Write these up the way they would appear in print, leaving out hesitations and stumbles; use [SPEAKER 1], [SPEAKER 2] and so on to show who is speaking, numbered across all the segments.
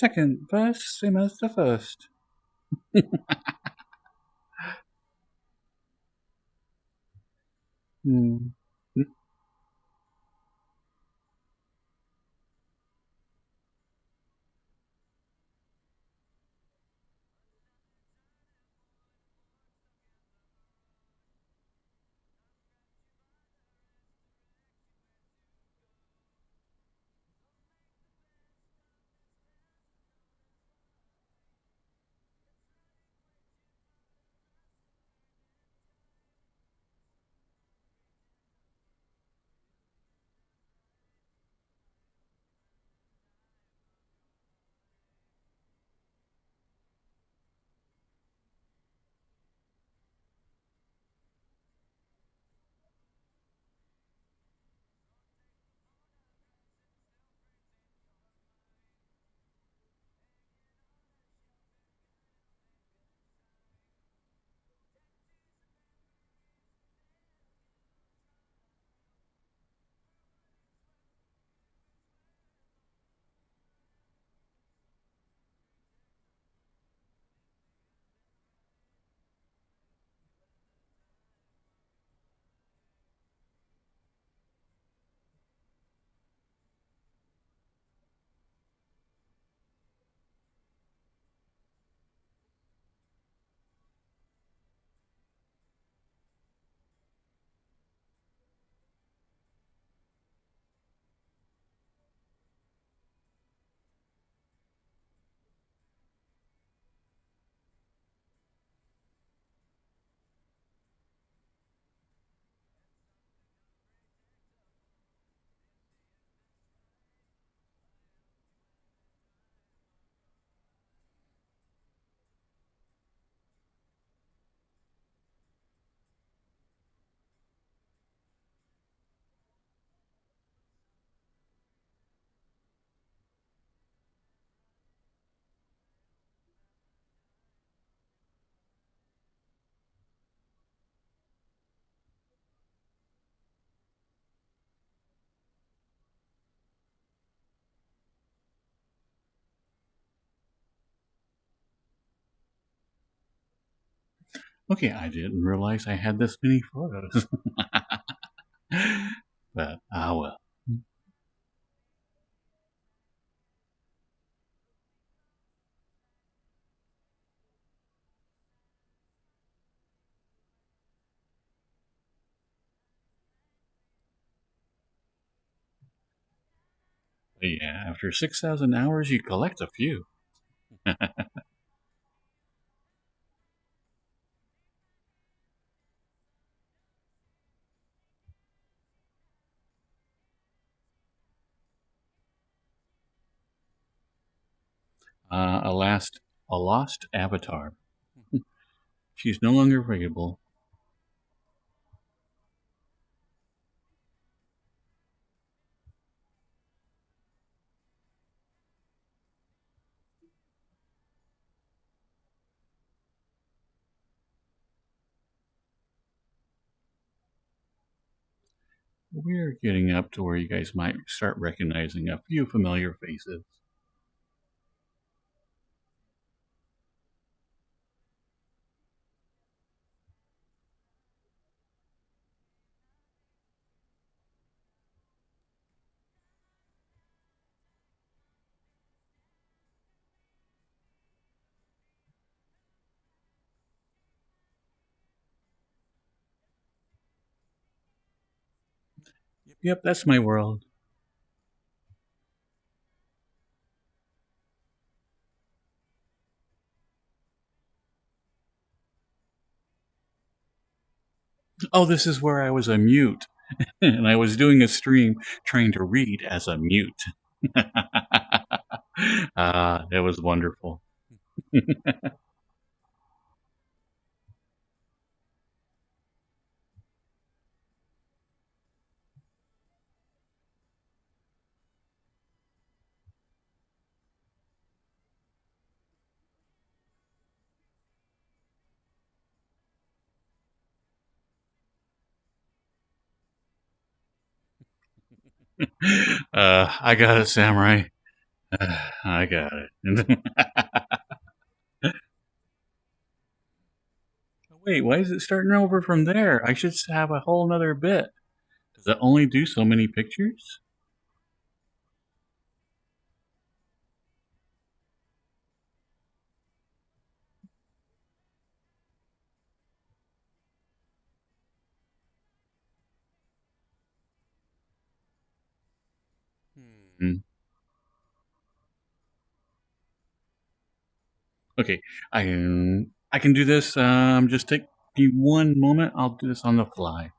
[SPEAKER 1] Second verse, same as the first. Hmm. Okay, I didn't realize I had this many photos. But, well. Yeah, after 6,000 hours, you collect a few. A lost avatar. She's no longer available. We're getting up to where you guys might start recognizing a few familiar faces. Yep, that's my world. Oh, this is where I was a mute, and I was doing a stream trying to read as a mute. It was wonderful. I got it, Samurai. I got it. Wait, why is it starting over from there? I should have a whole nother bit. Does it only do so many pictures? Hmm. Okay, I can do this. Just take me one moment. I'll do this on the fly.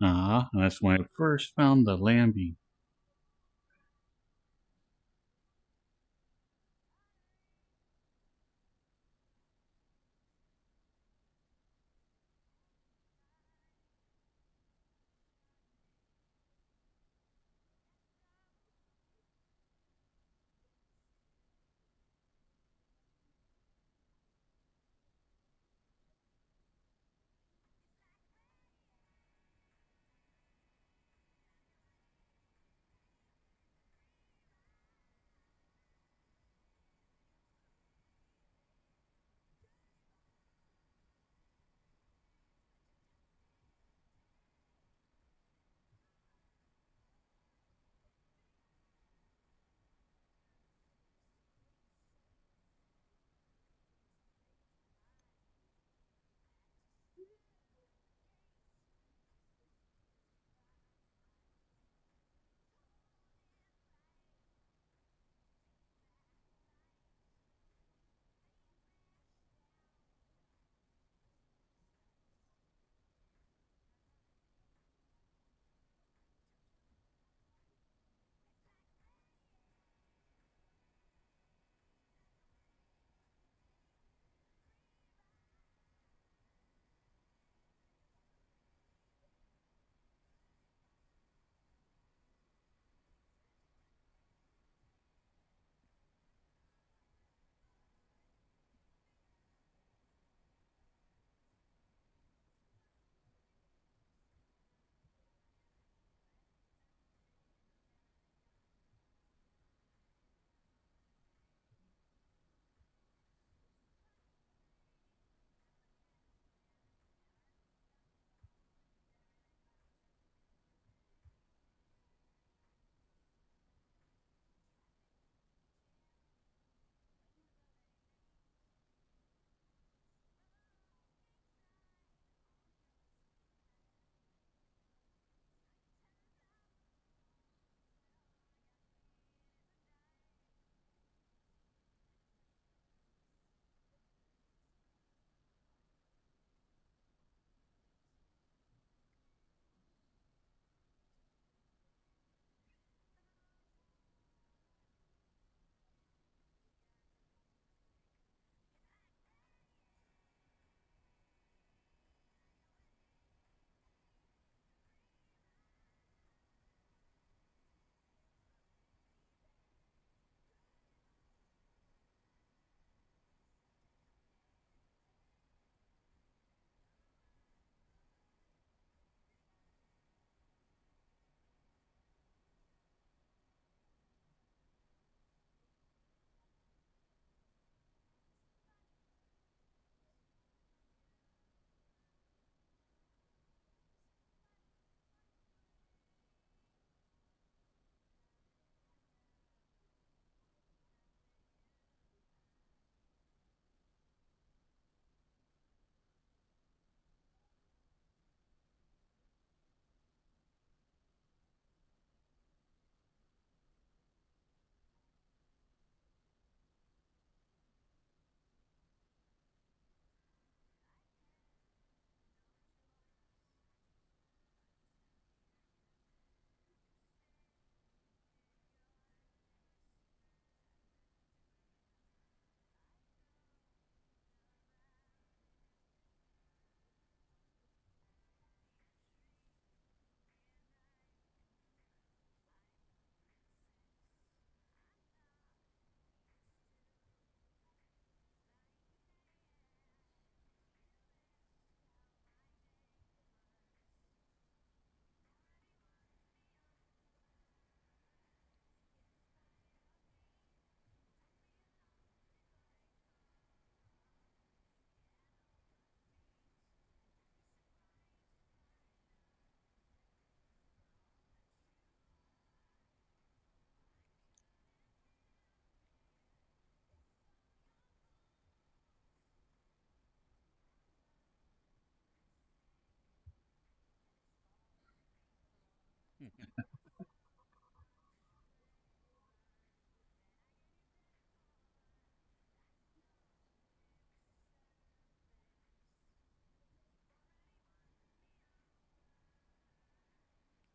[SPEAKER 1] Ah, that's when I first found the lambie.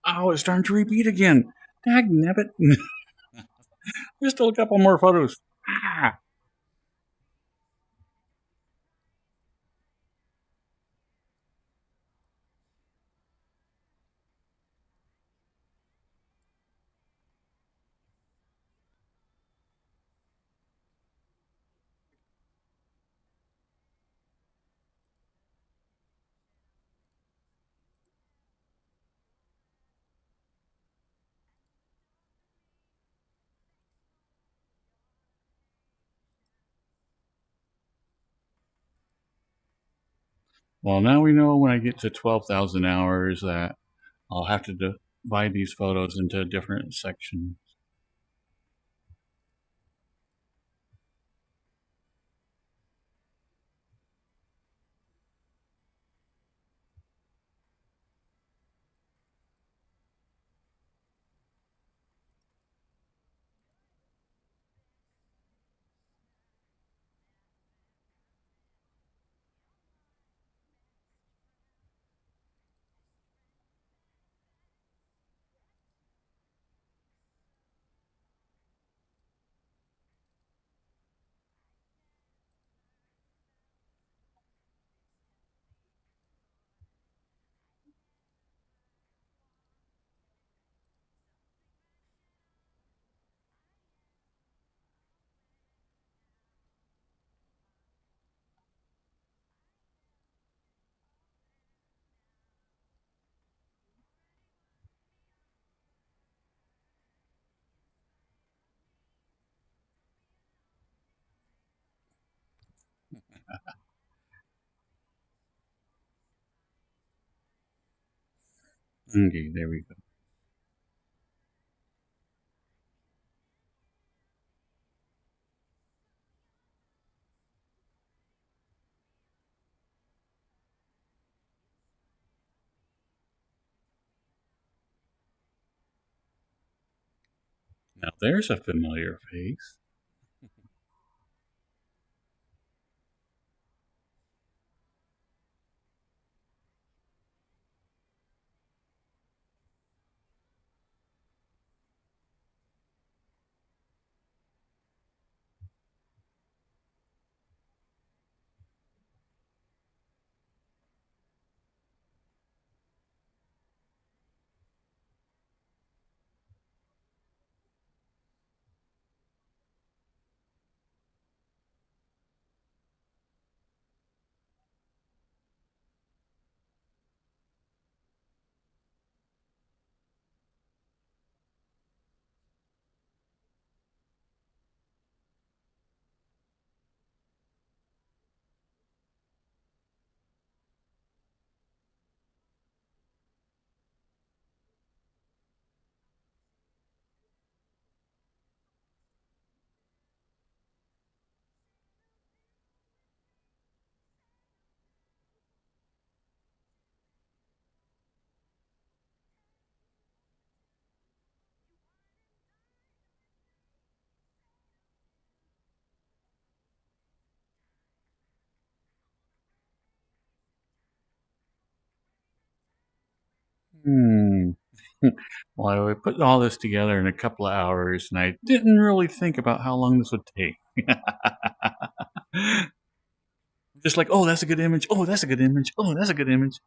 [SPEAKER 1] Oh, it's starting to repeat again. Dag nabbit. There's still a couple more photos. Ah. Well, now we know when I get to 12,000 hours that I'll have to divide these photos into different sections. Okay, there we go. Now there's a familiar face. Hmm. Well, I put all this together in a couple of hours, and I didn't really think about how long this would take. Just like, oh, that's a good image. Oh, that's a good image. Oh, that's a good image.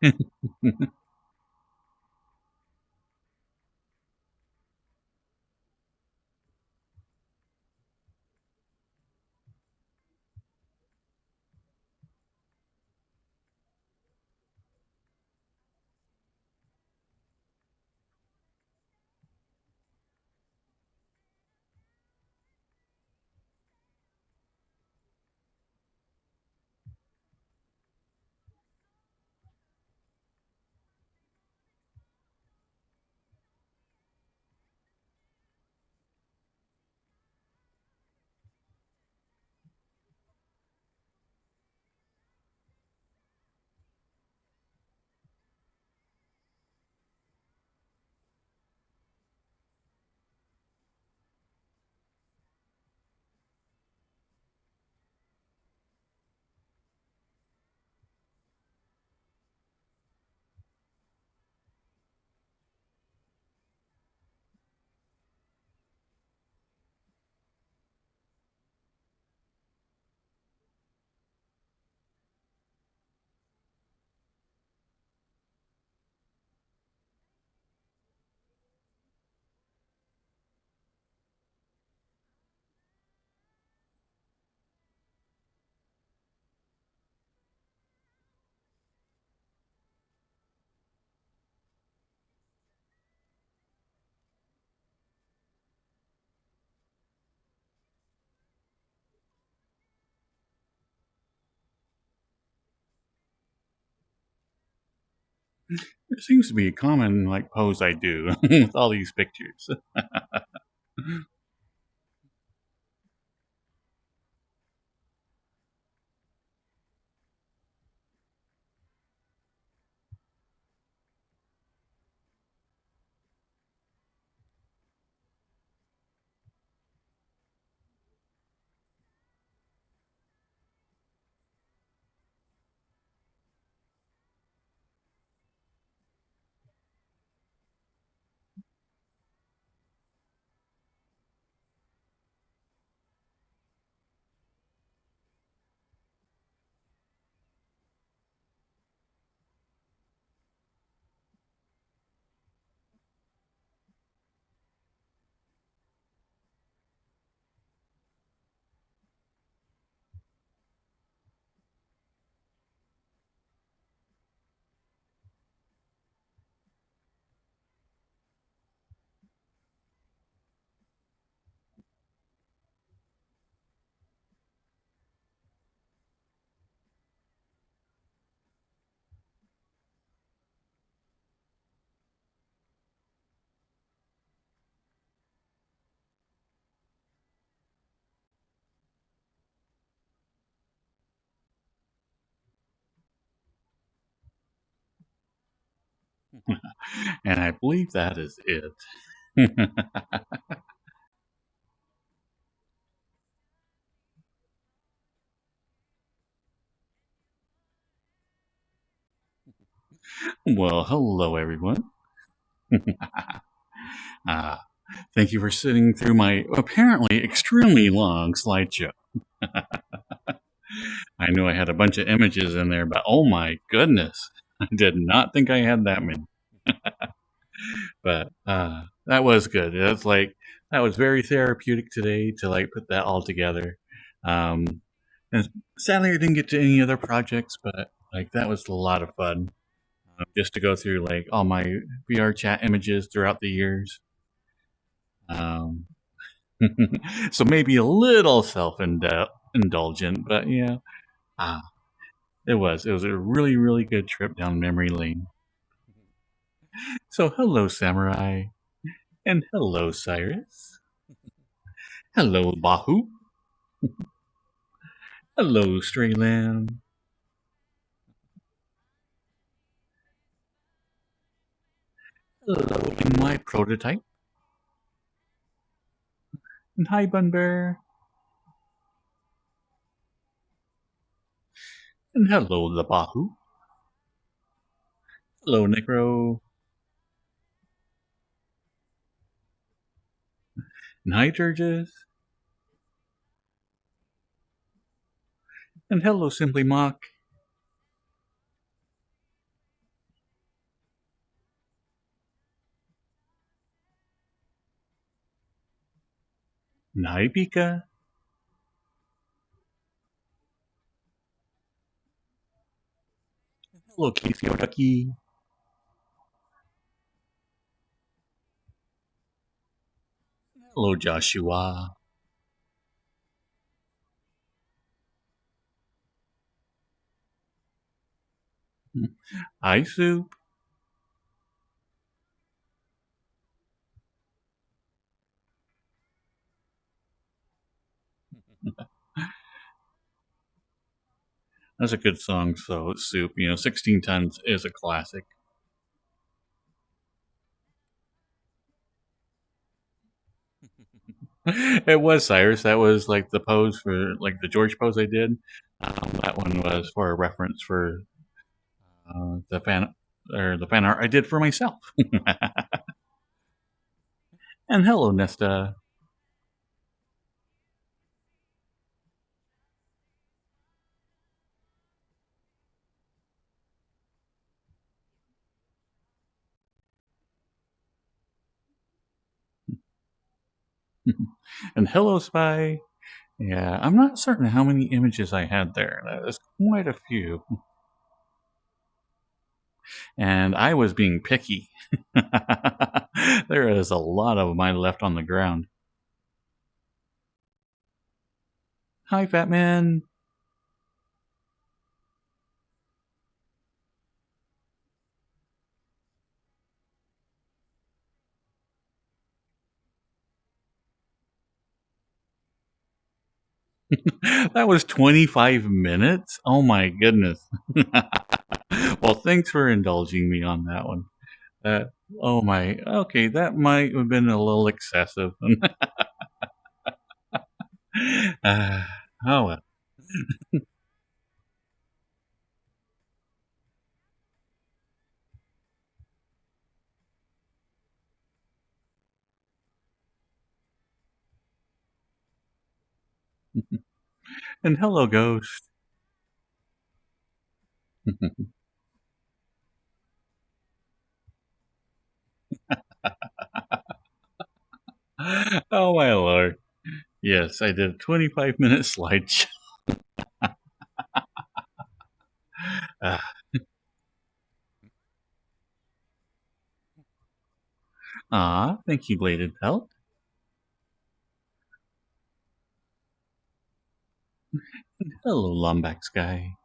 [SPEAKER 1] It seems to be a common pose I do with all these pictures. And I believe that is it. Well, hello, everyone. Uh, Thank you for sitting through my apparently extremely long slideshow. I knew I had a bunch of images in there, but oh my goodness, I did not think I had that many. But that was good. That was very therapeutic today to put that all together. Um, and sadly, I didn't get to any other projects, but that was a lot of fun just to go through all my VRChat images throughout the years. Um, so maybe a little self-indulgent, but yeah, ah, it was a really really good trip down memory lane. So hello, Samurai, and hello, Cyrus. Hello, Bahu. Hello, Stray Lamb. Hello, in my prototype. And hi, Bun Bear. And hello, the Bahu. Hello, Necro. And hi, Turgis. And hello, Simply Mock. And hi, Pika. Hello, Casey Otaki. Hello, Joshua. Hi, Soup. That's a good song, so Soup. 16 Tons is a classic. It was Cyrus. That was the pose for the George pose I did. That one was for a reference for the fan art I did for myself. And hello, Nesta. And hello, Spy. Yeah, I'm not certain how many images I had there. That was quite a few. And I was being picky. There is a lot of mine left on the ground. Hi, Fatman. That was 25 minutes? Oh my goodness. Well, thanks for indulging me on that one. Uh, oh my, okay, that might have been a little excessive. uh, oh well. And hello, Ghost. Oh my lord. Yes, I did a 25-minute slideshow. Thank you, Bladed Pelt. Hello, Lombax guy.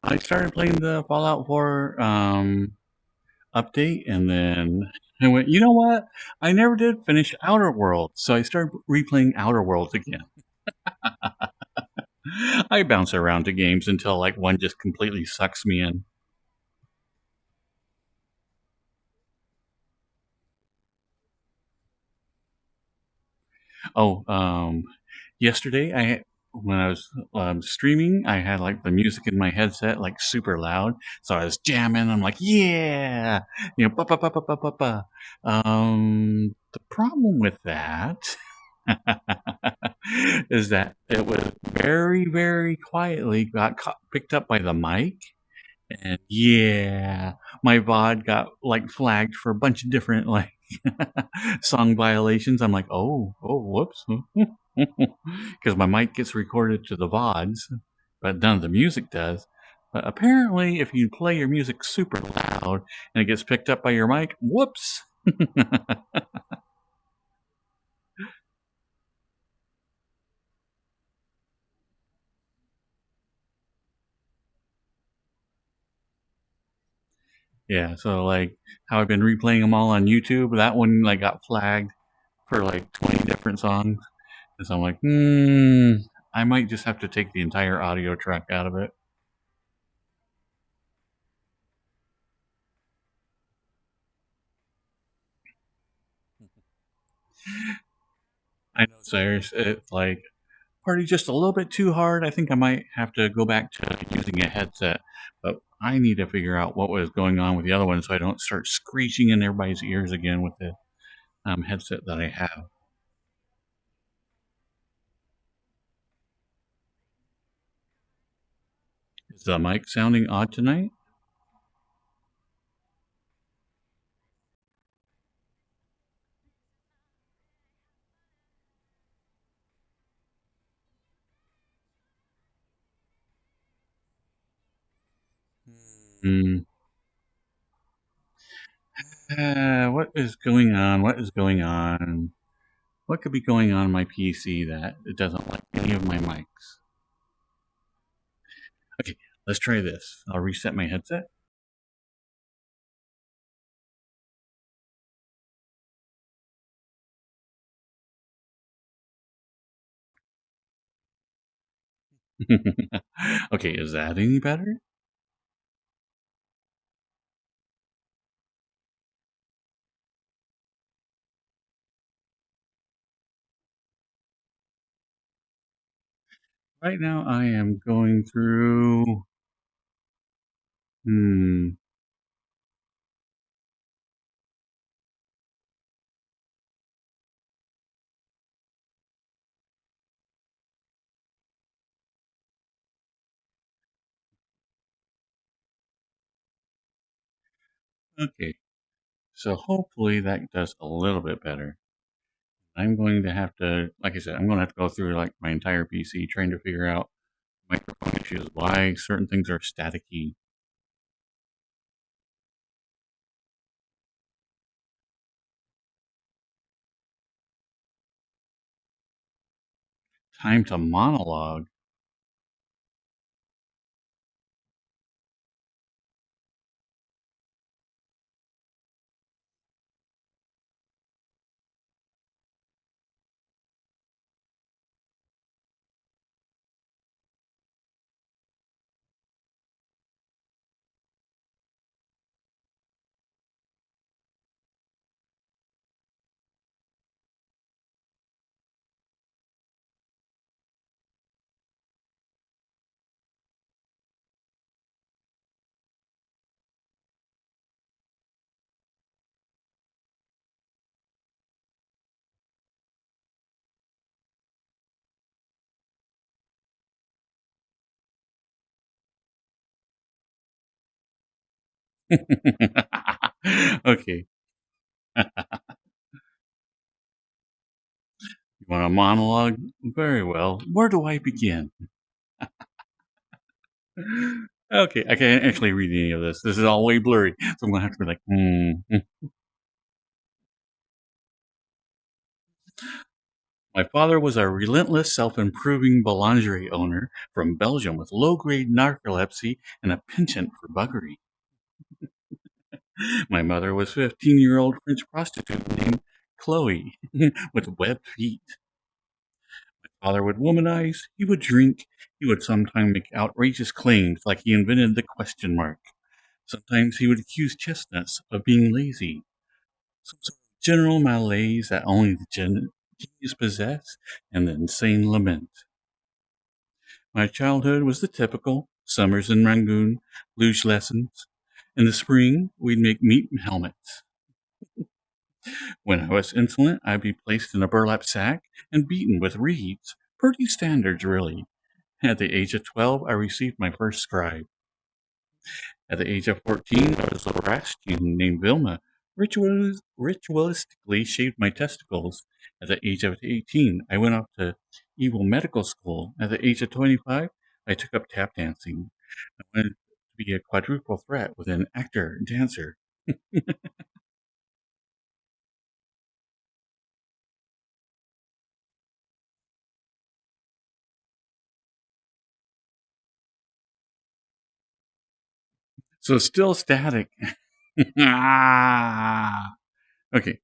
[SPEAKER 1] I started playing the Fallout 4 update, and then I went, you know what? I never did finish Outer Worlds, so I started replaying Outer Worlds again. I bounce around to games until like one just completely sucks me in. Oh, yesterday when I was streaming, I had like the music in my headset like super loud, so I was jamming. I'm like, yeah, ba ba ba ba ba ba ba. The problem with that is that it was very, very quietly picked up by the mic. And yeah, my VOD got like flagged for a bunch of different like song violations. I'm like, whoops. Because my mic gets recorded to the VODs, but none of the music does. But apparently, if you play your music super loud and it gets picked up by your mic, whoops. Yeah, so like how I've been replaying them all on YouTube, that one like got flagged for like 20 different songs. And so I'm like, I might just have to take the entire audio track out of it. I know, Cyrus, it's like party just a little bit too hard. I think I might have to go back to using a headset, but I need to figure out what was going on with the other one so I don't start screeching in everybody's ears again with the headset that I have. Is the mic sounding odd tonight? Hmm. What is going on? What is going on? What could be going on my PC that it doesn't like any of my mics? Okay, let's try this. I'll reset my headset. Okay, is that any better? Right now, I am going through. Hmm. Okay. So hopefully that does a little bit better. I'm going to have to, like I said, I'm going to have to go through like my entire PC trying to figure out microphone issues, why certain things are staticky. Time to monologue. Okay. You want a monologue? Very well. Where do I begin? Okay, I can't actually read any of this. This is all way blurry. So I'm going to have to be like, hmm. My father was a relentless, self-improving boulangerie owner from Belgium with low-grade narcolepsy and a penchant for buggery. My mother was a 15-year-old French prostitute named Chloe with webbed feet. Father would womanize, he would drink, he would sometimes make outrageous claims like he invented the question mark. Sometimes he would accuse chestnuts of being lazy. Some sort of general malaise that only the genius possess, and the insane lament. My childhood was the typical summers in Rangoon, luge lessons. In the spring, we'd make meat helmets. When I was insolent, I'd be placed in a burlap sack and beaten with reeds. Pretty standards, really. At the age of 12, I received my first scribe. At the age of 14, I was a Rasputin named Vilma. Ritualistically shaved my testicles. At the age of 18, I went off to evil medical school. At the age of 25, I took up tap dancing. I wanted to be a quadruple threat with an actor and dancer. So still static. Ah. Okay.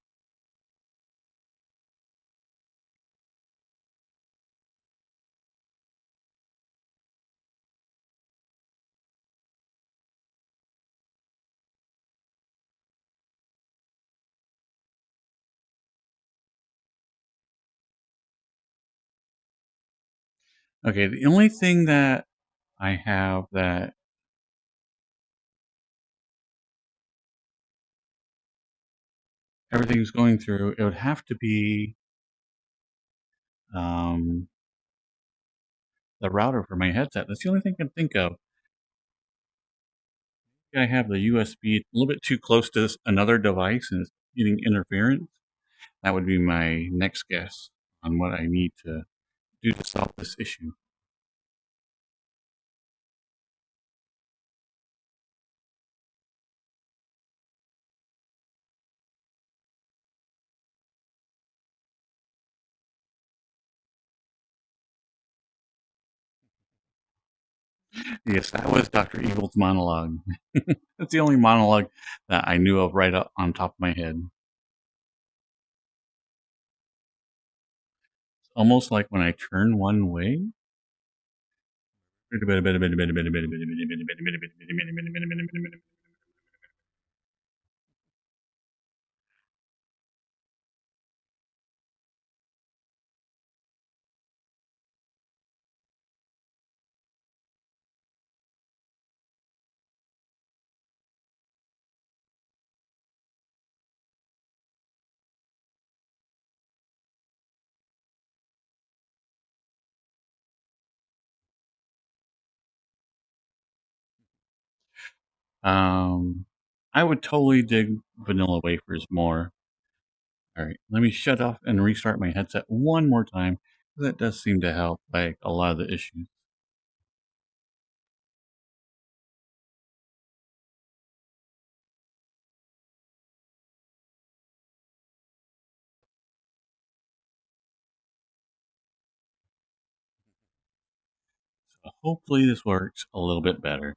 [SPEAKER 1] Okay. The only thing that I have that everything's going through, it would have to be um, the router for my headset. That's the only thing I can think of. I have the USB a little bit too close to another device and it's getting interference. That would be my next guess on what I need to do to solve this issue. Yes, that was Dr. Evil's monologue. That's the only monologue that I knew of right up on top of my head. It's almost like when I turn one way. Um, I would totally dig vanilla wafers more. All right, let me shut off and restart my headset one more time. That does seem to help, like, a lot of the issues. So hopefully this works a little bit better.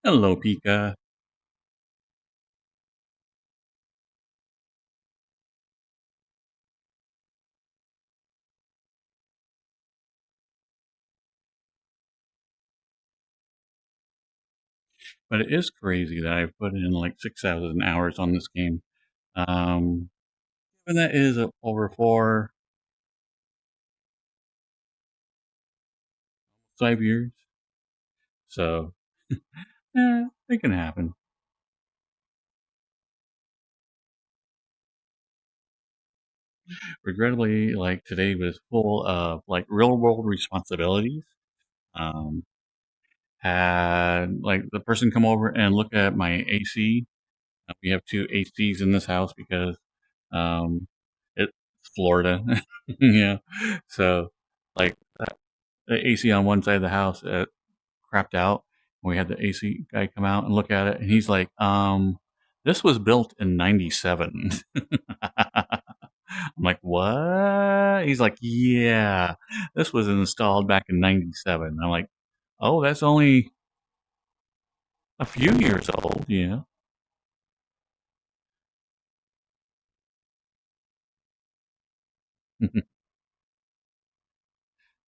[SPEAKER 1] Hello, Pika. But it is crazy that I've put in like 6,000 hours on this game. Um, and that is over 5 years. So, it can happen. Regrettably, like today was full of like real world responsibilities. Um, had like the person come over and look at my AC. We have two ACs in this house because um, it's Florida. Yeah. So, like the AC on one side of the house crapped out. We had the AC guy come out and look at it, and he's like, this was built in '97." I'm like, what? He's like, yeah, this was installed back in '97. I'm like, oh, that's only a few years old, yeah.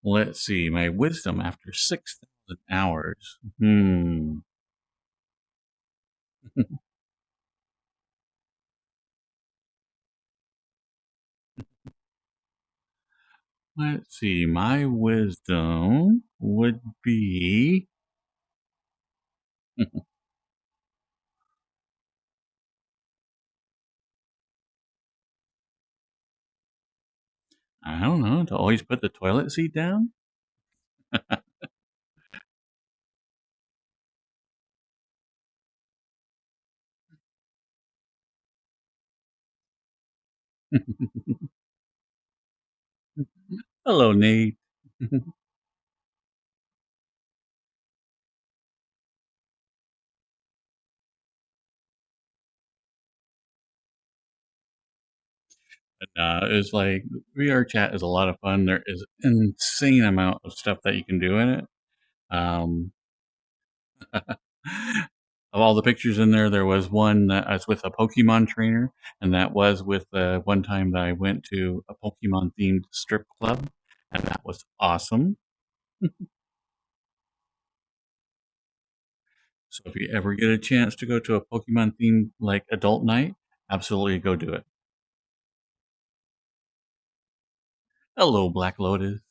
[SPEAKER 1] Let's see, my wisdom after 6,000 hours. Let's see, my wisdom would be. I don't know, to always put the toilet seat down? Hello, Nate. It's like VRChat is a lot of fun. There is an insane amount of stuff that you can do in it. Um, of all the pictures in there, there was one that was with a Pokemon trainer, and that was with one time that I went to a Pokemon themed strip club, and that was awesome. So if you ever get a chance to go to a Pokemon themed like adult night, absolutely go do it. Hello, Black Lotus.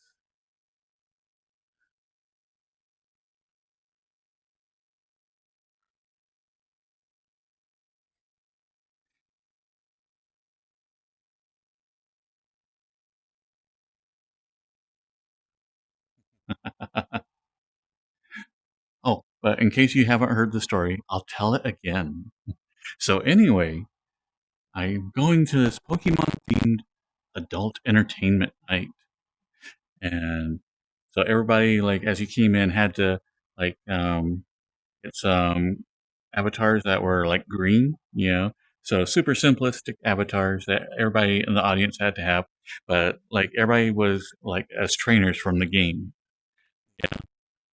[SPEAKER 1] Oh, but in case you haven't heard the story, I'll tell it again. So anyway, I'm going to this Pokemon themed adult entertainment night, and so everybody, like, as you came in, had to like get some avatars that were like green, you know. So super simplistic avatars that everybody in the audience had to have, but like everybody was like as trainers from the game. Yeah.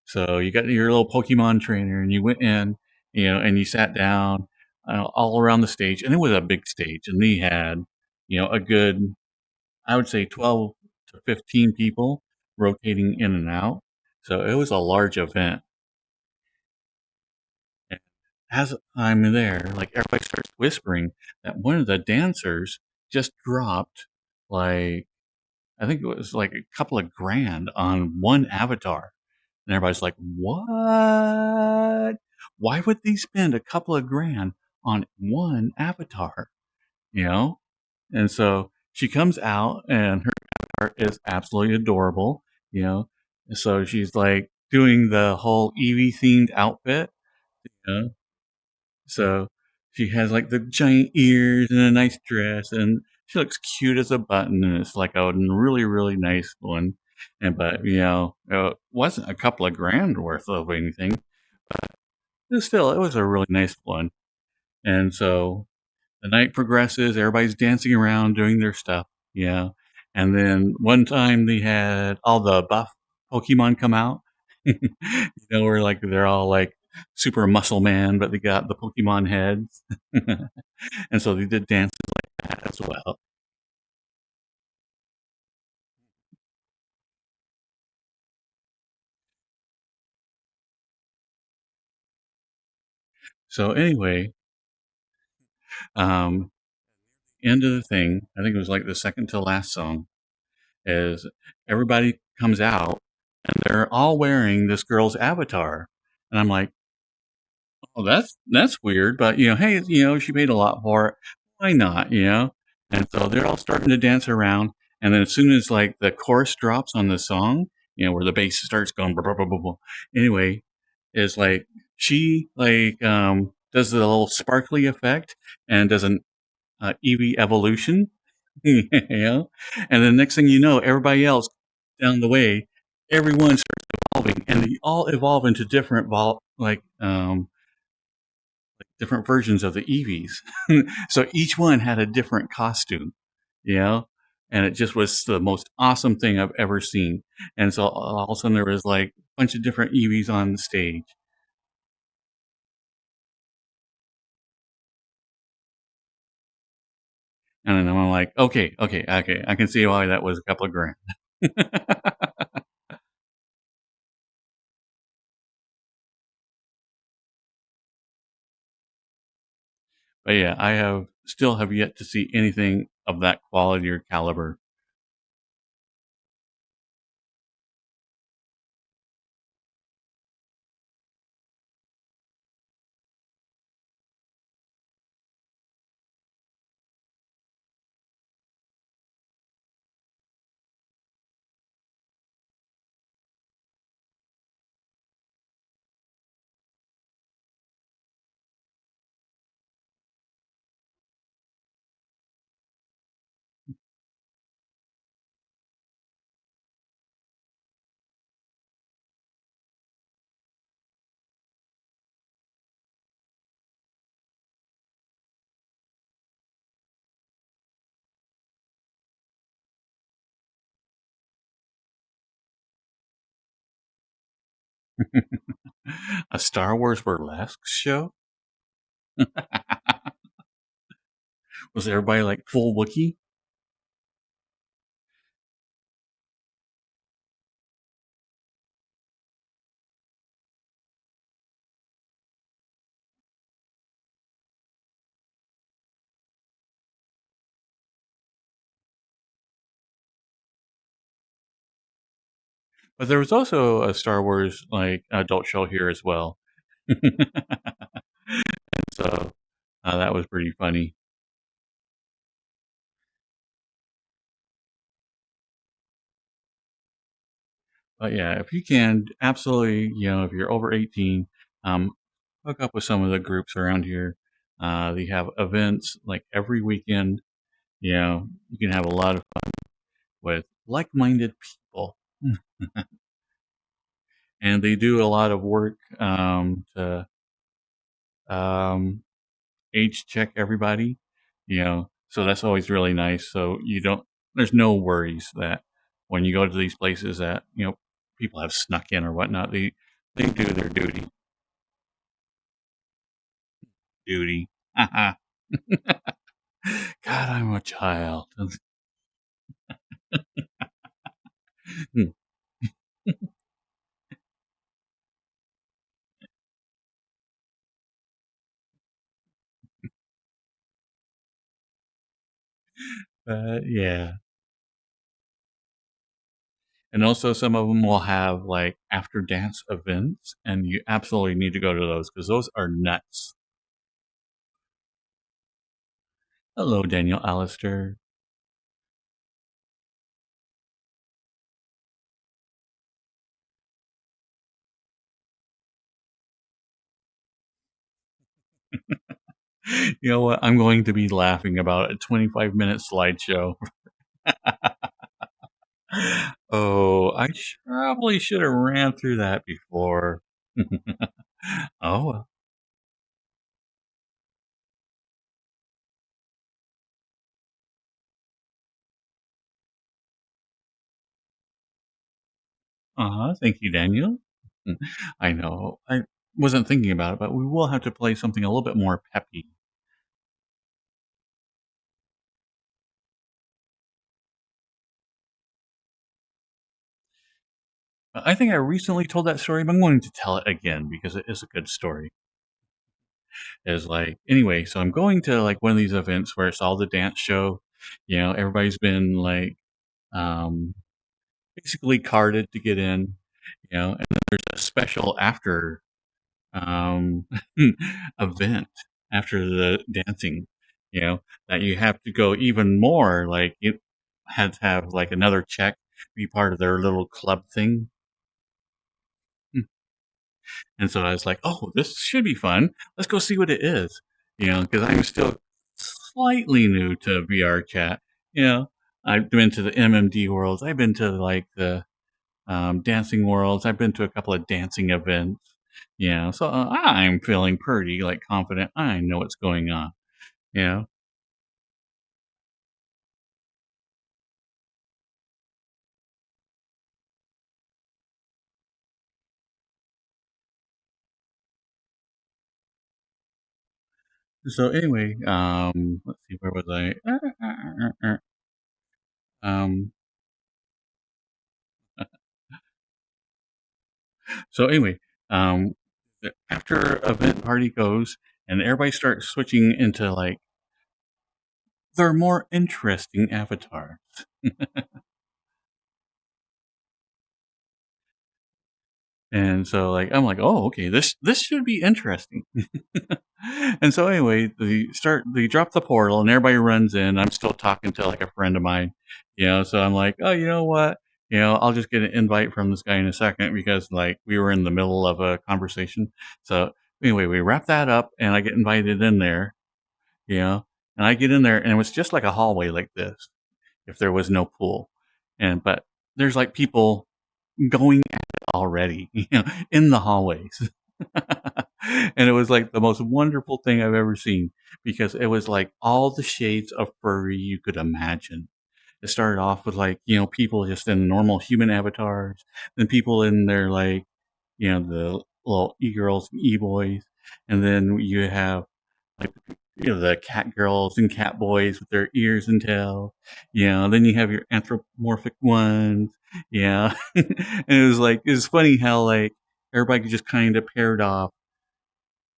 [SPEAKER 1] So you got your little Pokemon trainer, and you went in, you know, and you sat down all around the stage, and it was a big stage, and they had, you know, a good, I would say, 12 to 15 people rotating in and out. So it was a large event. And as I'm there, like everybody starts whispering that one of the dancers just dropped like I think it was like a couple of grand on one avatar. And everybody's like, what? Why would they spend a couple of grand on one avatar? You know? And so she comes out and her avatar is absolutely adorable, you know? And so she's like doing the whole Eevee themed outfit, you know? So she has like the giant ears and a nice dress, and she looks cute as a button, and it's like a really, really nice one. And but it wasn't a couple of grand worth of anything, but still, it was a really nice one. And so the night progresses, everybody's dancing around, doing their stuff, And then one time they had all the buff Pokemon come out, where like they're all like super muscle man, but they got the Pokemon heads. And so they did dances like that as well. So anyway, um, end of the thing, I think it was like the second to last song, is everybody comes out and they're all wearing this girl's avatar. And I'm like, oh, that's weird, but hey, she paid a lot for it. Why not, And so they're all starting to dance around, and then as soon as like the chorus drops on the song, where the bass starts going, blah, blah, blah, blah, blah. Anyway, is like she like does the little sparkly effect and does an Eevee evolution, you know, and then next thing you know, everybody else down the way, everyone starts evolving, and they all evolve into different different versions of the Eevees. So each one had a different costume, you know, and it just was the most awesome thing I've ever seen. And so all of a sudden there was like a bunch of different Eevees on the stage. And then I'm like, okay, okay, okay. I can see why that was a couple of grand. But yeah, I still have yet to see anything of that quality or caliber. A Star Wars burlesque show? Was everybody like full Wookiee? But there was also a Star Wars like adult show here as well. So that was pretty funny. But yeah, if you can, absolutely, if you're over 18, um, hook up with some of the groups around here. They have events like every weekend. You can have a lot of fun with like-minded people. And they do a lot of work to um, age check everybody, so that's always really nice. So there's no worries that when you go to these places that, people have snuck in or whatnot. They do their duty. God, I'm a child. Hmm. Yeah. And also some of them will have, like, after dance events, and you absolutely need to go to those because those are nuts. Hello, Daniel Alistair. You know what? I'm going to be laughing about a 25-minute slideshow. Oh, I probably should have ran through that before. Oh, well. Thank you, Daniel. Mm, I know. I wasn't thinking about it, but we will have to play something a little bit more peppy. I think I recently told that story, but I'm going to tell it again because it is a good story. Is like anyway, so I'm going to like one of these events where it's all the dance show. You know, everybody's been like um basically carded to get in, you know, and then there's a special after um event after the dancing, you know, that you have to go even more like you had to have like another check, be part of their little club thing. And so I was like, "Oh, this should be fun. Let's go see what it is." You know, because I'm still slightly new to VRChat. You know, I've been to the MMD worlds. I've been to like the dancing worlds. I've been to a couple of dancing events. You know, so I'm feeling pretty like confident. I know what's going on. You know, so anyway, let's see, where was I? Um, so anyway, um, after event party goes, and everybody starts switching into like their more interesting avatars. And so like I'm like, oh, okay, this should be interesting. And so anyway, they drop the portal and everybody runs in. I'm still talking to like a friend of mine, you know, so I'm like, oh, you know what? You know, I'll just get an invite from this guy in a second because like we were in the middle of a conversation. So anyway, we wrap that up and I get invited in there, you know, and I get in there and it was just like a hallway like this if there was no pool. And but there's like people going at it already, you know, in the hallways. And it was like the most wonderful thing I've ever seen because it was like all the shades of furry you could imagine. It started off with like, you know, people just in normal human avatars, then people in their like, you know, the little e-girls and e-boys, and then you have like you know the cat girls and cat boys with their ears and tails. You know, then you have your anthropomorphic ones. Yeah, and it was like it was funny how like everybody just kind of paired off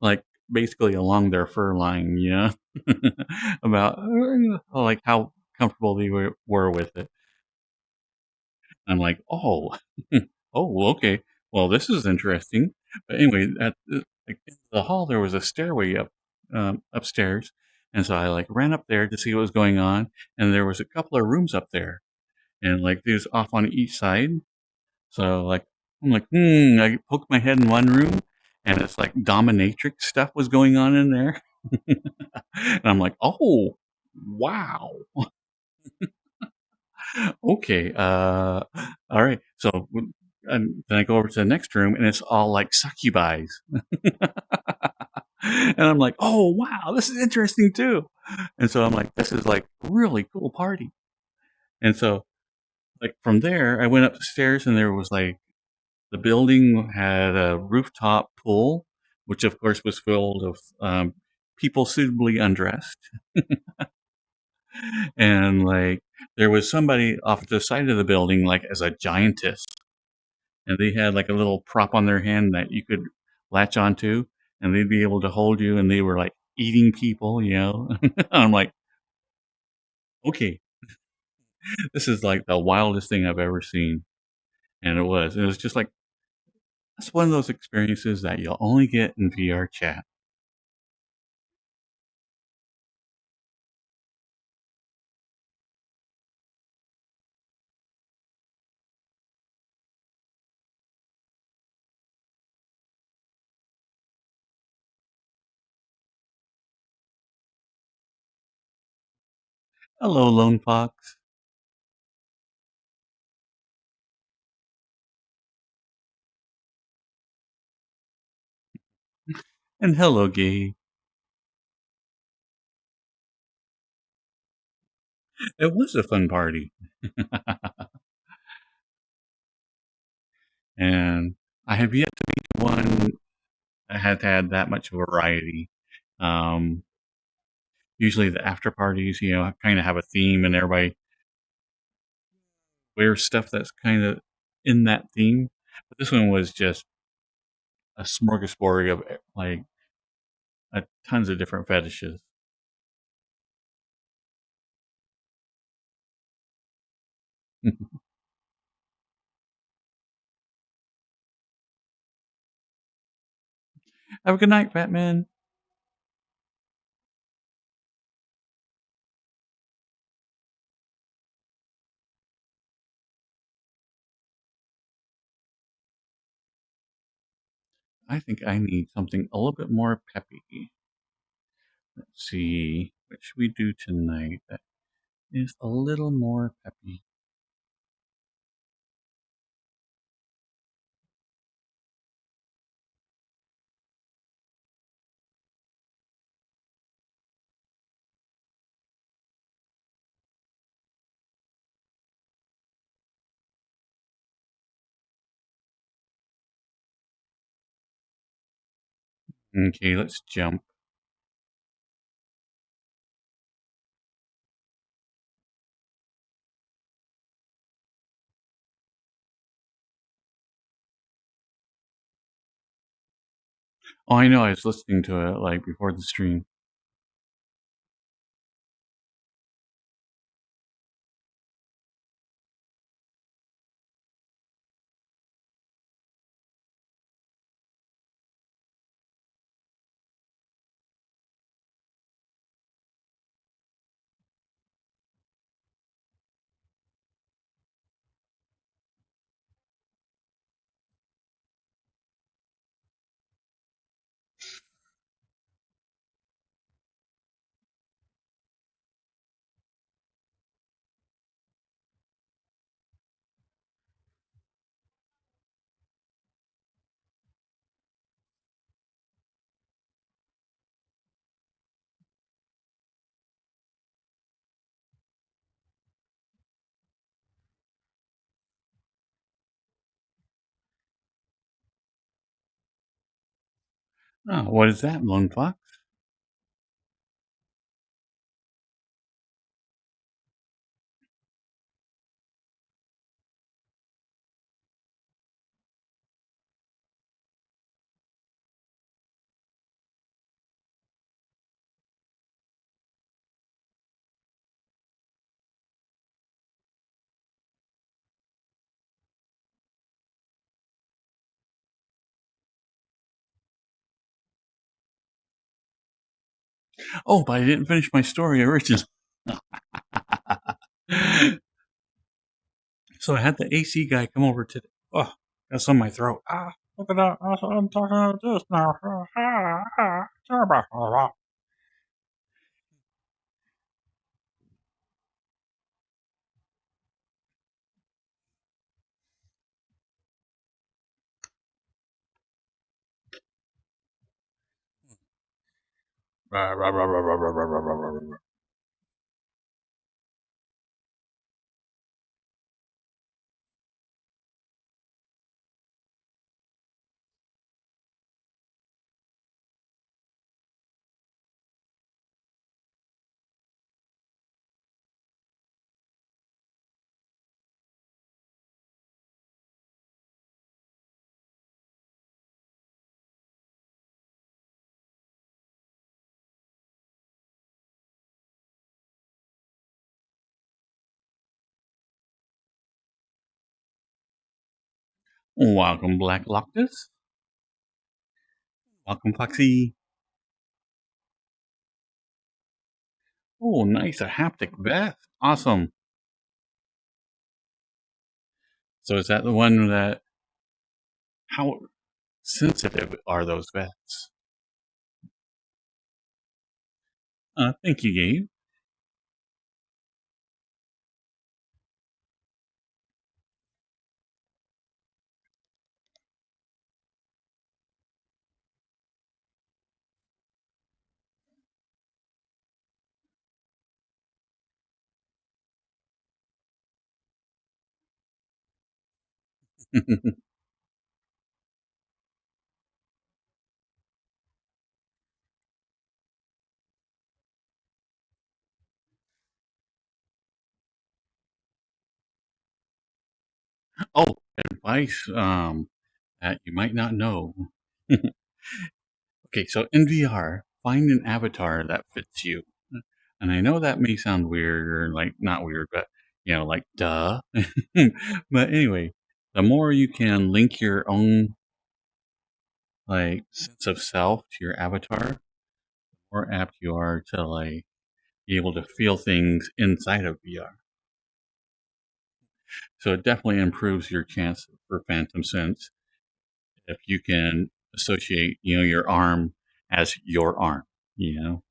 [SPEAKER 1] like basically along their fur line. You know, about like how comfortable they were with it. I'm like, oh, oh, okay. Well, this is interesting. But anyway, at like, in the hall, there was a stairway up upstairs, and so I like ran up there to see what was going on, and there was a couple of rooms up there, and like there's off on each side. So like I'm like, I poked my head in one room, and it's like dominatrix stuff was going on in there, and I'm like, oh, wow. Okay. All right. So and then I go over to the next room and it's all like succubi. And I'm like, oh, wow, this is interesting too. And so I'm like, this is like really cool party. And so like from there, I went upstairs and there was like the building had a rooftop pool, which of course was filled with people suitably undressed. And, like, there was somebody off the side of the building, like, as a giantess, and they had, like, a little prop on their hand that you could latch onto, and they'd be able to hold you, and they were, like, eating people, you know? I'm like, "Okay, this is, like, the wildest thing I've ever seen." And it was. It was just like that's one of those experiences that you'll only get in VR chat. Hello, Lone Fox. And hello, Gabe. It was a fun party. And I have yet to meet one that had had that much variety. Um, Usually the after parties, you know, kind of have a theme and everybody wears stuff that's kind of in that theme. But this one was just a smorgasbord of like tons of different fetishes. Have a good night, Batman. I think I need something a little bit more peppy. Let's see. What should we do tonight that is a little more peppy? Okay, let's jump. Oh, I know. I was listening to it like before the stream. Oh, what is that, Lone Fox? Oh, but I didn't finish my story originally. So I had the AC guy come over today. Oh, that's on my throat. Ah, look at that. I'm talking about this now. Sorry about that. Welcome, Black Loctus. Welcome, Foxy. Oh, nice. A haptic vest. Awesome. So is that the one that, how sensitive are those vests? Thank you, Gabe. Oh, advice that you might not know. Okay, so in VR, find an avatar that fits you. And I know that may sound weird or like not weird, but like duh. But anyway, the more you can link your own like sense of self to your avatar, the more apt you are to like be able to feel things inside of VR. So it definitely improves your chance for phantom sense if you can associate, your arm as your arm, you know.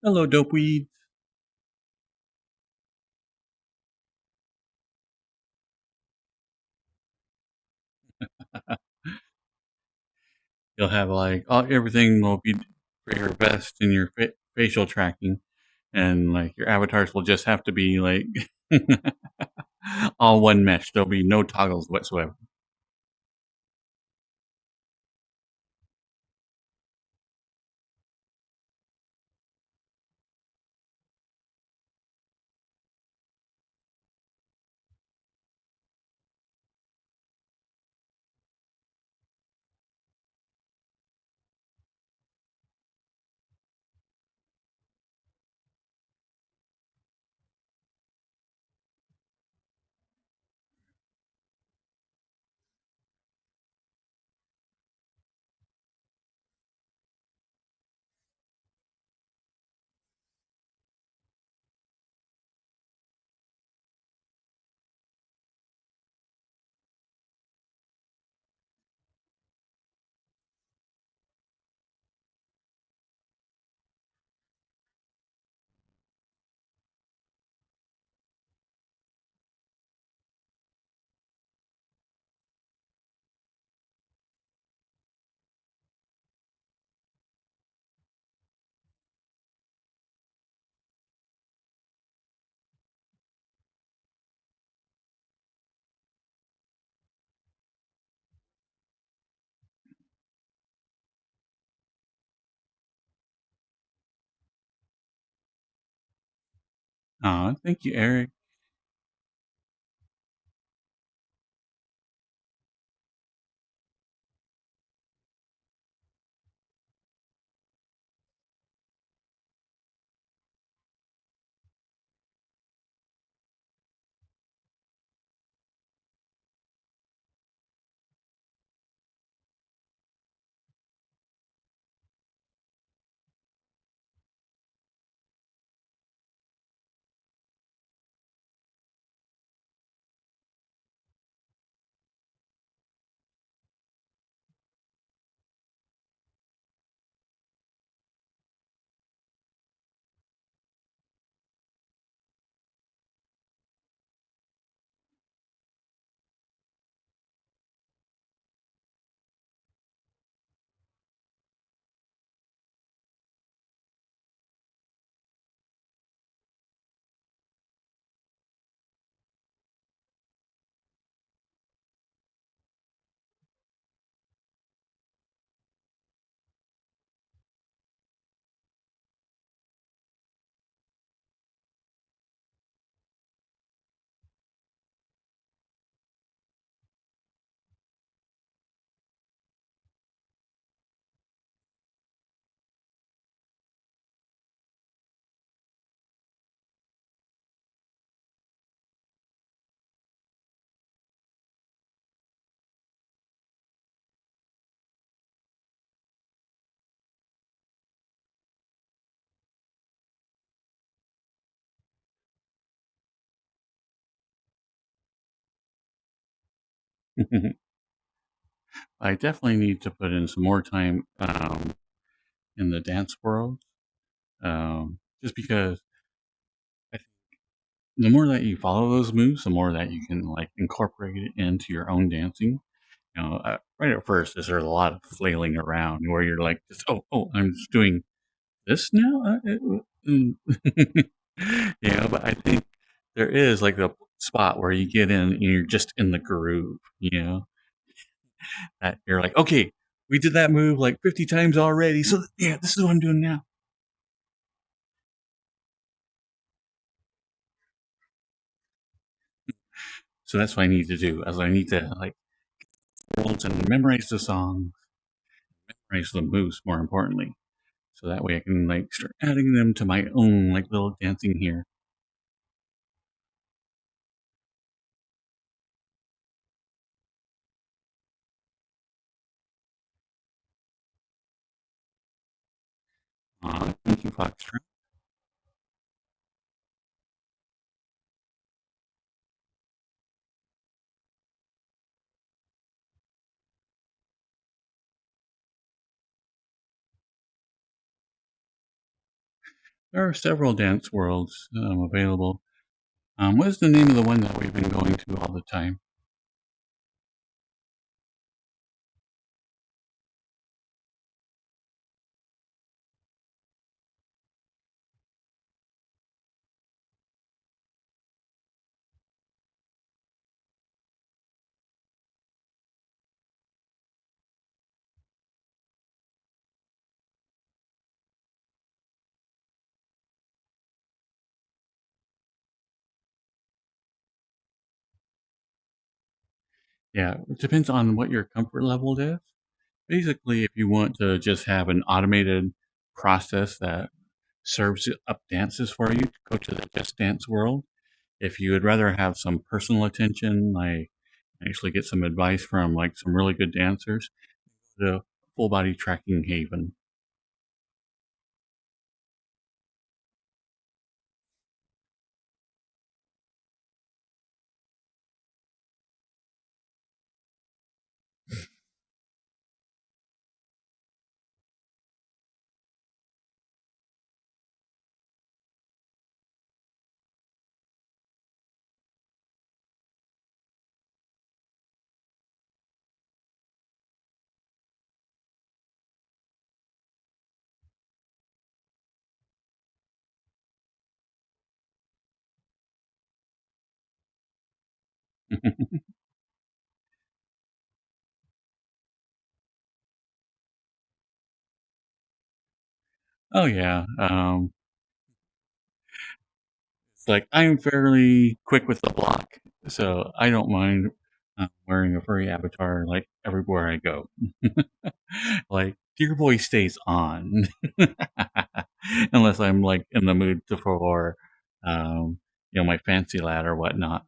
[SPEAKER 1] Hello, dopeweed. You'll have like everything will be for your vest and your facial tracking, and like your avatars will just have to be like all one mesh. There'll be no toggles whatsoever. Thank you, Eric. I definitely need to put in some more time in the dance world, just because I think the more that you follow those moves, the more that you can like incorporate it into your own dancing. Right at first, there's a lot of flailing around where you're like, just, oh, I'm just doing this now. But I think there is like a spot where you get in and you're just in the groove. That you're like, okay, we did that move like 50 times already, so yeah, this is what I'm doing now. So that's what I need to do. As I need to like worlds and memorize the song, memorize the moves more importantly. So that way I can like start adding them to my own like little dancing here. Thank you, Foxtrot. There are several dance worlds available. What is the name of the one that we've been going to all the time? Yeah, it depends on what your comfort level is. Basically, if you want to just have an automated process that serves up dances for you, go to the Just Dance world. If you would rather have some personal attention, like actually get some advice from like some really good dancers, the Full Body Tracking Haven. Oh yeah, it's like I'm fairly quick with the block, so I don't mind wearing a furry avatar like everywhere I go. Like your voice stays on, unless I'm like in the mood for, my fancy lad or whatnot.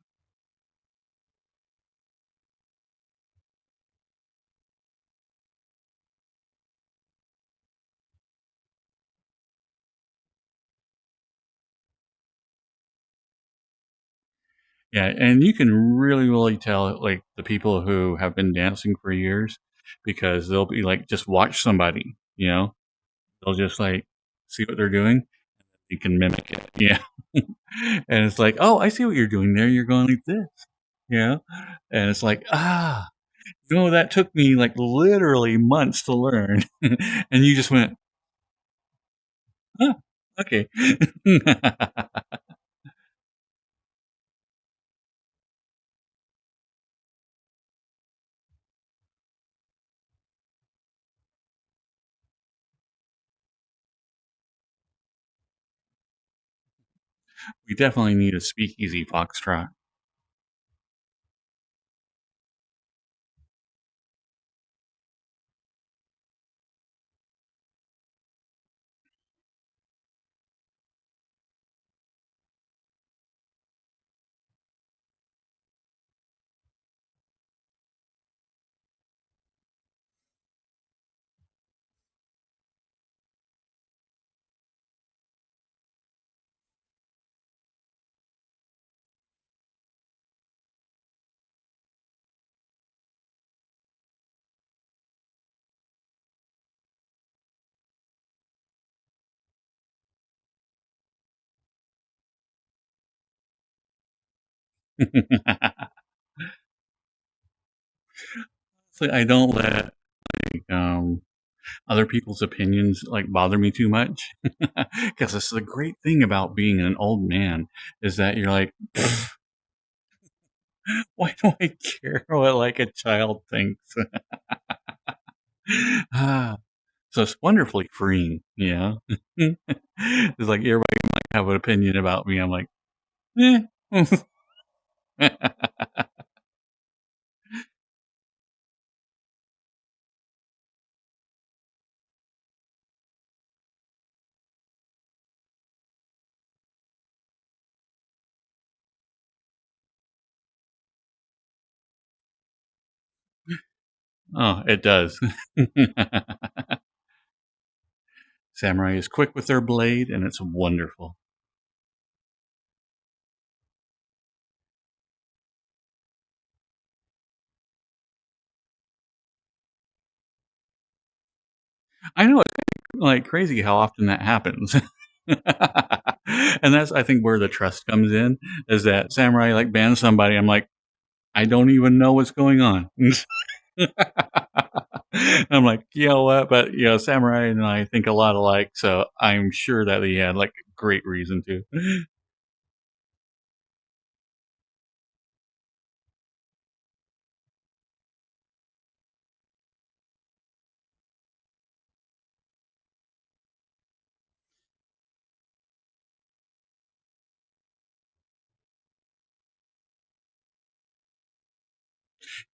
[SPEAKER 1] Yeah, and you can really, really tell like the people who have been dancing for years because they'll be like just watch somebody, they'll just like see what they're doing. You can mimic it, yeah. And it's like, oh, I see what you're doing there. You're going like this, yeah. And it's like, that took me like literally months to learn, and you just went, oh, okay. We definitely need a speakeasy foxtrot. So I don't let, other people's opinions, like, bother me too much, because it's the great thing about being an old man is that you're like, "Why do I care what, like, a child thinks?" Ah, so it's wonderfully freeing, you know? It's like everybody might have an opinion about me, I'm like, "Eh." Oh, it does. Samurai is quick with their blade, and it's wonderful. I know it's like crazy how often that happens. And that's I think where the trust comes in is that samurai like bans somebody. I'm like, I don't even know what's going on. I'm like, you know what? But samurai and I think a lot alike, so I'm sure that he had like a great reason to.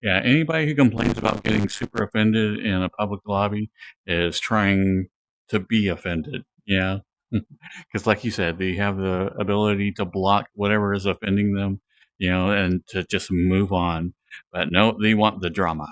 [SPEAKER 1] Yeah, anybody who complains about getting super offended in a public lobby is trying to be offended. Yeah. Because, like you said, they have the ability to block whatever is offending them, and to just move on. But no, they want the drama.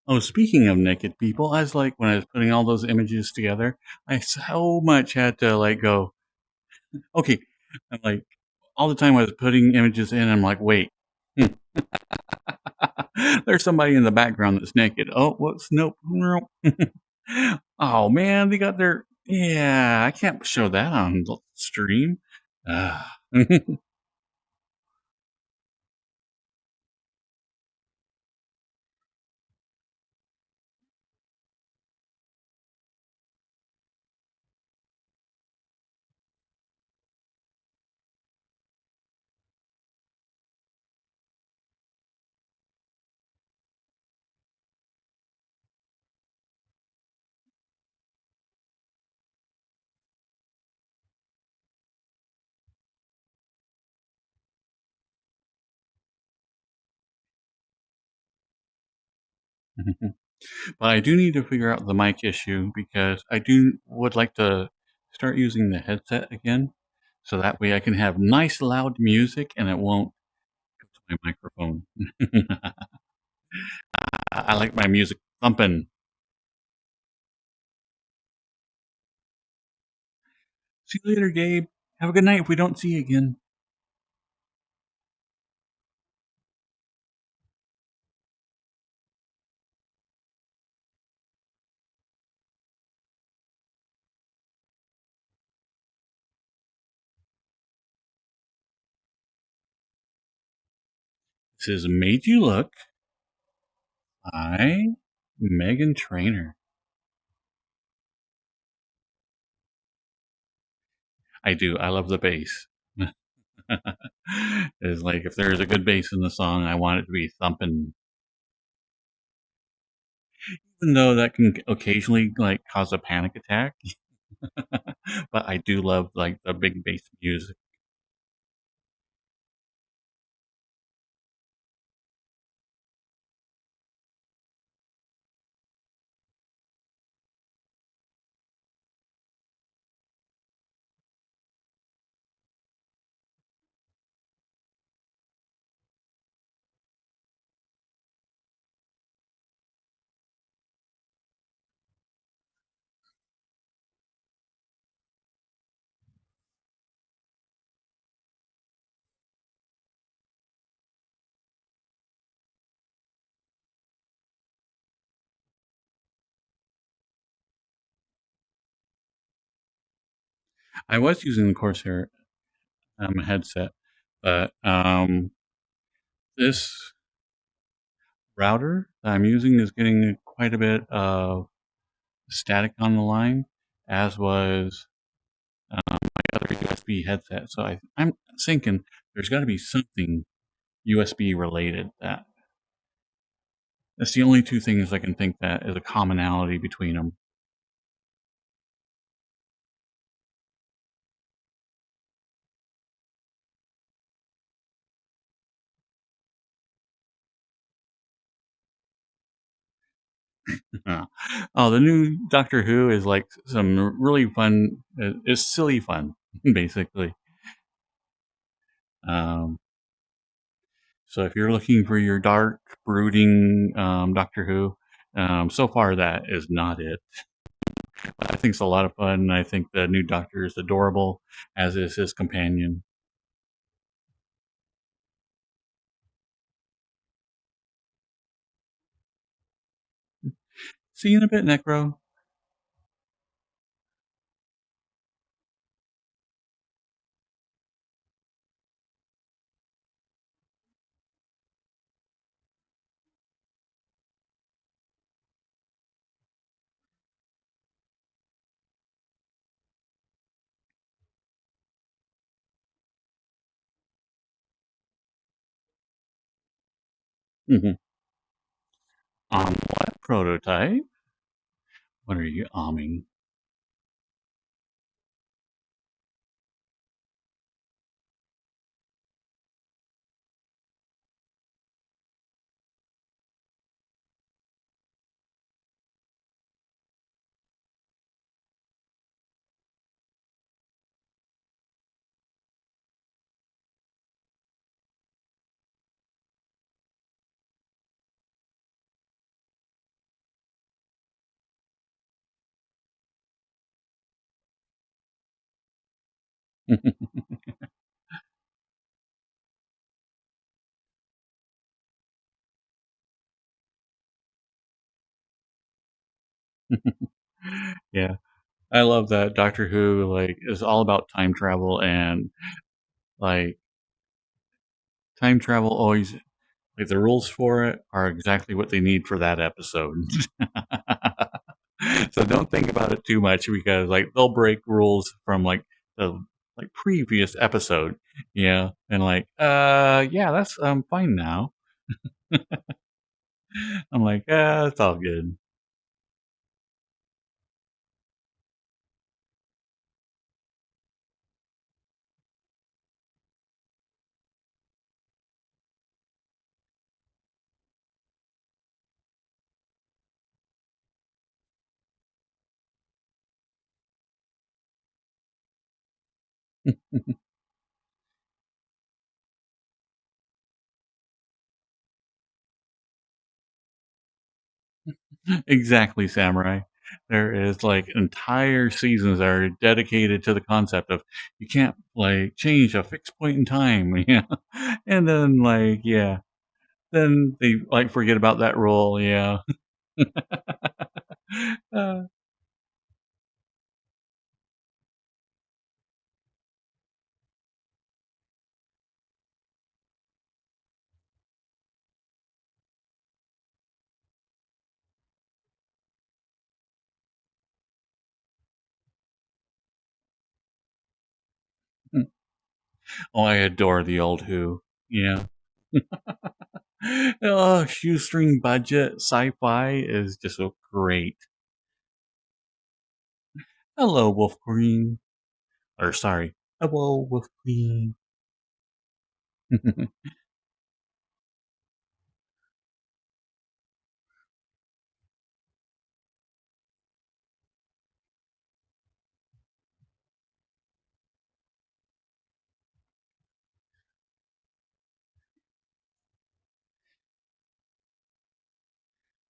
[SPEAKER 1] Oh, speaking of naked people, I was like, when I was putting all those images together, I so much had to like go, okay. I'm like, all the time I was putting images in, I'm like, wait, there's somebody in the background that's naked. Oh, whoops, nope. Nope. Oh man, they got their yeah. I can't show that on the stream. Ah. But I do need to figure out the mic issue because I do would like to start using the headset again, so that way I can have nice loud music and it won't go to my microphone. I like my music thumping. See you later, Gabe. Have a good night if we don't see you again. This is Made You Look by Megan Trainor. I do. I love the bass. It's like if there's a good bass in the song, I want it to be thumping. Even though that can occasionally like cause a panic attack, but I do love like the big bass music. I was using the Corsair headset, but this router that I'm using is getting quite a bit of static on the line, as was my other USB headset. So I'm thinking there's got to be something USB related. That's the only two things I can think that is a commonality between them. Oh, the new Doctor Who is like some really fun. It's silly fun, basically. Um, so if you're looking for your dark, brooding Doctor Who, so far that is not it. But I think it's a lot of fun. I think the new Doctor is adorable, as is his companion. See you in a bit, Necro. On what prototype? What are you arming? Yeah, I love that Doctor Who like is all about time travel, and like time travel always like the rules for it are exactly what they need for that episode. So don't think about it too much, because like they'll break rules from like the like previous episode, yeah, and like yeah, that's fine now. I'm like, it's all good. Exactly, Samurai. There is like entire seasons that are dedicated to the concept of you can't like change a fixed point in time, yeah. And then like yeah, then they like forget about that rule, yeah. Uh, Oh, I adore the old Who. Yeah. Oh, shoestring budget sci-fi is just so great. Hello, Wolf Green. Or sorry. Hello, Wolf Green.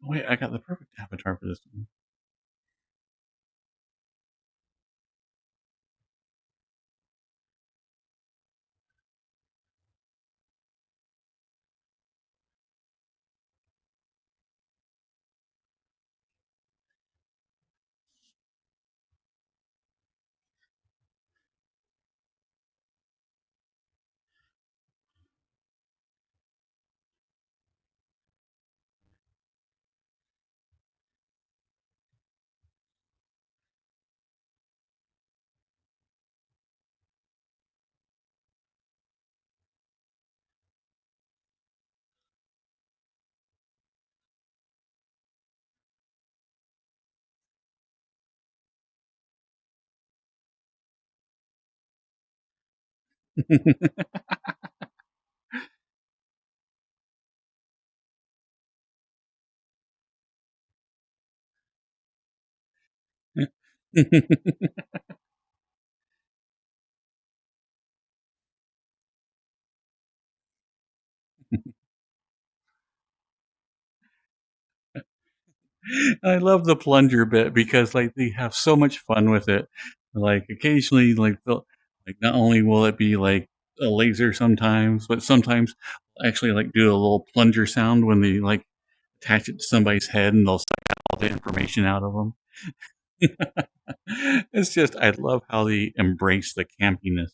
[SPEAKER 1] Wait, I got the perfect avatar for this one. I love the plunger bit because like they have so much fun with it. Like occasionally, like they'll like not only will it be like a laser sometimes, but sometimes actually like do a little plunger sound when they like attach it to somebody's head and they'll suck all the information out of them. It's just I love how they embrace the campiness.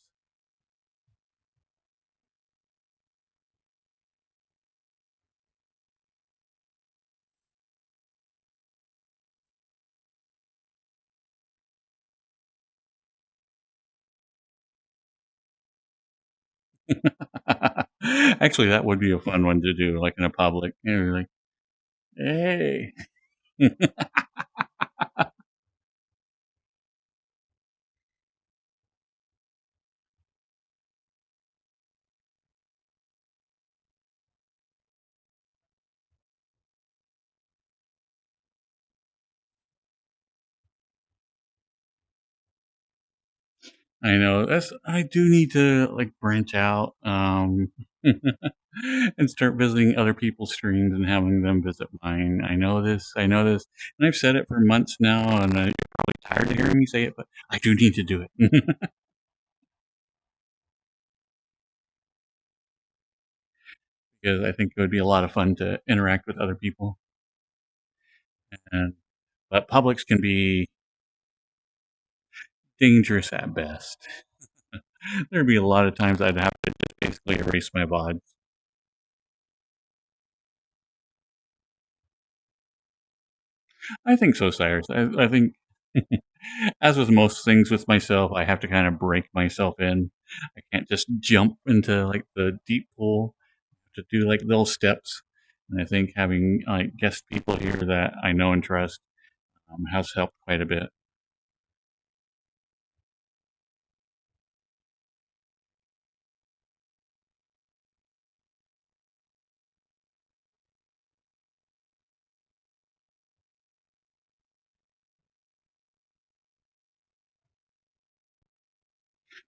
[SPEAKER 1] Actually, that would be a fun one to do, like in a public. You're like, hey. I know that's. I do need to like branch out, and start visiting other people's streams and having them visit mine. I know this. I know this, and I've said it for months now, and you're probably tired of hearing me say it, but I do need to do it because I think it would be a lot of fun to interact with other people. And but publics can be dangerous at best. There'd be a lot of times I'd have to just basically erase my VOD. I think so, Cyrus. I think, as with most things with myself, I have to kind of break myself in. I can't just jump into like the deep pool to do like little steps. And I think having like guest people here that I know and trust has helped quite a bit.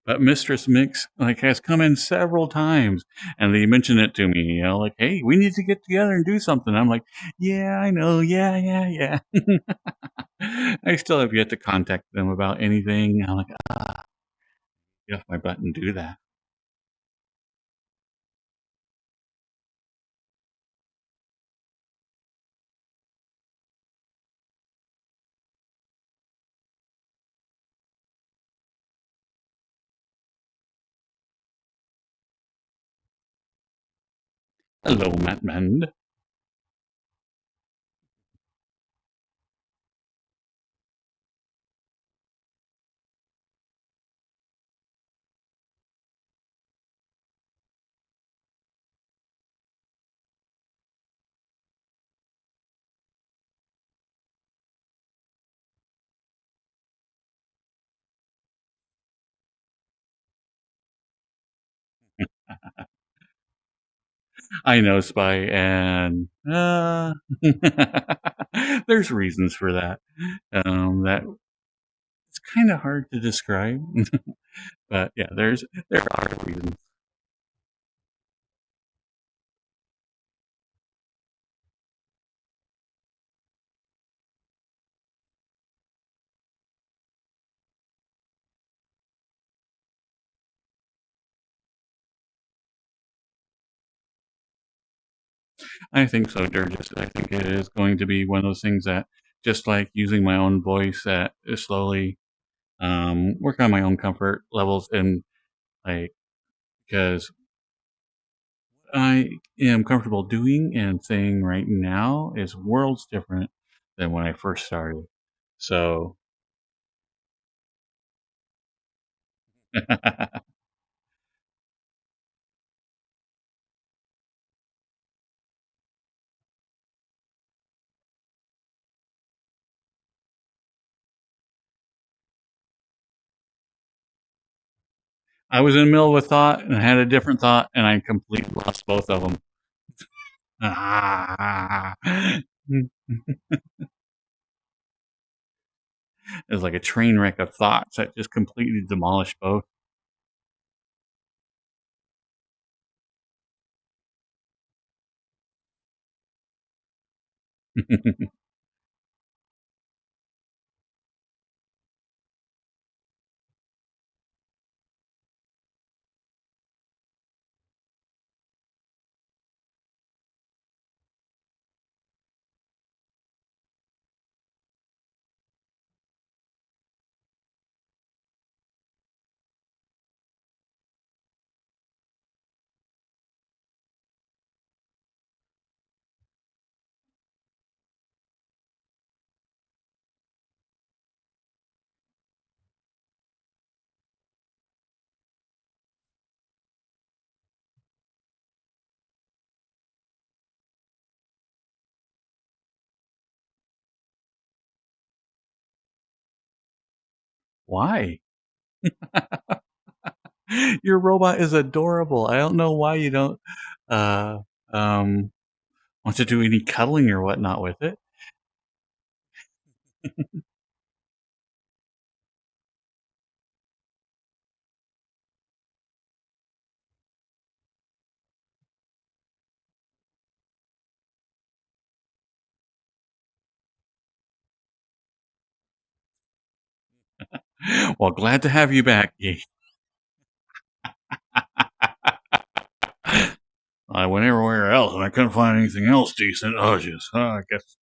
[SPEAKER 1] But Mistress Mix like has come in several times, and they mention it to me. You know, like, "Hey, we need to get together and do something." I'm like, "Yeah, I know. Yeah, yeah, yeah." I still have yet to contact them about anything. I'm like, get off my butt and do that. Hello, Matt Mend. I know, Spy, and there's reasons for that. That it's kind of hard to describe, but yeah, there are reasons. I think so, Durgis. I think it is going to be one of those things that, just like using my own voice, that is slowly work on my own comfort levels and like because I am comfortable doing and saying right now is worlds different than when I first started. So I was in the middle of a thought and I had a different thought and I completely lost both of them. It was like a train wreck of thoughts that just completely demolished both. Why? Your robot is adorable. I don't know why you don't uh, um, want to do any cuddling or whatnot with it. Well, glad to have you back, Gee. I went everywhere else and I couldn't find anything else decent. Oh, just, I guess,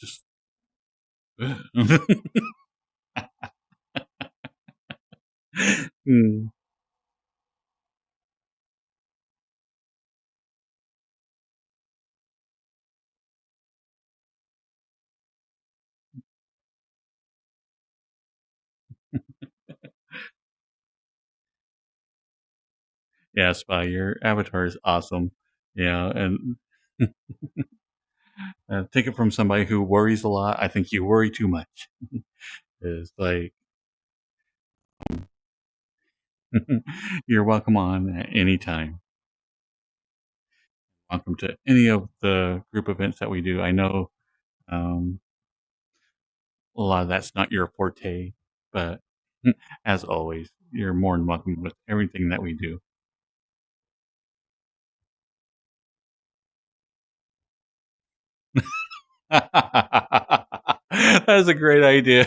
[SPEAKER 1] just. Hmm. Yeah, Spy, your avatar is awesome. Yeah, and take it from somebody who worries a lot. I think you worry too much. It's like, you're welcome on at any time. Welcome to any of the group events that we do. I know um, a lot of that's not your forte, but as always, you're more than welcome with everything that we do. That's a great idea.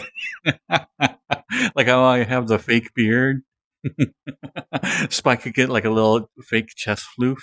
[SPEAKER 1] Like how I have the fake beard. Spike could get like a little fake chest floof.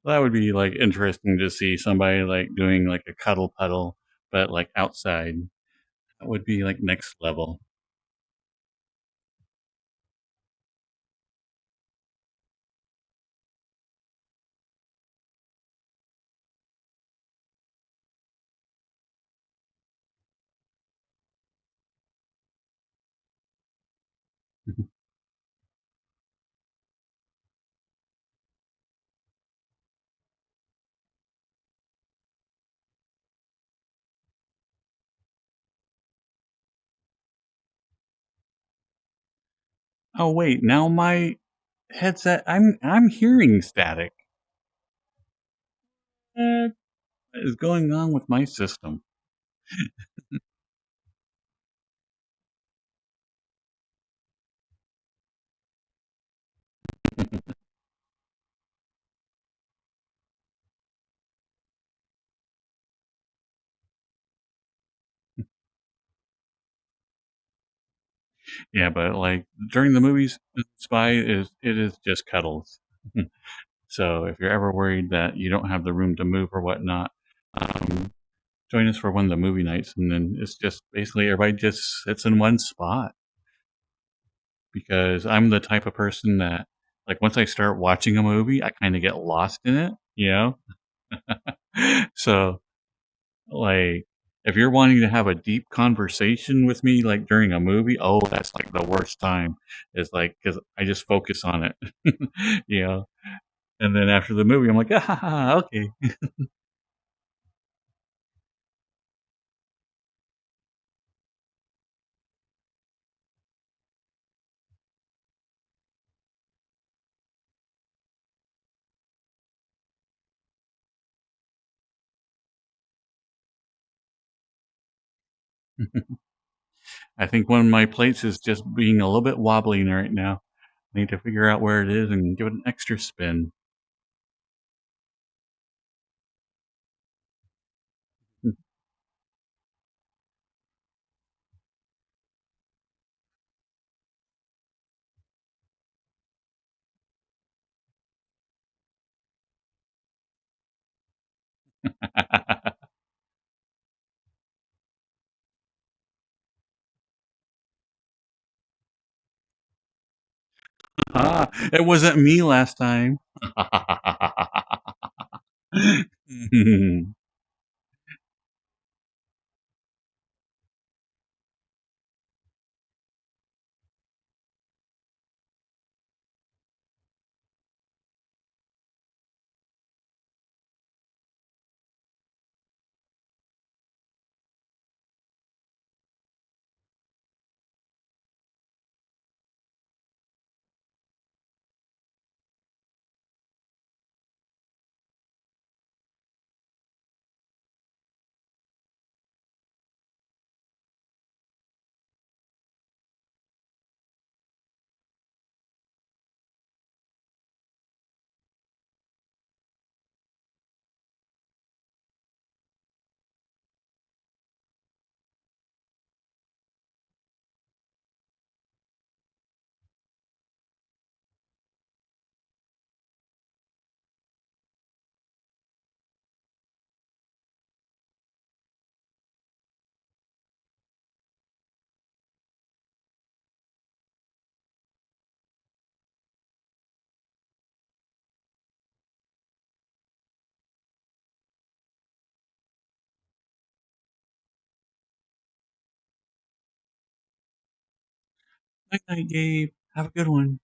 [SPEAKER 1] That would be, like, interesting to see somebody, like, doing, like, a cuddle puddle, but, like, outside. That would be, like, next level. Oh, wait, now my headset I'm hearing static. What is going on with my system? Yeah, but, like, during the movies, Spy is just cuddles. So, if you're ever worried that you don't have the room to move or whatnot, um, join us for one of the movie nights, and then it's just basically everybody just sits in one spot, because I'm the type of person that, like, once I start watching a movie, I kinda get lost in it, you know? So, like, if you're wanting to have a deep conversation with me, like, during a movie, oh, that's, like, the worst time. It's like, because I just focus on it, you know? And then after the movie, I'm like, "Ah, okay." I think one of my plates is just being a little bit wobbly right now. I need to figure out where it is and give it an extra spin. It wasn't me last time. Night night, Gabe. Have a good one.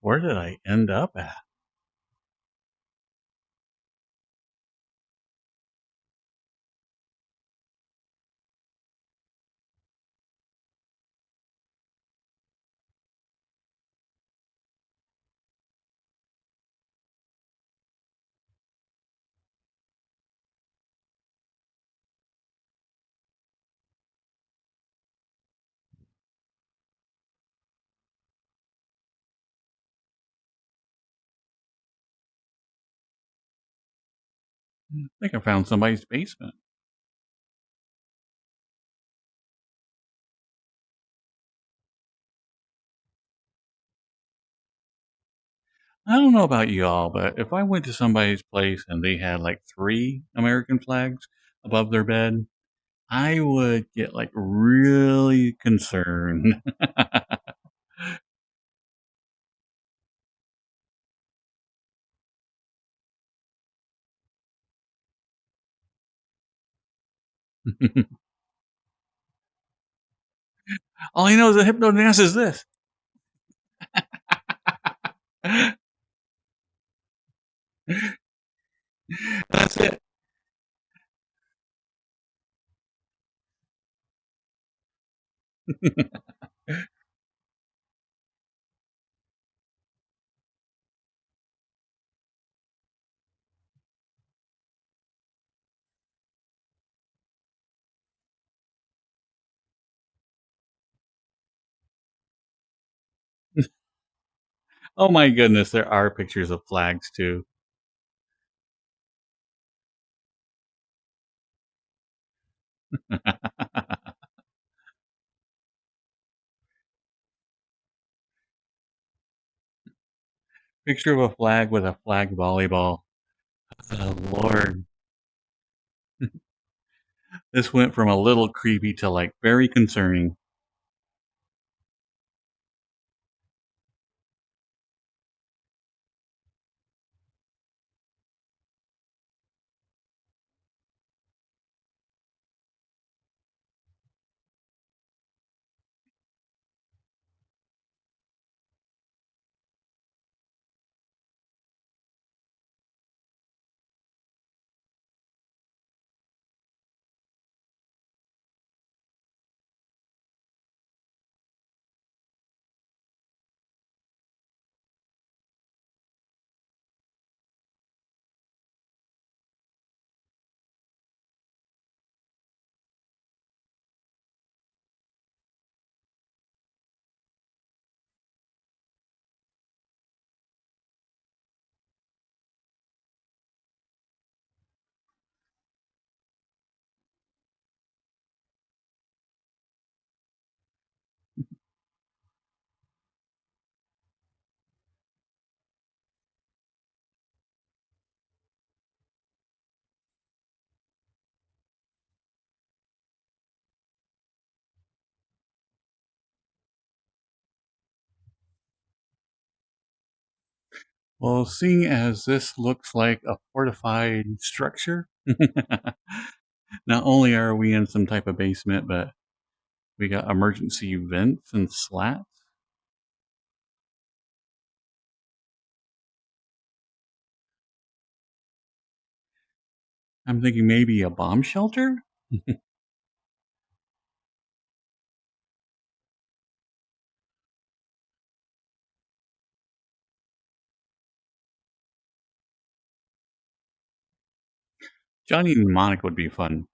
[SPEAKER 1] Where did I end up at? I think I found somebody's basement. I don't know about y'all, but if I went to somebody's place and they had like 3 American flags above their bed, I would get, like, really concerned. All I know is that hypno dance is this. That's it. Oh my goodness, there are pictures of flags too. Picture of a flag with a flag volleyball. Oh, Lord. This went from a little creepy to, like, very concerning. Well, seeing as this looks like a fortified structure, not only are we in some type of basement, but we got emergency vents and slats. I'm thinking maybe a bomb shelter? Johnny Mnemonic would be fun.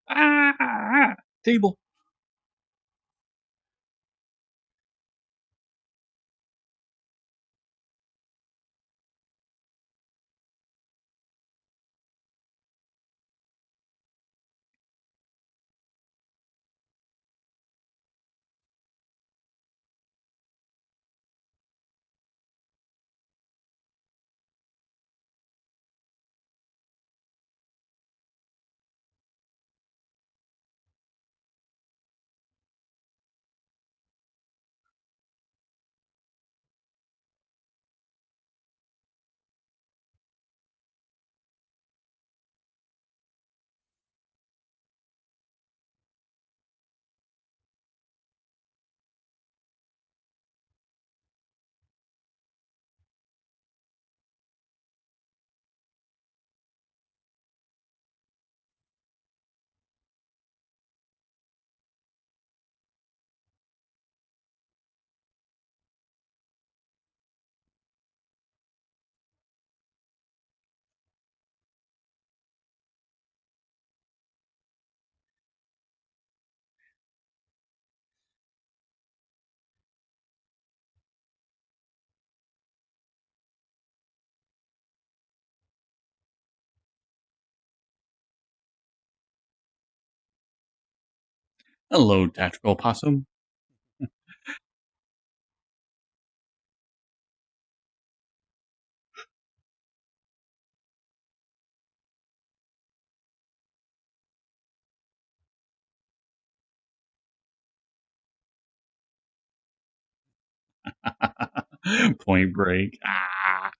[SPEAKER 1] Ah! Table. Hello, tactical possum. Point Break. Ah.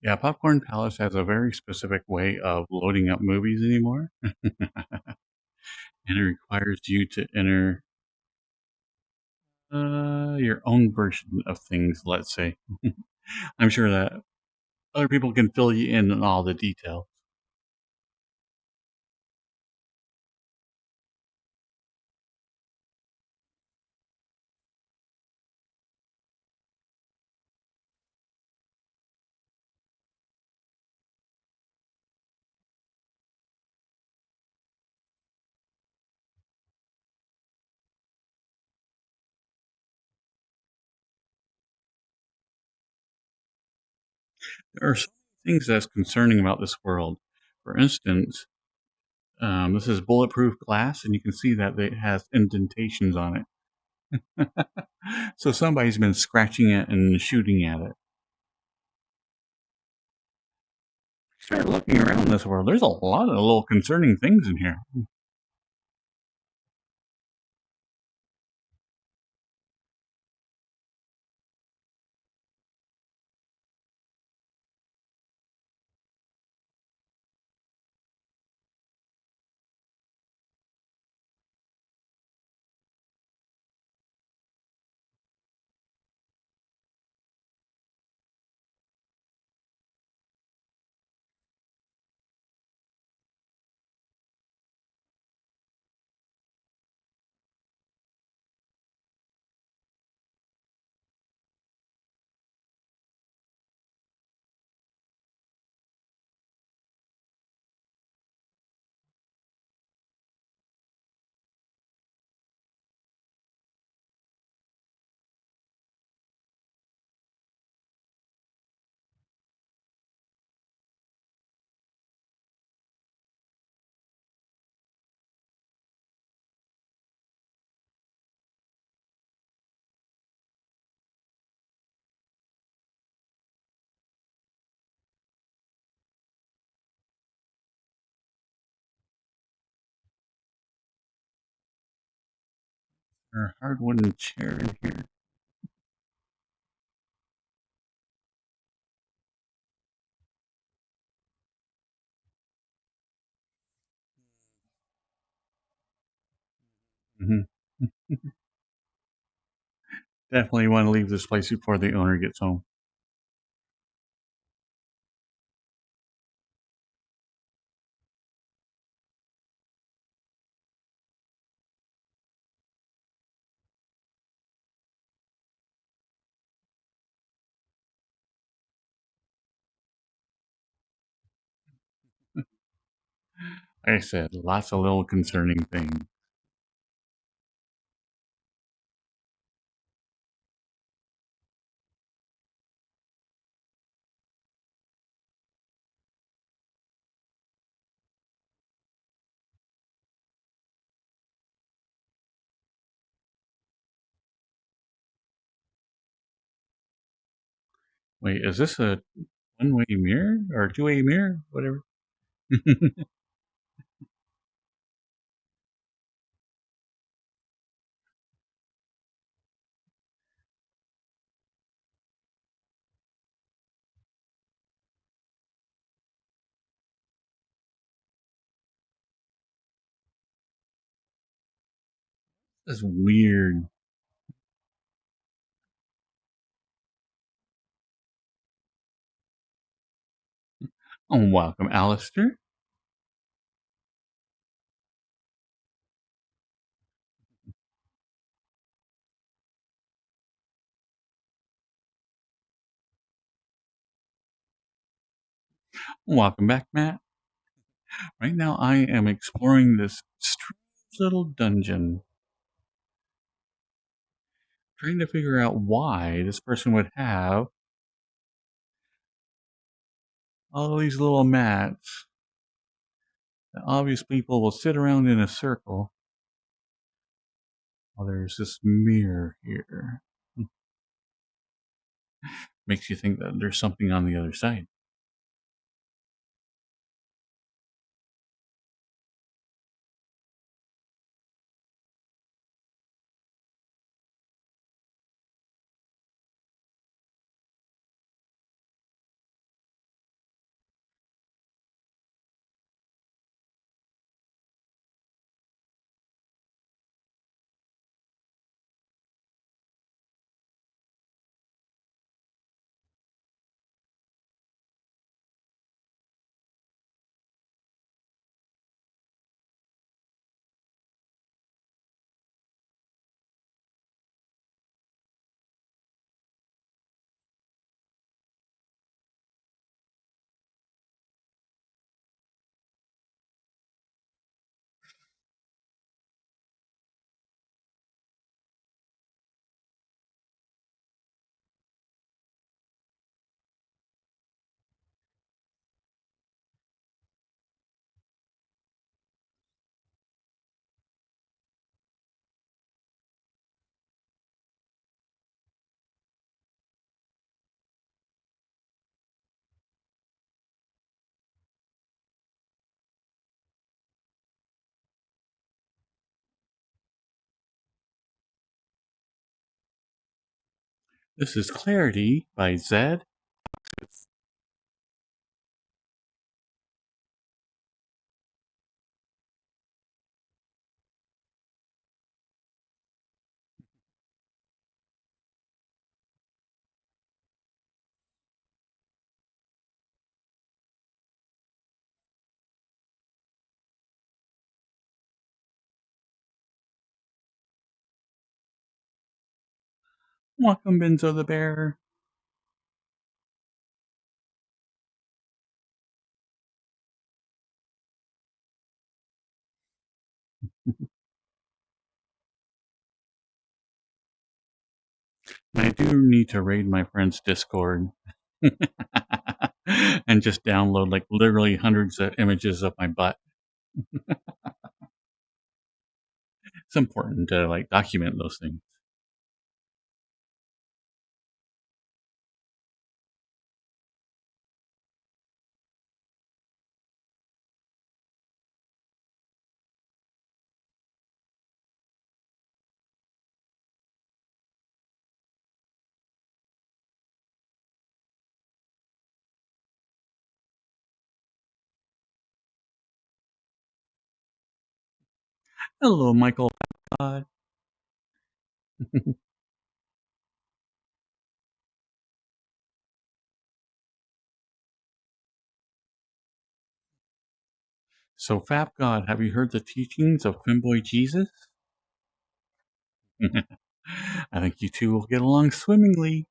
[SPEAKER 1] Yeah, Popcorn Palace has a very specific way of loading up movies anymore, and it requires you to enter your own version of things, let's say. I'm sure that other people can fill you in on all the details. There are so many things that's concerning about this world. For instance, this is bulletproof glass, and you can see that it has indentations on it. So somebody's been scratching it and shooting at it. Start looking around this world. There's a lot of little concerning things in here. Or hard wooden chair in here. Mhm. Definitely want to leave this place before the owner gets home. Like I said, lots of little concerning things. Wait, is this a one-way mirror or two-way mirror? Whatever. That's weird. Oh, welcome, Alistair. Welcome back, Matt. Right now, I am exploring this strange little dungeon, trying to figure out why this person would have all these little mats that obvious people will sit around in a circle while there's this mirror here. Makes you think that there's something on the other side. This is Clarity by Zed. Welcome, Benzo the Bear. I do need to raid my friend's Discord and just download like literally hundreds of images of my butt. It's important to like document those things. Hello, Michael. Uh, so, Fap God, have you heard the teachings of Femboy Jesus? I think you two will get along swimmingly.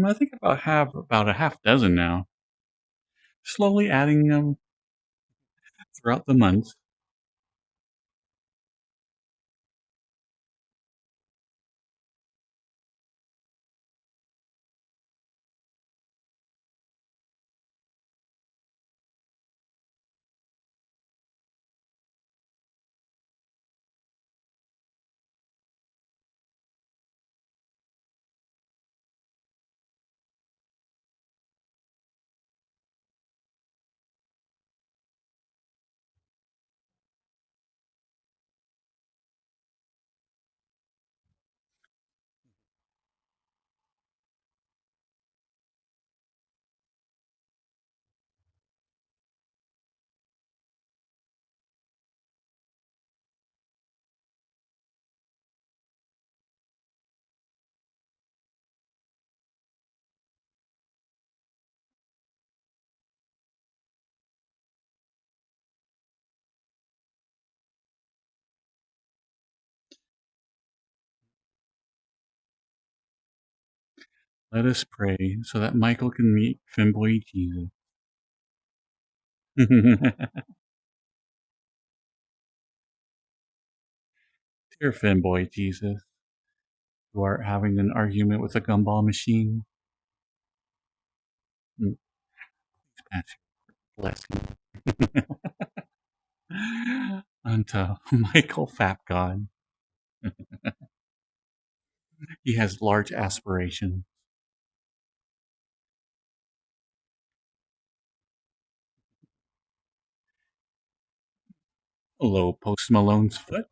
[SPEAKER 1] I think about a half dozen now. Slowly adding them throughout the months. Let us pray so that Michael can meet Femboy Jesus. Dear Femboy Jesus, you are having an argument with a gumball machine. Mm, Pass your blessing. Unto Michael Fapgod. He has large aspirations. Hello, Post Malone's foot.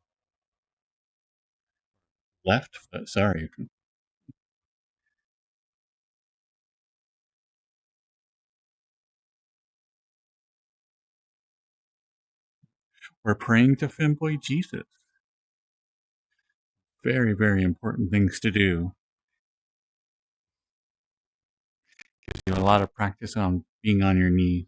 [SPEAKER 1] Left foot, sorry. We're praying to Femboy Jesus. Very, very important things to do. Gives you a lot of practice on being on your knees.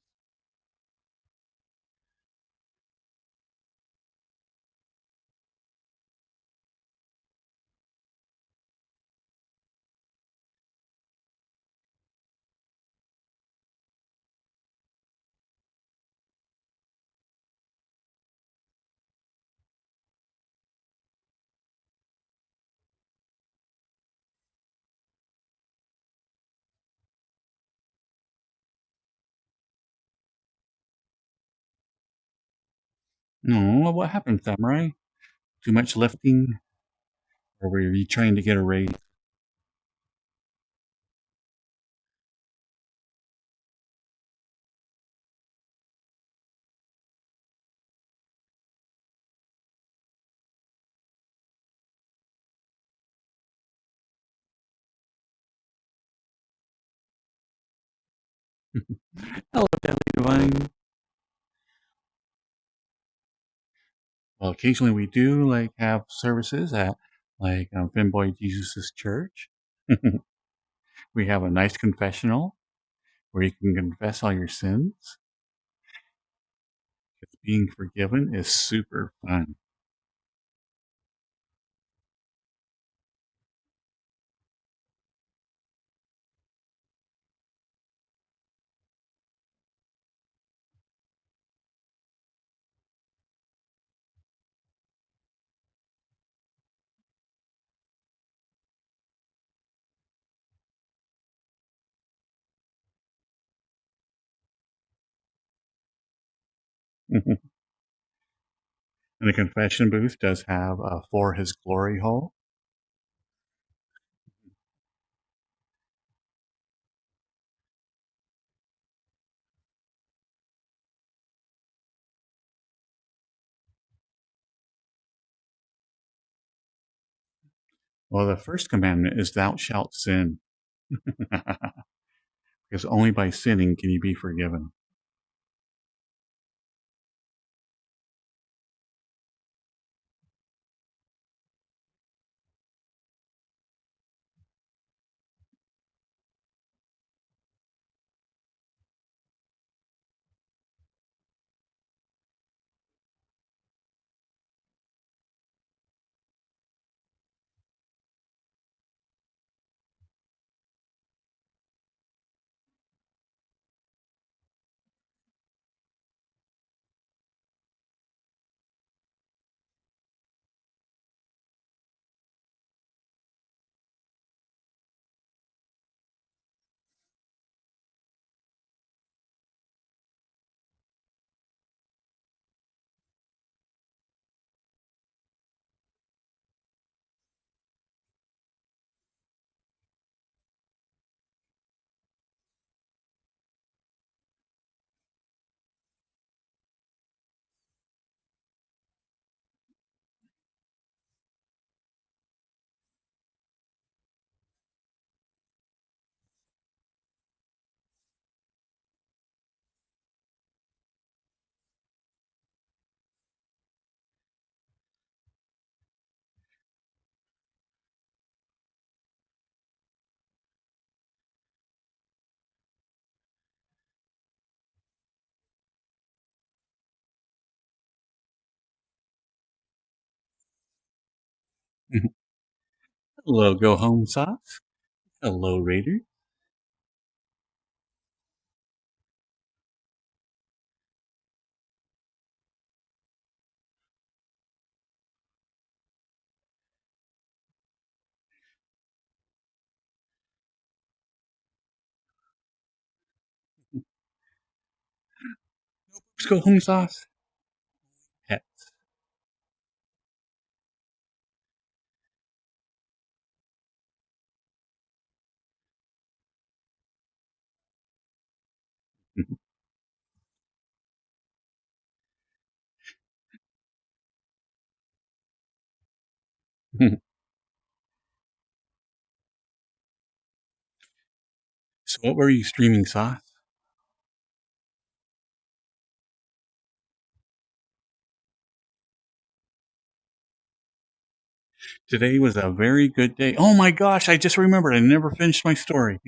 [SPEAKER 1] No, what happened, Samurai? Too much lifting? Or were you trying to get a raise? Hello, Deadly Divine. Well, occasionally we do have services at Femboy Jesus' church. We have a nice confessional where you can confess all your sins. Being forgiven is super fun. And the confession booth does have a For His Glory hole. Well, the first commandment is thou shalt sin, because only by sinning can you be forgiven. Hello, Go Home Sauce. Hello, Raider. Let's Go Home Sauce. Pets. So, what were you streaming, Sauce? Today was a very good day. Oh my gosh, I just remembered I never finished my story.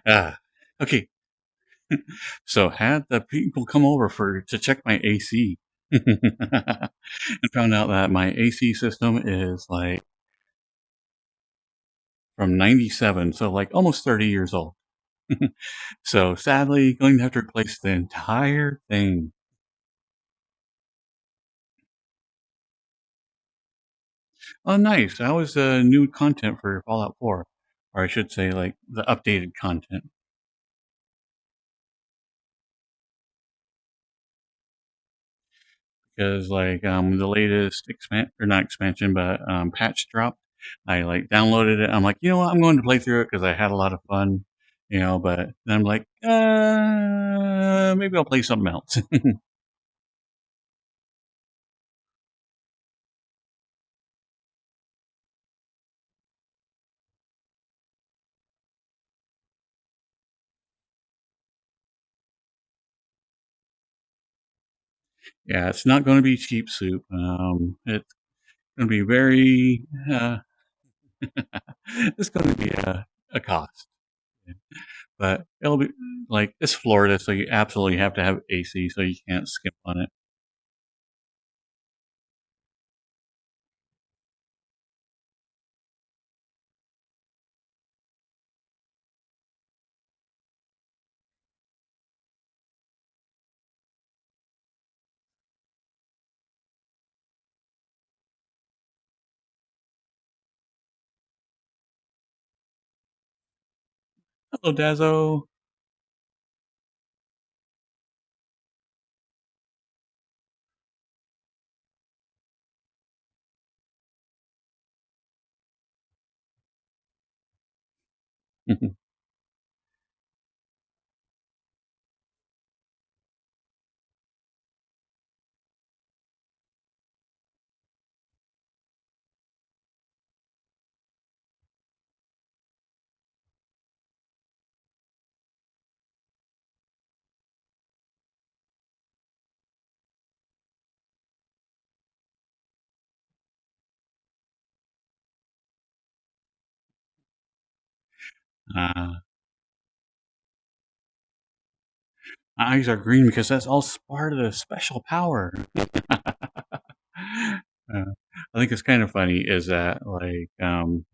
[SPEAKER 1] Ah, okay, so had the people come over to check my AC and found out that my AC system is like from 97, so like almost 30 years old. So sadly, going to have to replace the entire thing. Oh, nice. That was new content for Fallout 4, or I should say, like the updated content. Because like the latest or not expansion, but patch dropped. I like downloaded it. I'm like, you know what? I'm going to play through it because I had a lot of fun, But then I'm like, maybe I'll play something else. Yeah, it's not going to be cheap soup. It's going to be very. It's going to be a cost, but it'll be like it's Florida, so you absolutely have to have AC, so you can't skip on it. Hello, Dazzo. Uh, my eyes are green because that's all part of the special power. I think it's kind of funny is that when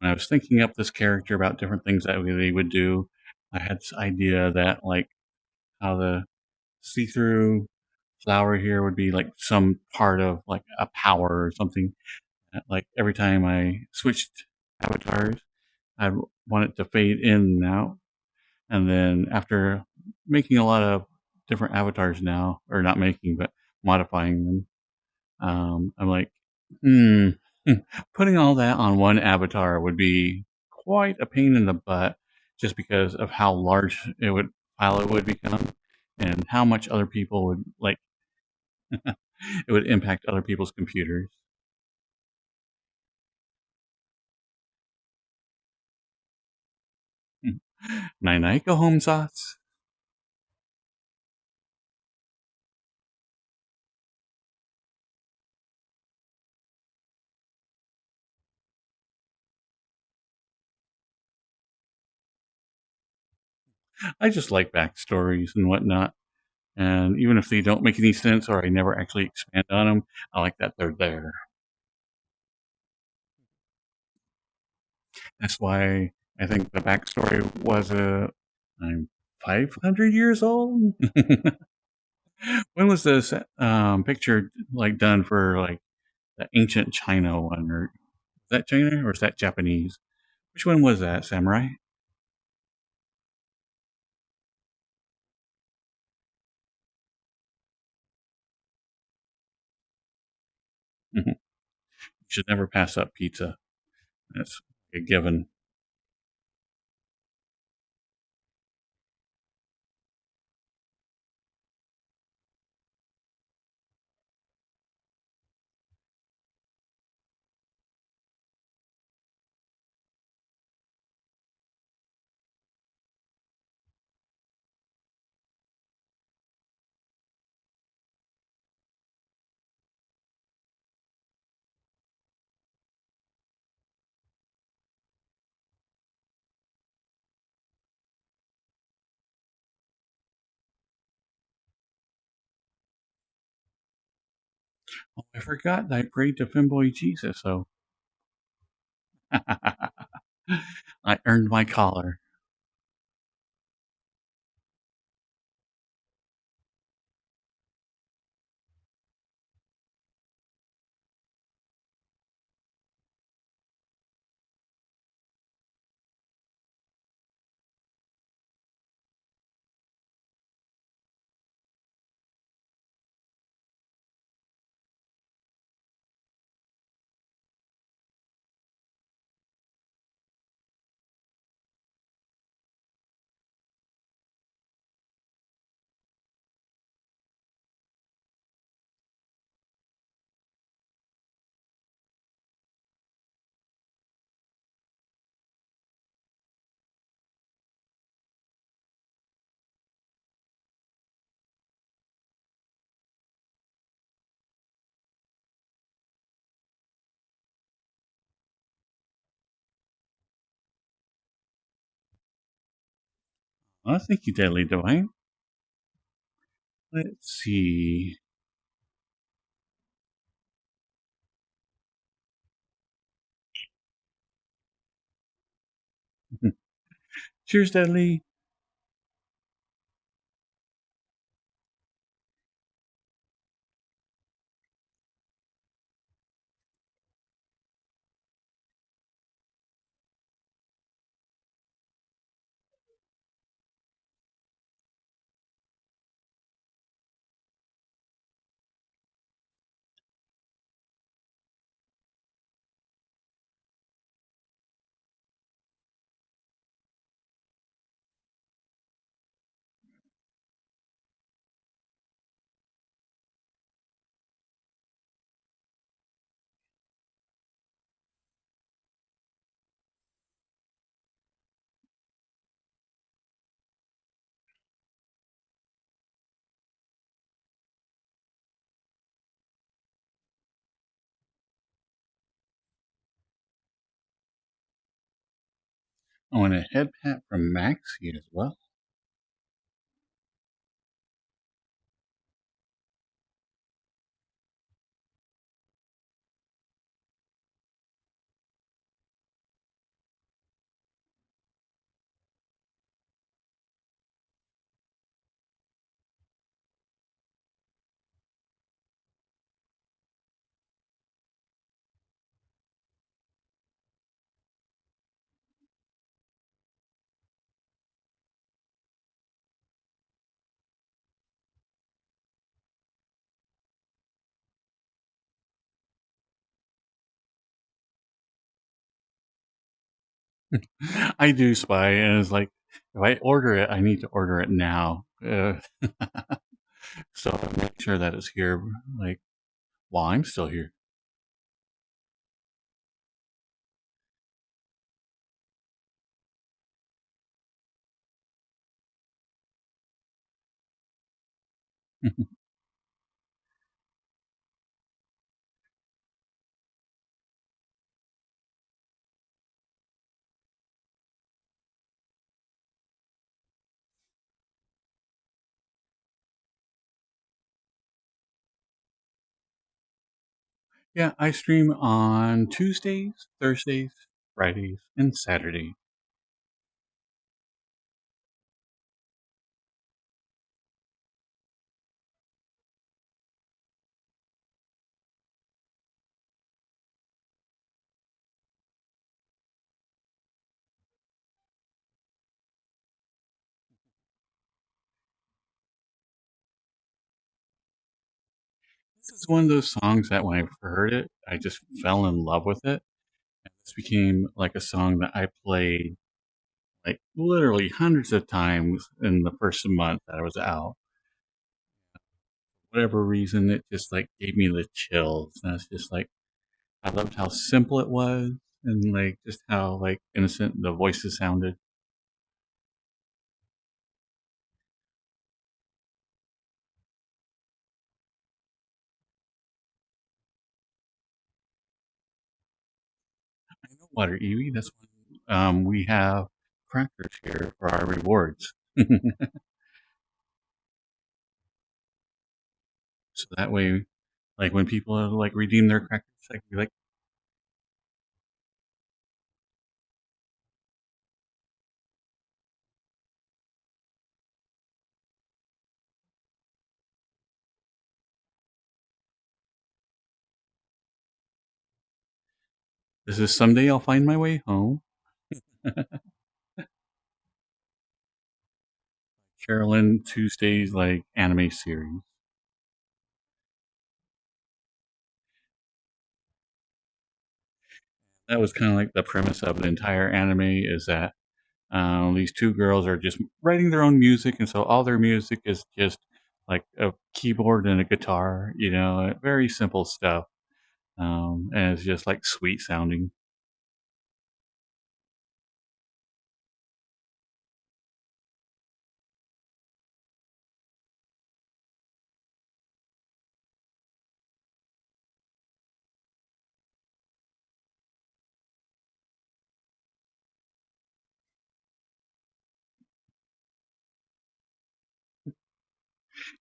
[SPEAKER 1] I was thinking up this character about different things that they would do, I had this idea that like how the see-through flower here would be like some part of like a power or something. Like every time I switched avatars, I'd want it to fade in and out. And then after making a lot of different avatars now, or not making, but modifying them, I'm like, hmm, putting all that on one avatar would be quite a pain in the butt just because of how large file it would become and how much other people would like it would impact other people's computers. Night night, go home sauce. I just like backstories and whatnot. And even if they don't make any sense or I never actually expand on them, I like that they're there. That's why I think the backstory was I'm 500 years old. When was this picture like done for like the ancient China one, or is that China or is that Japanese? Which one was that, Samurai? You should never pass up pizza. That's a given. Oh, I forgot that I prayed to Femboy Jesus, so I earned my collar. Well, thank you, Deadly Divine. Let's see. Cheers, Deadly. Oh, and a head pat from Maxie as well. I do spy, and it's like if I order it, I need to order it now, so I make sure that it's here, like while I'm still here. Yeah, I stream on Tuesdays, Thursdays, Fridays, and Saturday. This is one of those songs that when I heard it, I just fell in love with it. This became like a song that I played like literally hundreds of times in the first month that I was out. Whatever reason, it just like gave me the chills. And it's just like I loved how simple it was and like just how like innocent the voices sounded. I know Water Evie, that's when we have crackers here for our rewards. So that way, like when people like redeem their crackers, I can be like, this is someday I'll find my way home. Carolyn Tuesday's like anime series. That was kind of like the premise of the entire anime is that these two girls are just writing their own music, and so all their music is just like a keyboard and a guitar, very simple stuff. And it's just like sweet sounding.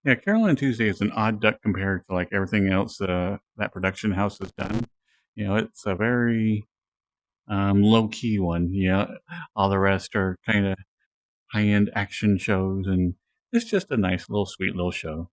[SPEAKER 1] Yeah, Carolyn Tuesday is an odd duck compared to like everything else that production house has done. It's a very low key one. All the rest are kind of high end action shows, and it's just a nice little sweet little show.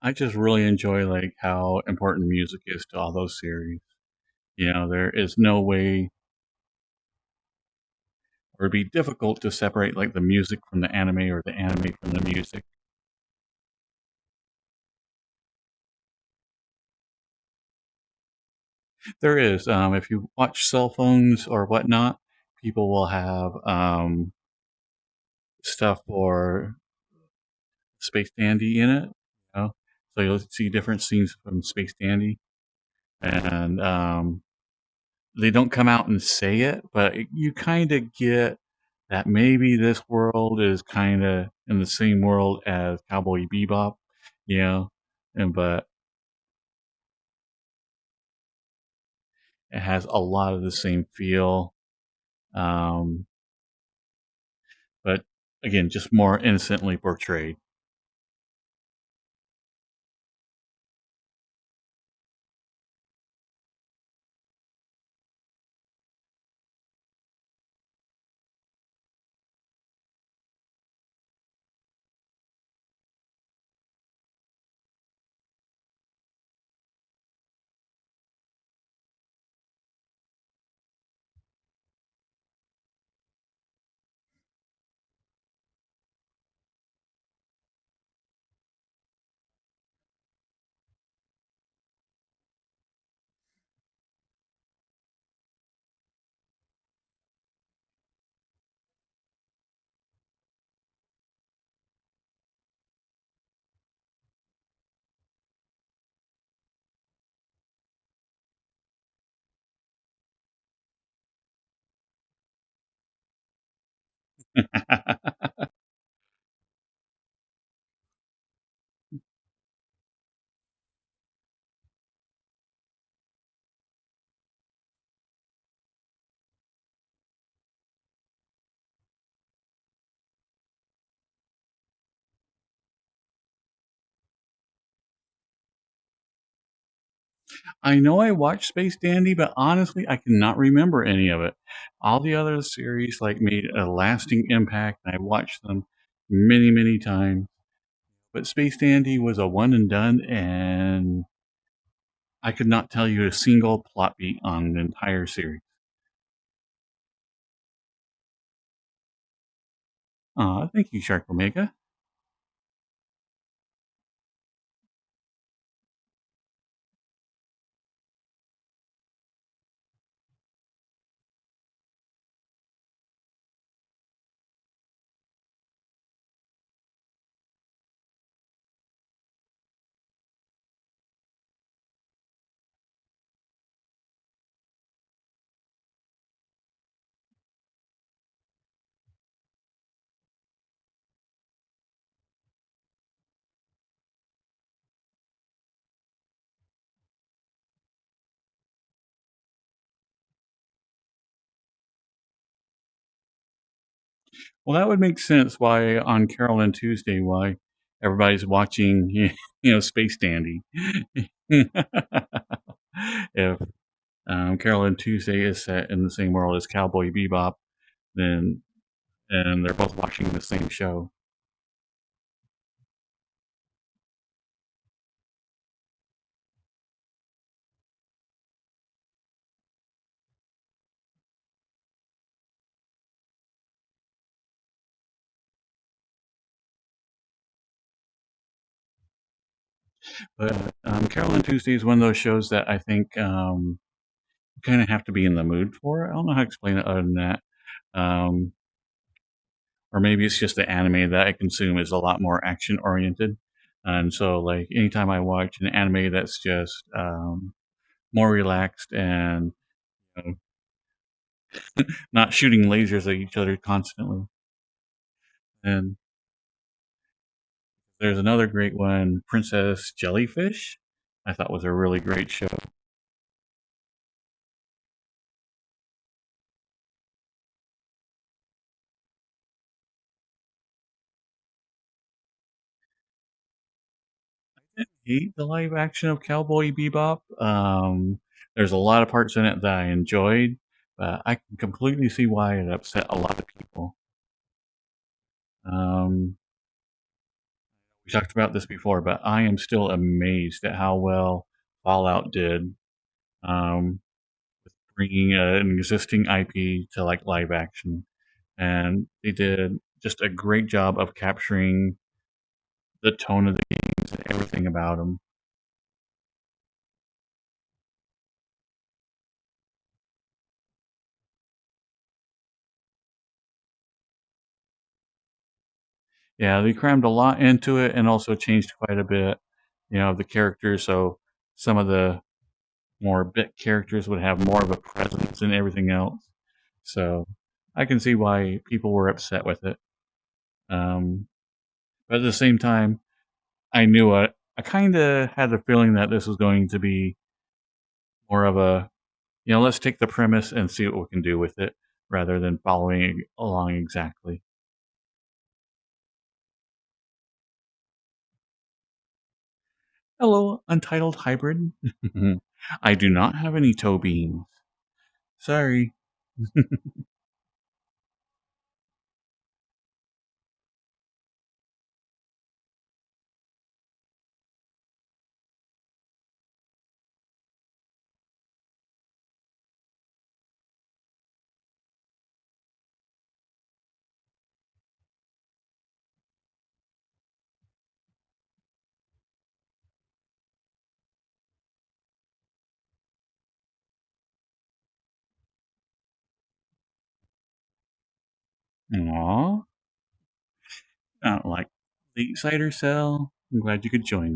[SPEAKER 1] I just really enjoy like how important music is to all those series. There is no way or it'd be difficult to separate like the music from the anime or the anime from the music. There is, if you watch cell phones or whatnot, people will have stuff for Space Dandy in it. So you'll see different scenes from Space Dandy, and they don't come out and say it, but you kind of get that maybe this world is kind of in the same world as Cowboy Bebop, you know, and but it has a lot of the same feel, um, but again, just more innocently portrayed. I know I watched Space Dandy, but honestly, I cannot remember any of it. All the other series like made a lasting impact, and I watched them many, many times. But Space Dandy was a one and done, and I could not tell you a single plot beat on the entire series. Thank you, Shark Omega. Well, that would make sense why on Carol and Tuesday, why everybody's watching, Space Dandy. If Carol and Tuesday is set in the same world as Cowboy Bebop, then and they're both watching the same show. But Carol and Tuesday is one of those shows that I think you kind of have to be in the mood for. I don't know how to explain it other than that. Um, or maybe it's just the anime that I consume is a lot more action oriented. And so, like, anytime I watch an anime that's just more relaxed and you know, not shooting lasers at each other constantly. And there's another great one, Princess Jellyfish. I thought was a really great show. Hate the live action of Cowboy Bebop. There's a lot of parts in it that I enjoyed, but I can completely see why it upset a lot of people. Um, we talked about this before, but I am still amazed at how well Fallout did, um, bringing an existing IP to like live action. and they did just a great job of capturing the tone of the games and everything about them. Yeah, they crammed a lot into it and also changed quite a bit, of the characters. So some of the more bit characters would have more of a presence and everything else. So I can see why people were upset with it. Um, but at the same time, I knew it. I kind of had the feeling that this was going to be more of a, let's take the premise and see what we can do with it rather than following along exactly. Hello, Untitled Hybrid. I do not have any toe beans. Sorry. Aw. Not like late cider cell. I'm glad you could join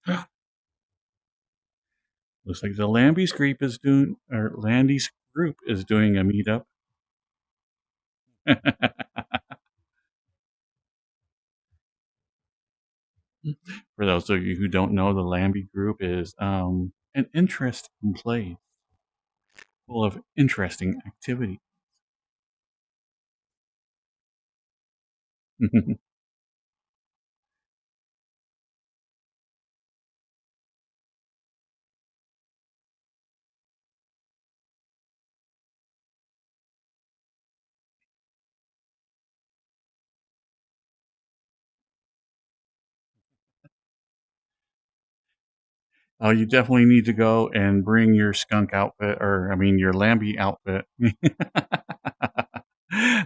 [SPEAKER 1] us. Looks like the Lamby's group is doing, or Landy's group is doing a meetup. For those of you who don't know, the Lambie group is an interesting place full of interesting activity. Oh, you definitely need to go and bring your skunk outfit, or I mean, your Lambie outfit.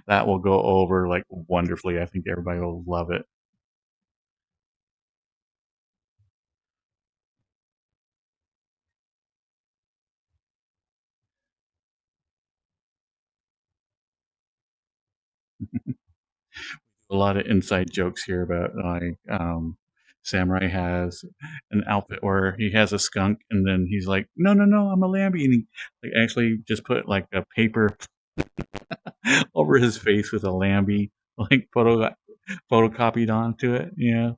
[SPEAKER 1] That will go over like wonderfully. I think everybody will love it. A lot of inside jokes here about like Samurai has an outfit where he has a skunk, and then he's like, "No, no, no, I'm a Lambie," and he like actually just put like a paper over his face with a Lambie like photocopied onto it. Yeah,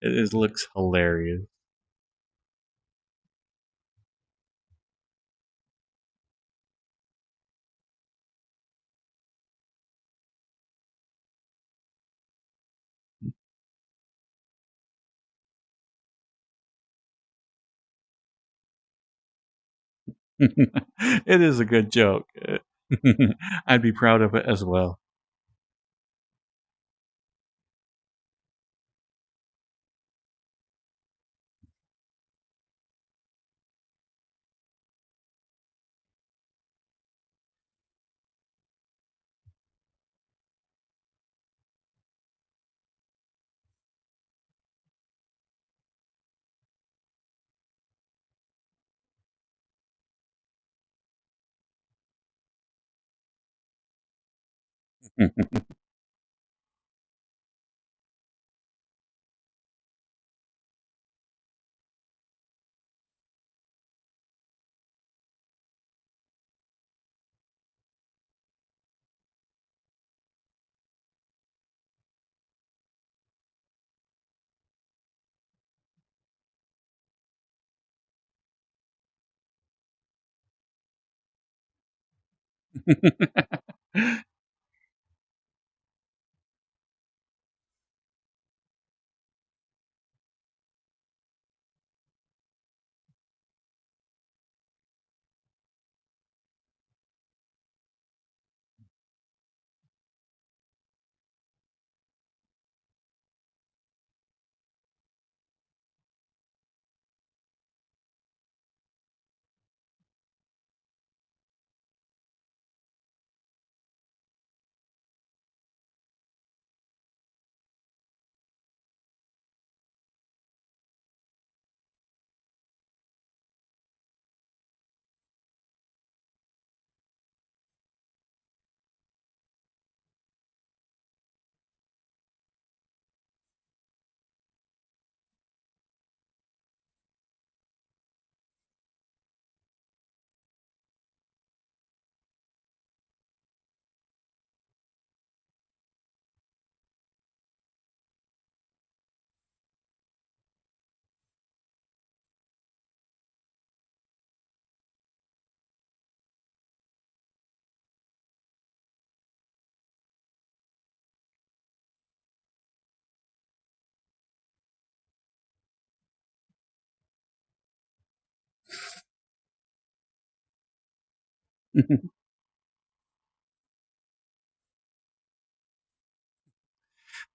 [SPEAKER 1] looks hilarious. It is a good joke. I'd be proud of it as well.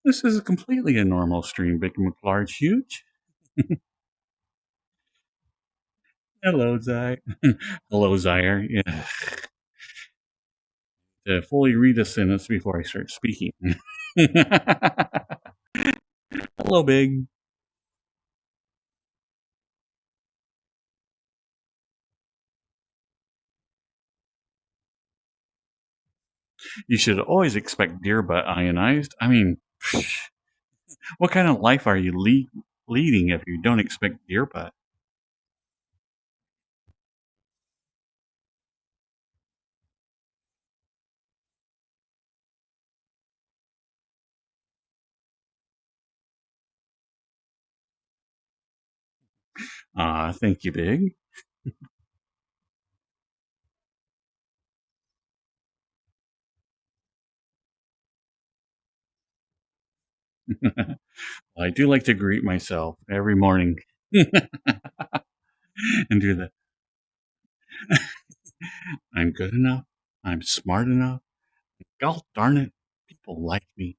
[SPEAKER 1] This is completely a normal stream, Big McLarge Huge. Hello, Zy. Hello, Zyre. Yeah. To fully read a sentence before I start speaking. Hello, Big. You should always expect deer butt ionized. I mean, what kind of life are you leading if you don't expect deer butt? Thank you, Big. I do like to greet myself every morning and do that. I'm good enough. I'm smart enough. God darn it, people like me.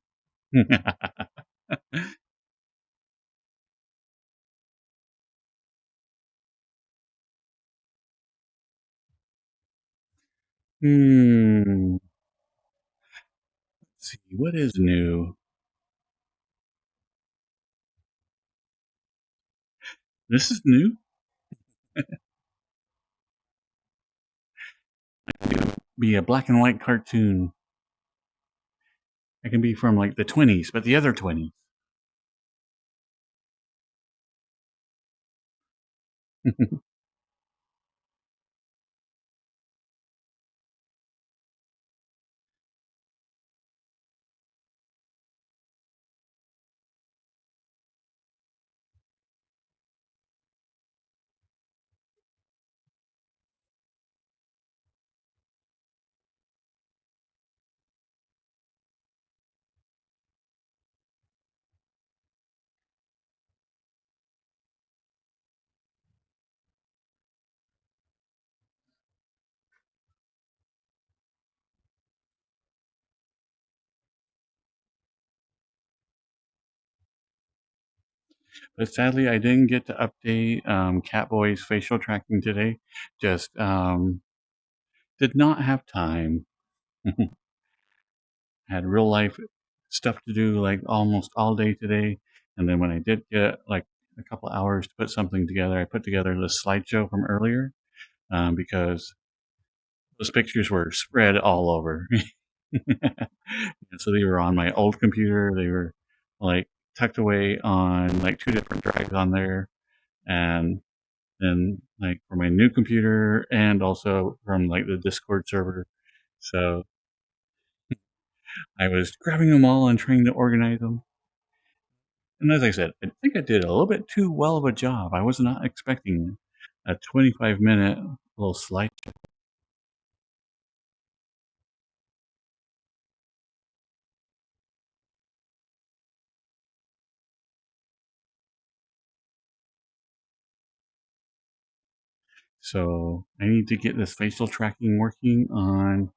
[SPEAKER 1] Let's see, what is new? This is new. Be a black and white cartoon. I can be from like the 20s, but the other 20s. But sadly, I didn't get to update Catboy's facial tracking today. Just did not have time. Had real life stuff to do like almost all day today. And then when I did get like a couple hours to put something together, I put together the slideshow from earlier because those pictures were spread all over. And so they were on my old computer. They were like tucked away on like two different drives on there. And then like for my new computer and also from like the Discord server. So I was grabbing them all and trying to organize them. And as I said, I think I did a little bit too well of a job. I was not expecting a 25-minute little slide. So I need to get this facial tracking working on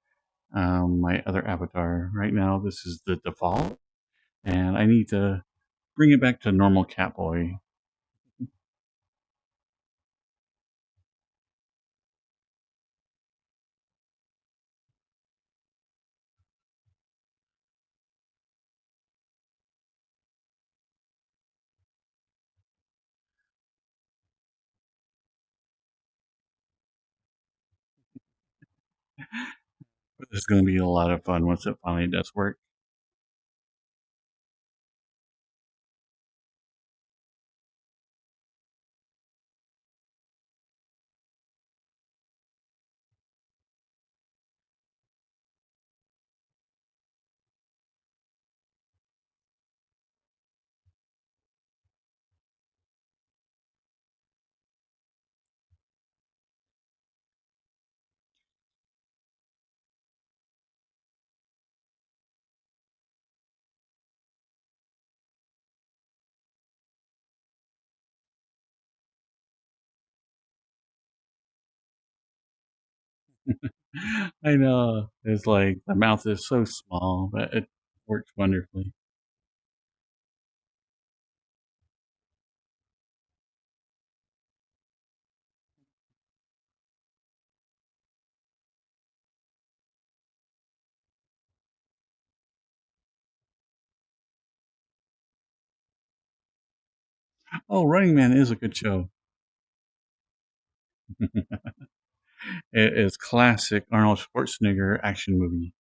[SPEAKER 1] my other avatar. Right now, this is the default, and I need to bring it back to normal Catboy. But this is going to be a lot of fun once it finally does work. I know. It's like the mouth is so small, but it works wonderfully. Oh, Running Man is a good show. It is classic Arnold Schwarzenegger action movie.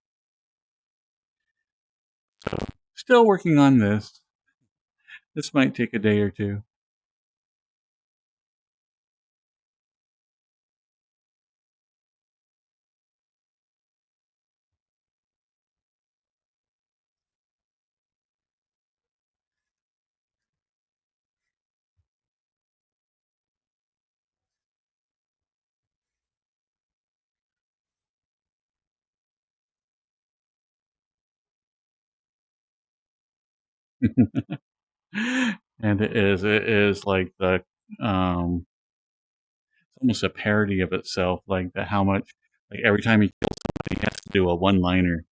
[SPEAKER 1] So, still working on this. This might take a day or two. And it is like the um it's almost a parody of itself, like the how much like every time he kills somebody he has to do a one liner.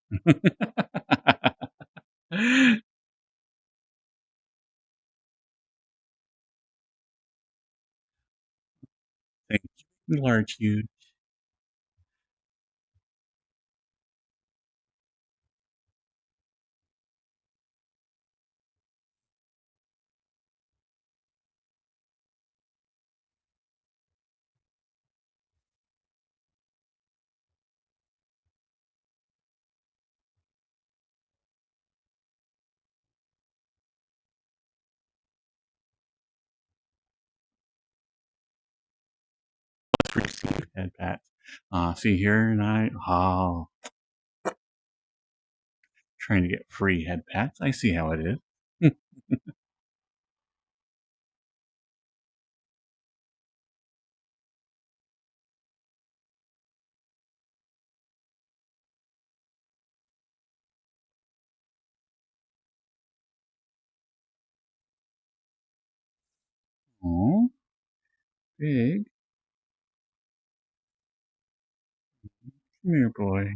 [SPEAKER 1] Thank you, large huge. Receive head pats. See here and trying to get free head pats. I see how it is. Oh, big. Come here, boy.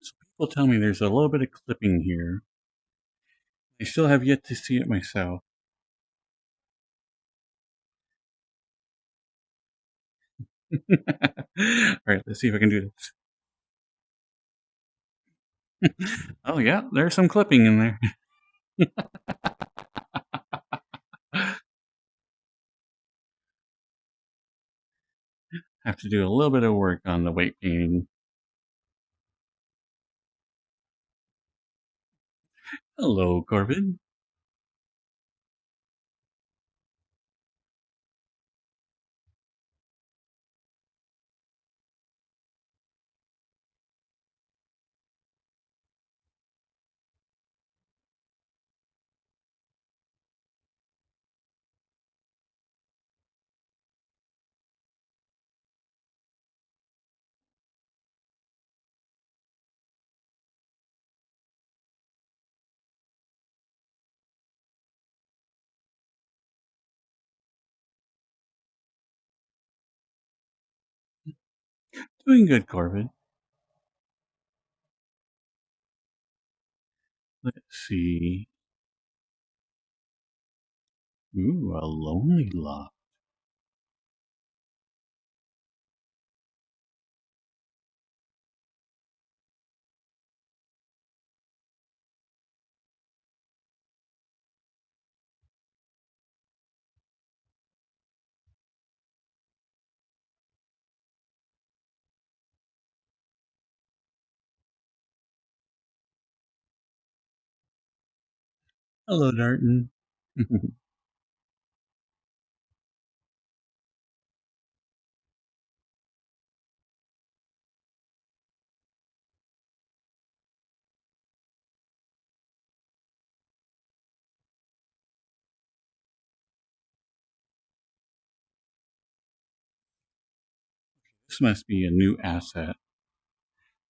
[SPEAKER 1] So people tell me there's a little bit of clipping here. I still have yet to see it myself. All right, let's see if I can do this. Oh yeah, there's some clipping in there. Have to do a little bit of work on the weight painting. Hello, Corbin. Doing good, Corbin. Let's see. Ooh, a lonely lot. Hello, Darton. This must be a new asset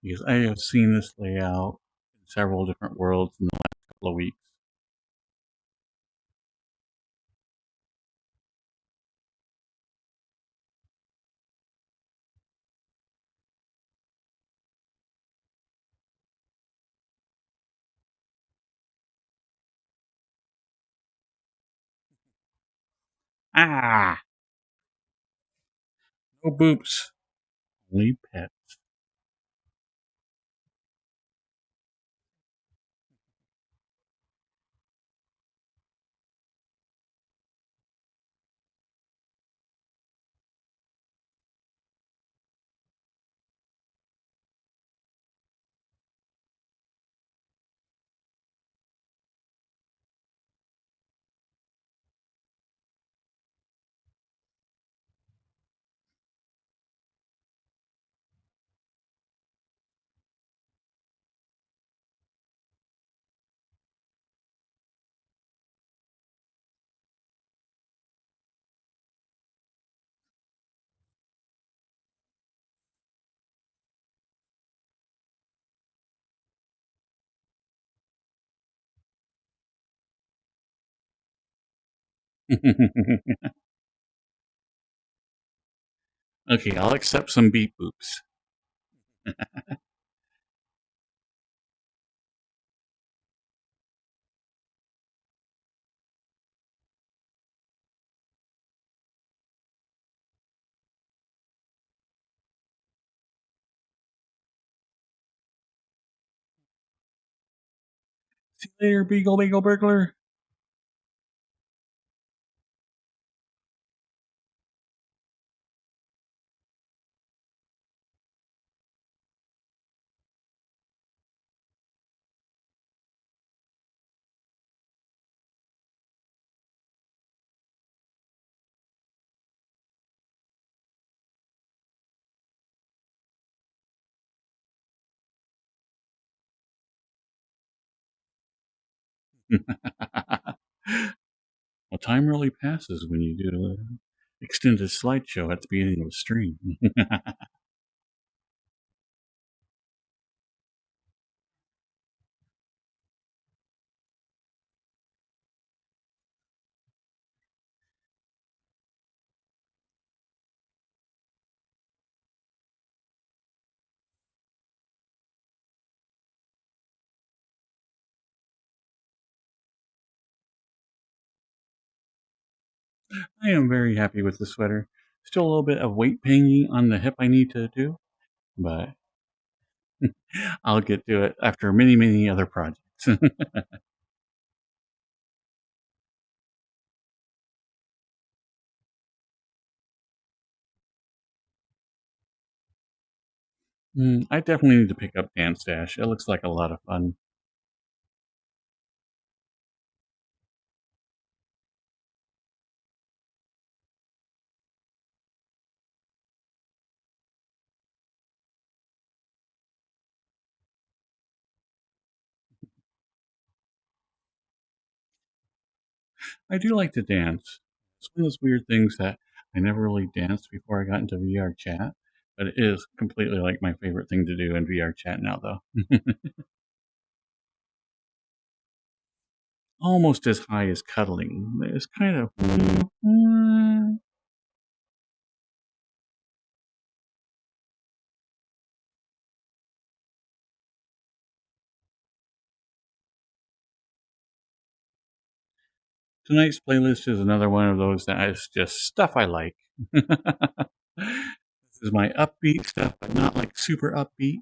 [SPEAKER 1] because I have seen this layout in several different worlds in the last couple of weeks. Ah, no boops, only pets. Okay, I'll accept some beep boops. See you later, Beagle Beagle Burglar. Well, time really passes when you do an extended slideshow at the beginning of a stream. I am very happy with the sweater. Still a little bit of weight painting on the hip I need to do, but I'll get to it after many, many other projects. I definitely need to pick up Dance Dash. It looks like a lot of fun. I do like to dance. It's one of those weird things that I never really danced before I got into VRChat, but it is completely like my favorite thing to do in VRChat now, though. Almost as high as cuddling. It's kind of. Tonight's playlist is another one of those that is just stuff I like. This is my upbeat stuff, but not like super upbeat.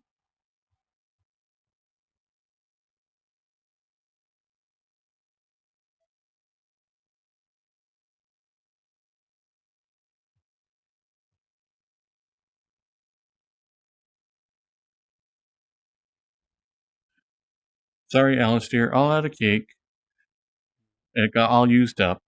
[SPEAKER 1] Sorry, Alistair, all out of cake. It got all used up.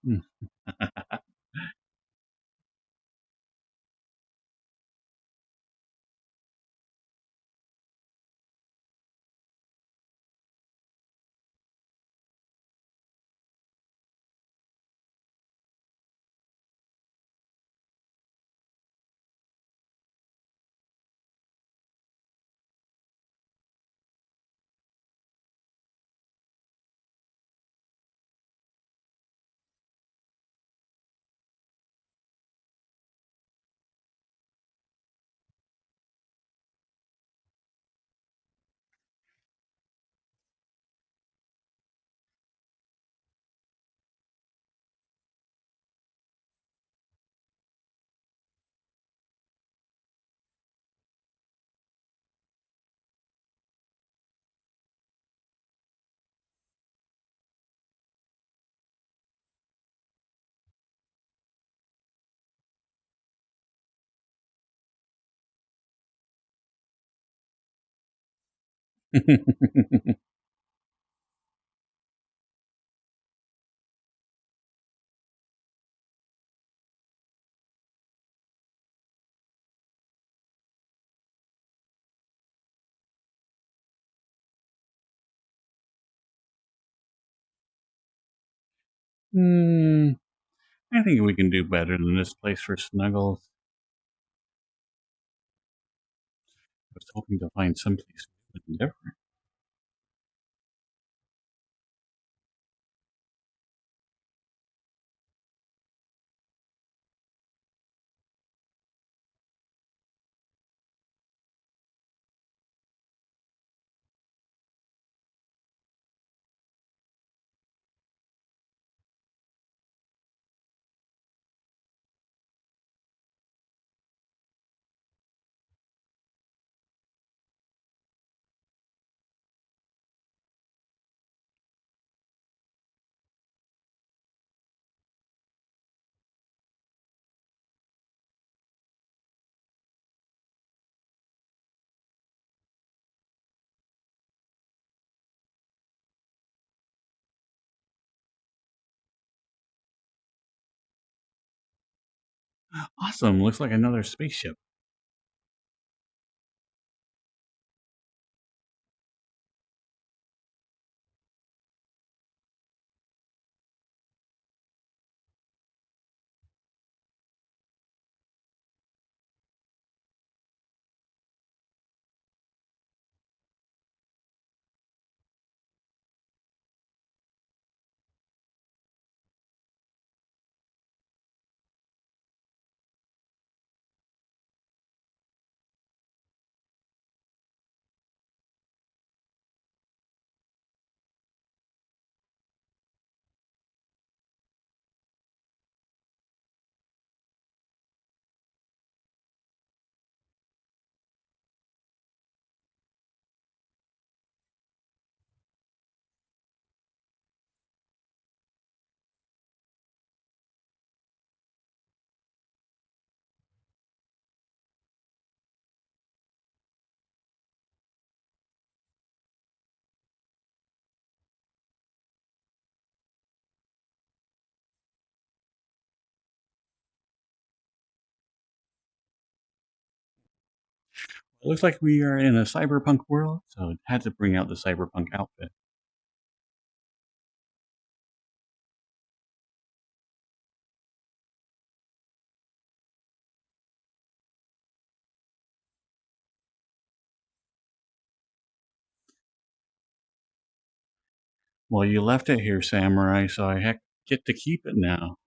[SPEAKER 1] Hmm, I think we can do better than this place for snuggles. I was hoping to find someplace different. Awesome, looks like another spaceship. It looks like we are in a cyberpunk world, so it had to bring out the cyberpunk outfit. Well, you left it here, Samurai, so I get to keep it now.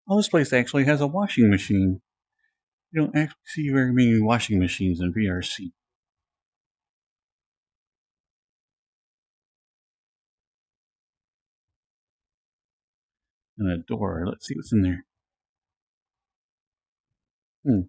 [SPEAKER 1] Well, this place actually has a washing machine. You don't actually see very many washing machines in VRC. And a door. Let's see what's in there. Hmm.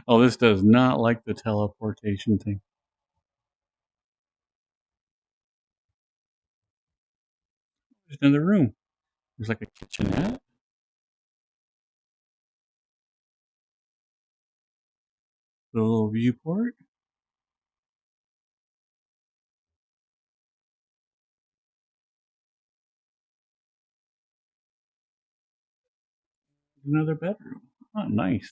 [SPEAKER 1] Oh, this does not like the teleportation thing. There's another room. There's like a kitchenette, a little viewport, another bedroom. Oh, nice.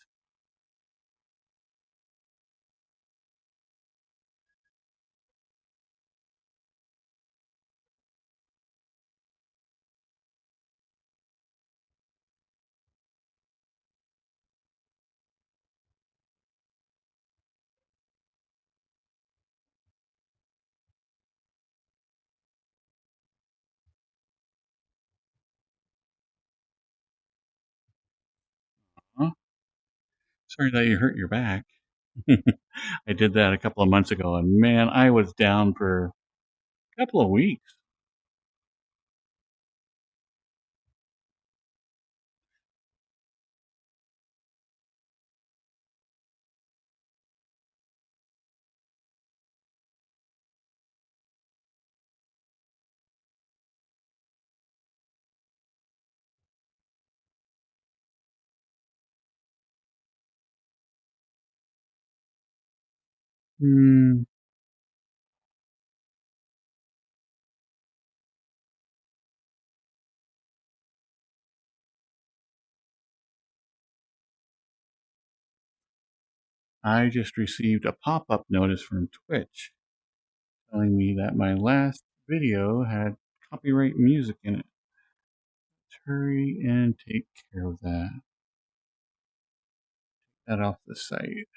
[SPEAKER 1] Huh? Sorry that you hurt your back. I did that a couple of months ago, and man, I was down for a couple of weeks. Hmm. I just received a pop-up notice from Twitch telling me that my last video had copyright music in it. Hurry and take care of that. That off the site.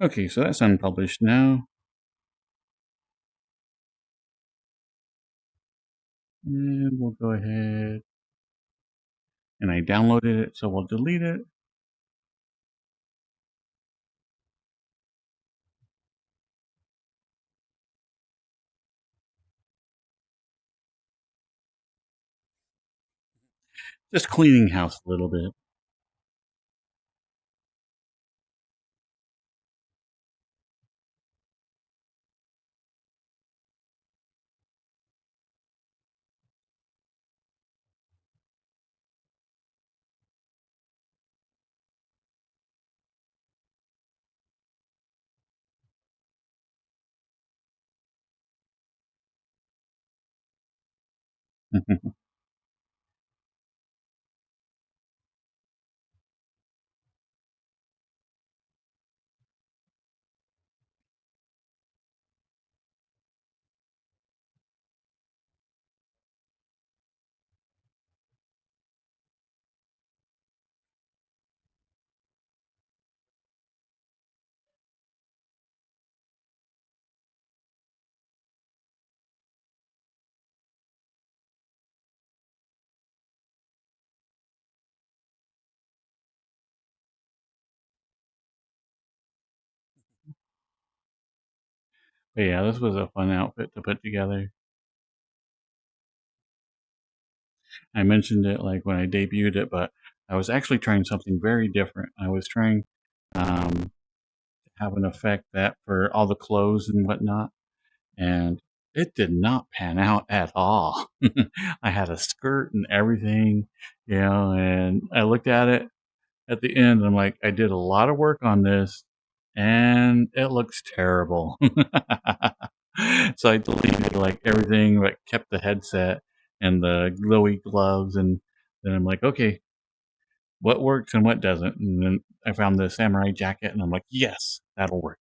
[SPEAKER 1] Okay, so that's unpublished now. And we'll go ahead and I downloaded it, so we'll delete it. Just cleaning house a little bit. But yeah, this was a fun outfit to put together. I mentioned it like when I debuted it, but I was actually trying something very different. I was trying to have an effect that for all the clothes and whatnot, and it did not pan out at all. I had a skirt and everything, and I looked at it at the end. And I'm like, I did a lot of work on this, and it looks terrible. So I deleted like everything, but kept the headset and the glowy gloves, and then I'm like, okay, what works and what doesn't? And then I found the samurai jacket, and I'm like, yes, that'll work.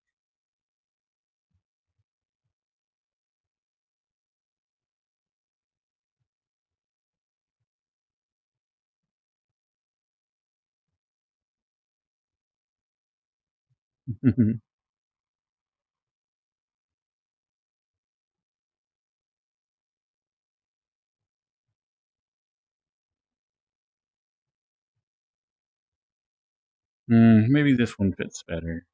[SPEAKER 1] Maybe this one fits better.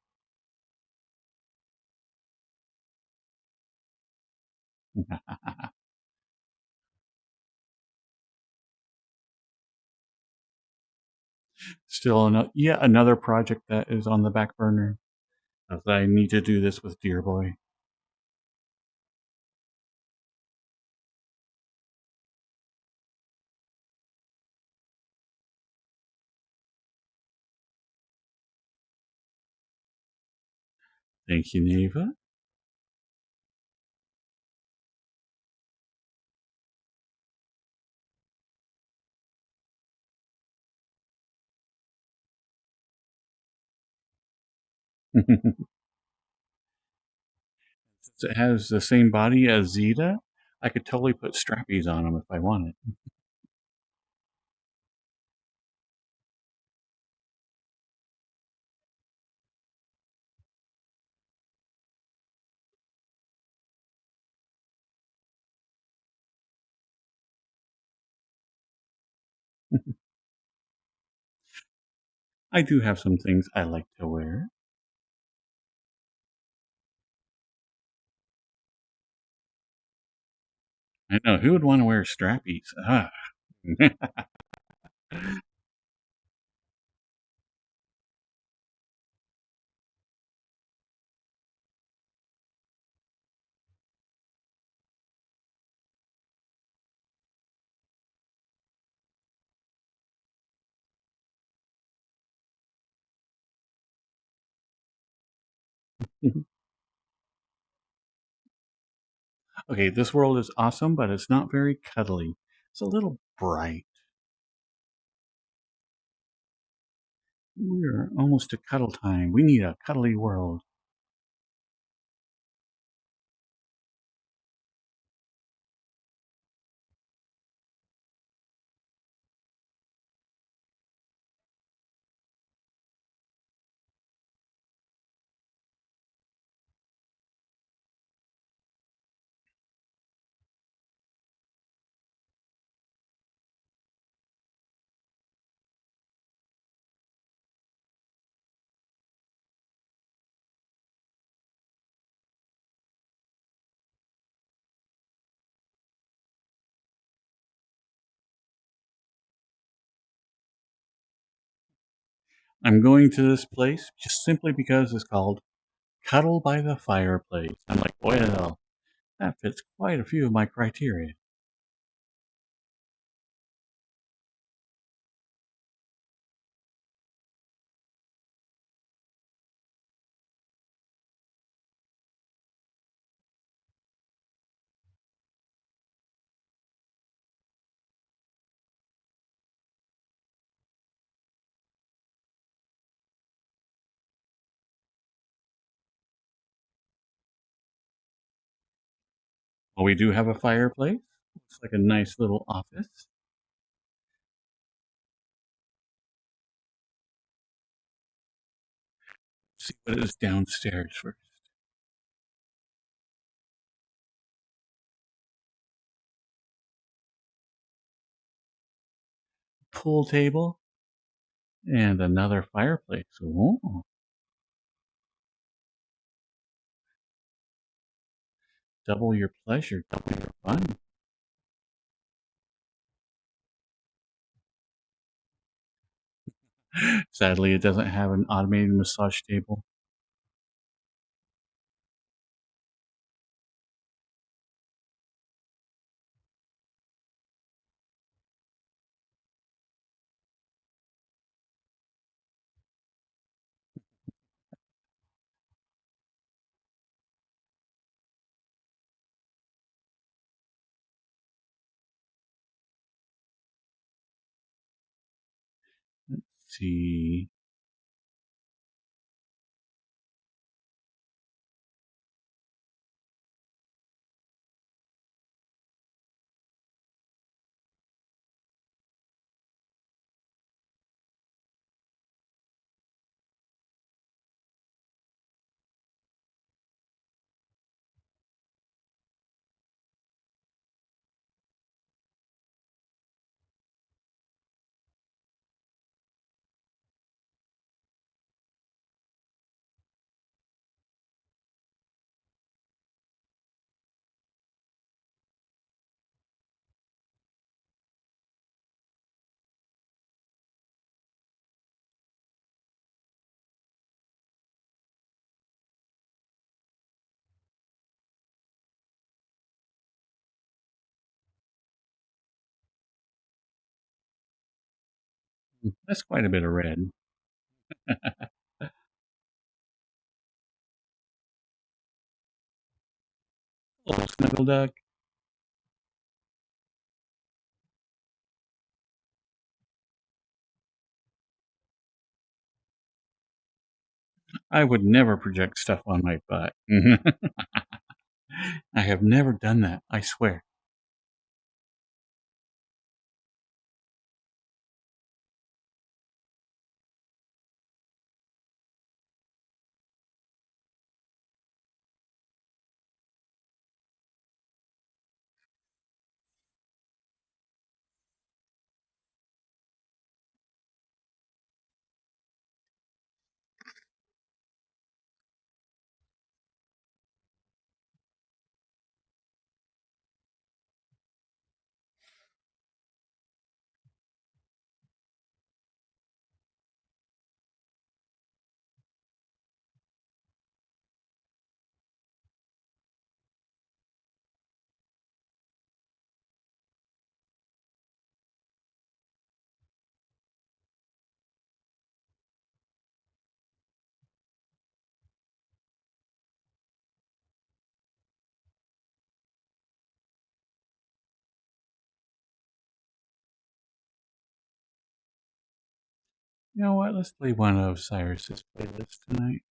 [SPEAKER 1] Still, yet another project that is on the back burner. As I need to do this with Dear Boy. Thank you, Neva. Since it has the same body as Zeta, I could totally put strappies on him if I wanted. I do have some things I like to wear. I know, who would want to wear strappies? Ah. Okay, this world is awesome, but it's not very cuddly. It's a little bright. We're almost to cuddle time. We need a cuddly world. I'm going to this place just simply because it's called Cuddle by the Fireplace. I'm like, well, that fits quite a few of my criteria. Well, we do have a fireplace. It's like a nice little office. Let's see what is downstairs first. Pool table and another fireplace. Ooh. double your pleasure, double your fun. Sadly, it doesn't have an automated massage table. Let's see. That's quite a bit of red. Little snuggle duck. I would never project stuff on my butt. I have never done that, I swear. You know what? Let's play one of Cyrus's playlists tonight.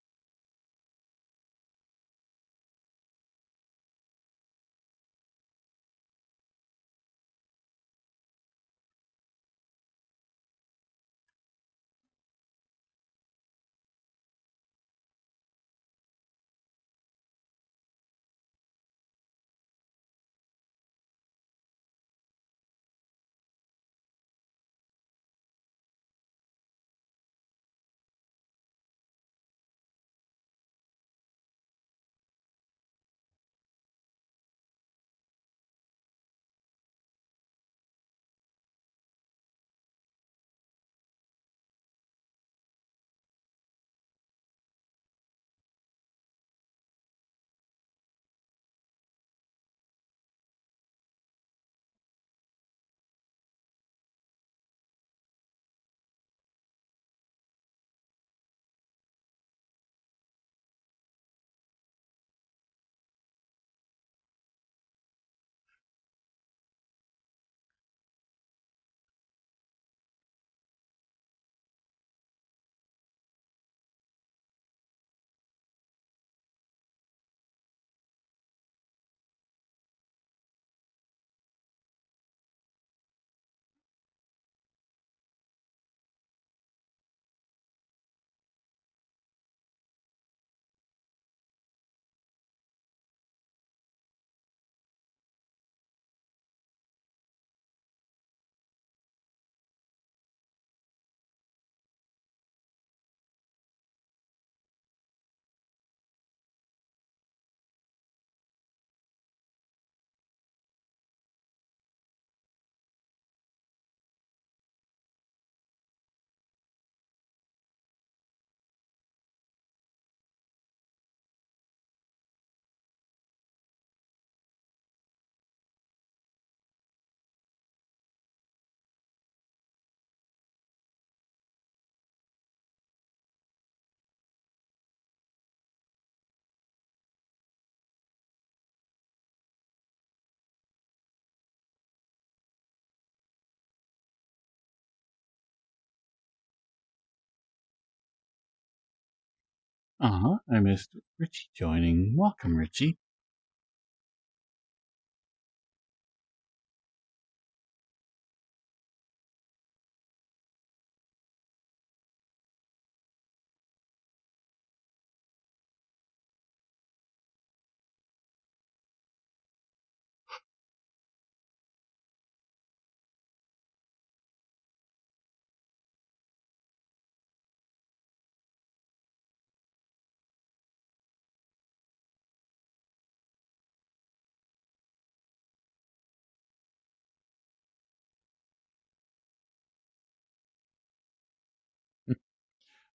[SPEAKER 1] I missed Richie joining. Welcome, Richie.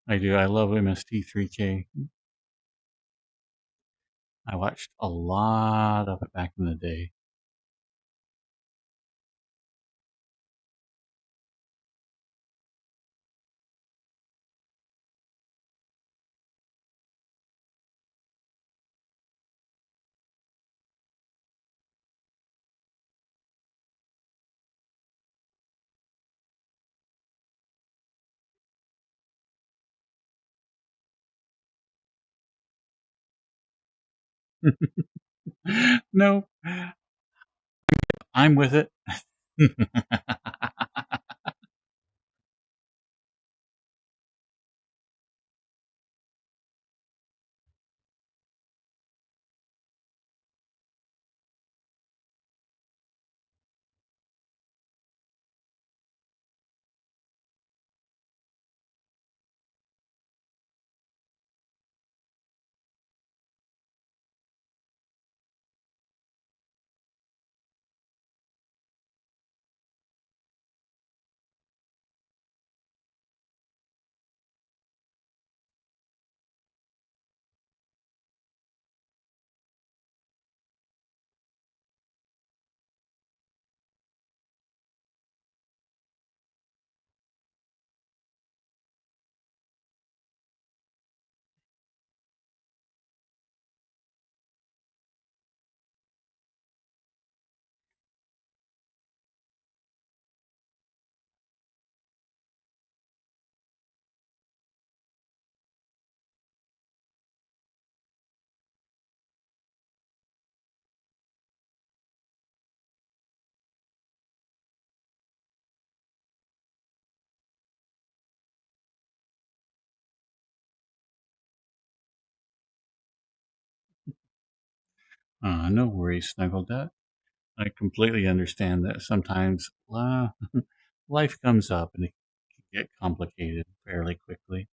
[SPEAKER 1] I do. I love MST3K. I watched a lot of it back in the day. No, I'm with it. No worries, Snuggle Duck. I completely understand that sometimes life comes up and it can get complicated fairly quickly.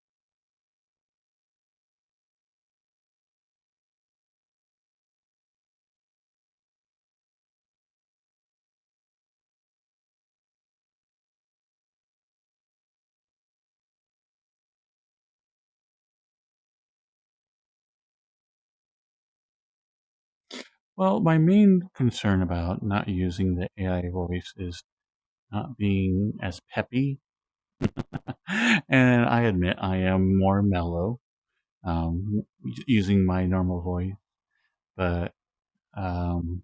[SPEAKER 1] Well, my main concern about not using the AI voice is not being as peppy. And I admit I am more mellow using my normal voice, but um,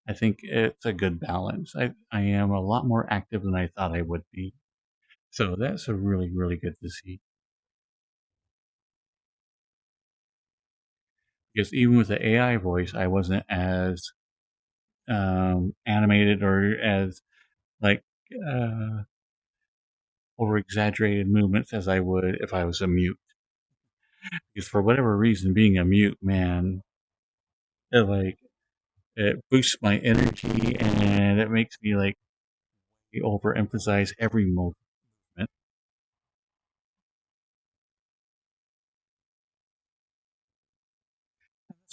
[SPEAKER 1] I think it's a good balance. I am a lot more active than I thought I would be. So that's a really, really good to see. Because even with the AI voice, I wasn't as animated or as like uh, over exaggerated movements as I would if I was a mute. Because for whatever reason, being a mute, man, like it boosts my energy and it makes me like overemphasize every movement. That's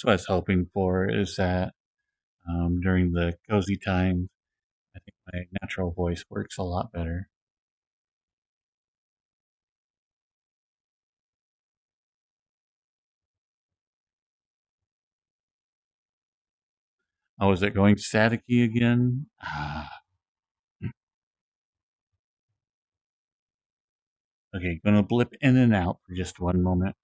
[SPEAKER 1] what I was hoping for is that during the cozy times, I think my natural voice works a lot better. Oh, is it going staticky again? Okay, gonna blip in and out for just one moment.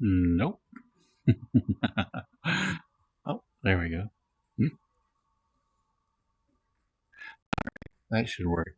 [SPEAKER 1] Nope. Oh, there we go. That should work.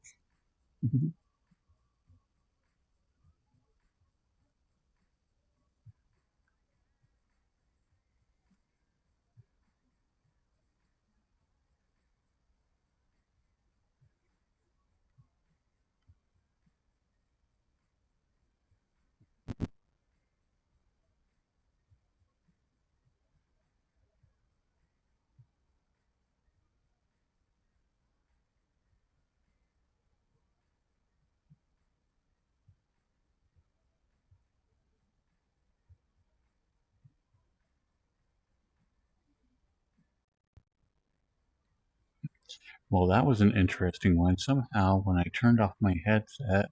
[SPEAKER 1] Well, that was an interesting one. Somehow, when I turned off my headset,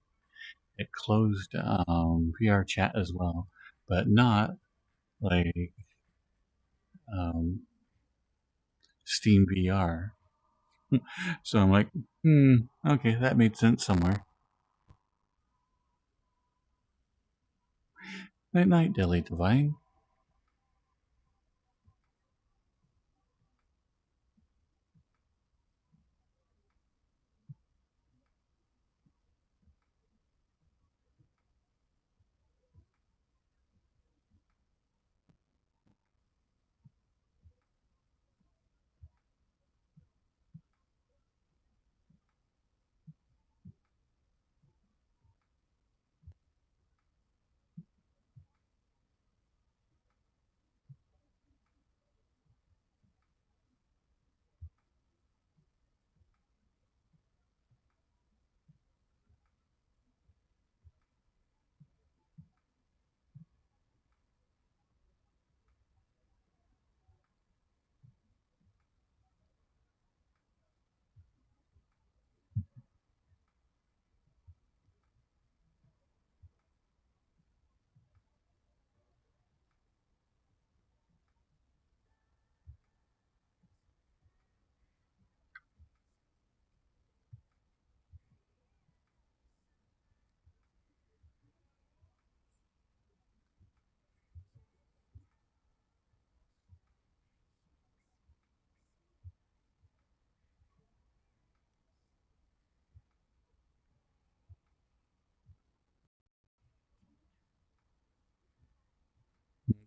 [SPEAKER 1] it closed VRChat as well, but not like um, Steam VR. So I'm like, okay, that made sense somewhere. Night night, Dilly Divine.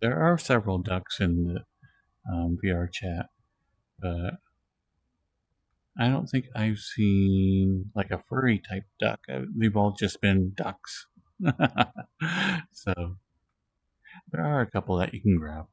[SPEAKER 1] There are several ducks in the VRChat, but I don't think I've seen like a furry type duck. They've all just been ducks. So there are a couple that you can grab.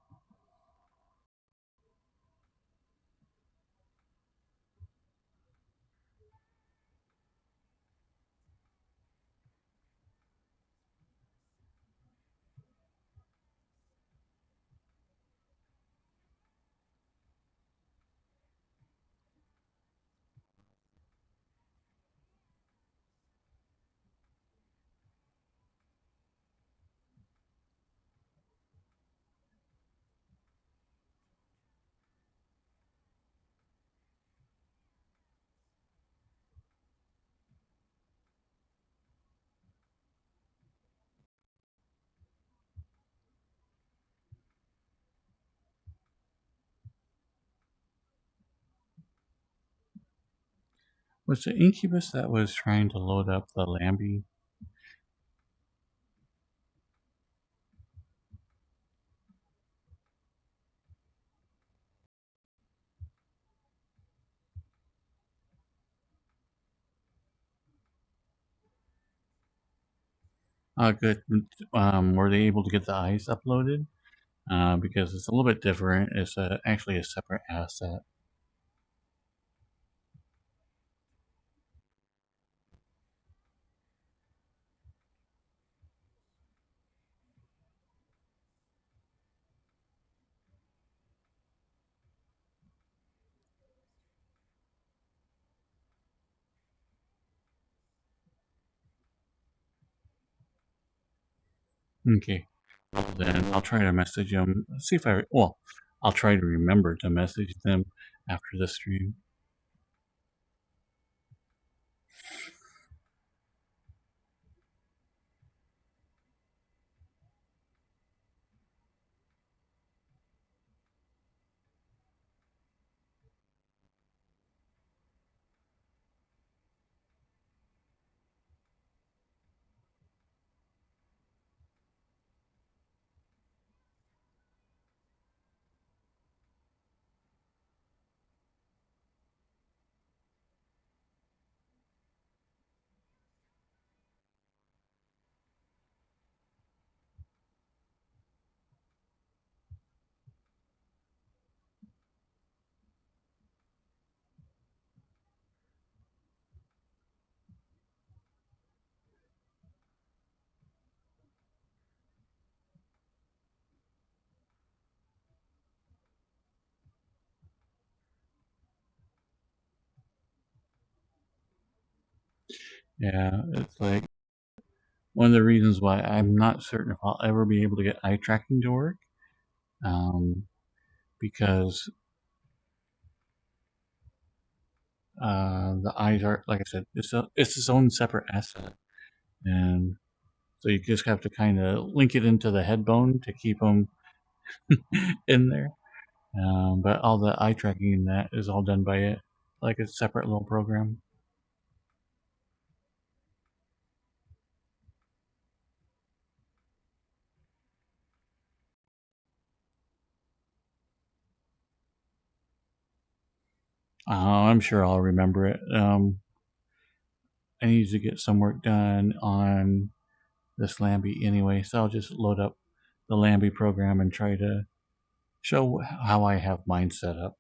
[SPEAKER 1] Was the incubus that was trying to load up the Lambie? Good. Were they able to get the eyes uploaded? Because it's a little bit different. It's actually a separate asset. Okay. Well, then I'll try to message them. See if I'll try to remember to message them after the stream. Yeah, it's like one of the reasons why I'm not certain if I'll ever be able to get eye tracking to work. Um, because the eyes are, like I said, it's its own separate asset, and so you just have to kind of link it into the head bone to keep them in there. But all the eye tracking in that is all done by it, like a separate little program. I'm sure I'll remember it. I need to get some work done on this Lambie anyway, so I'll just load up the Lambie program and try to show how I have mine set up.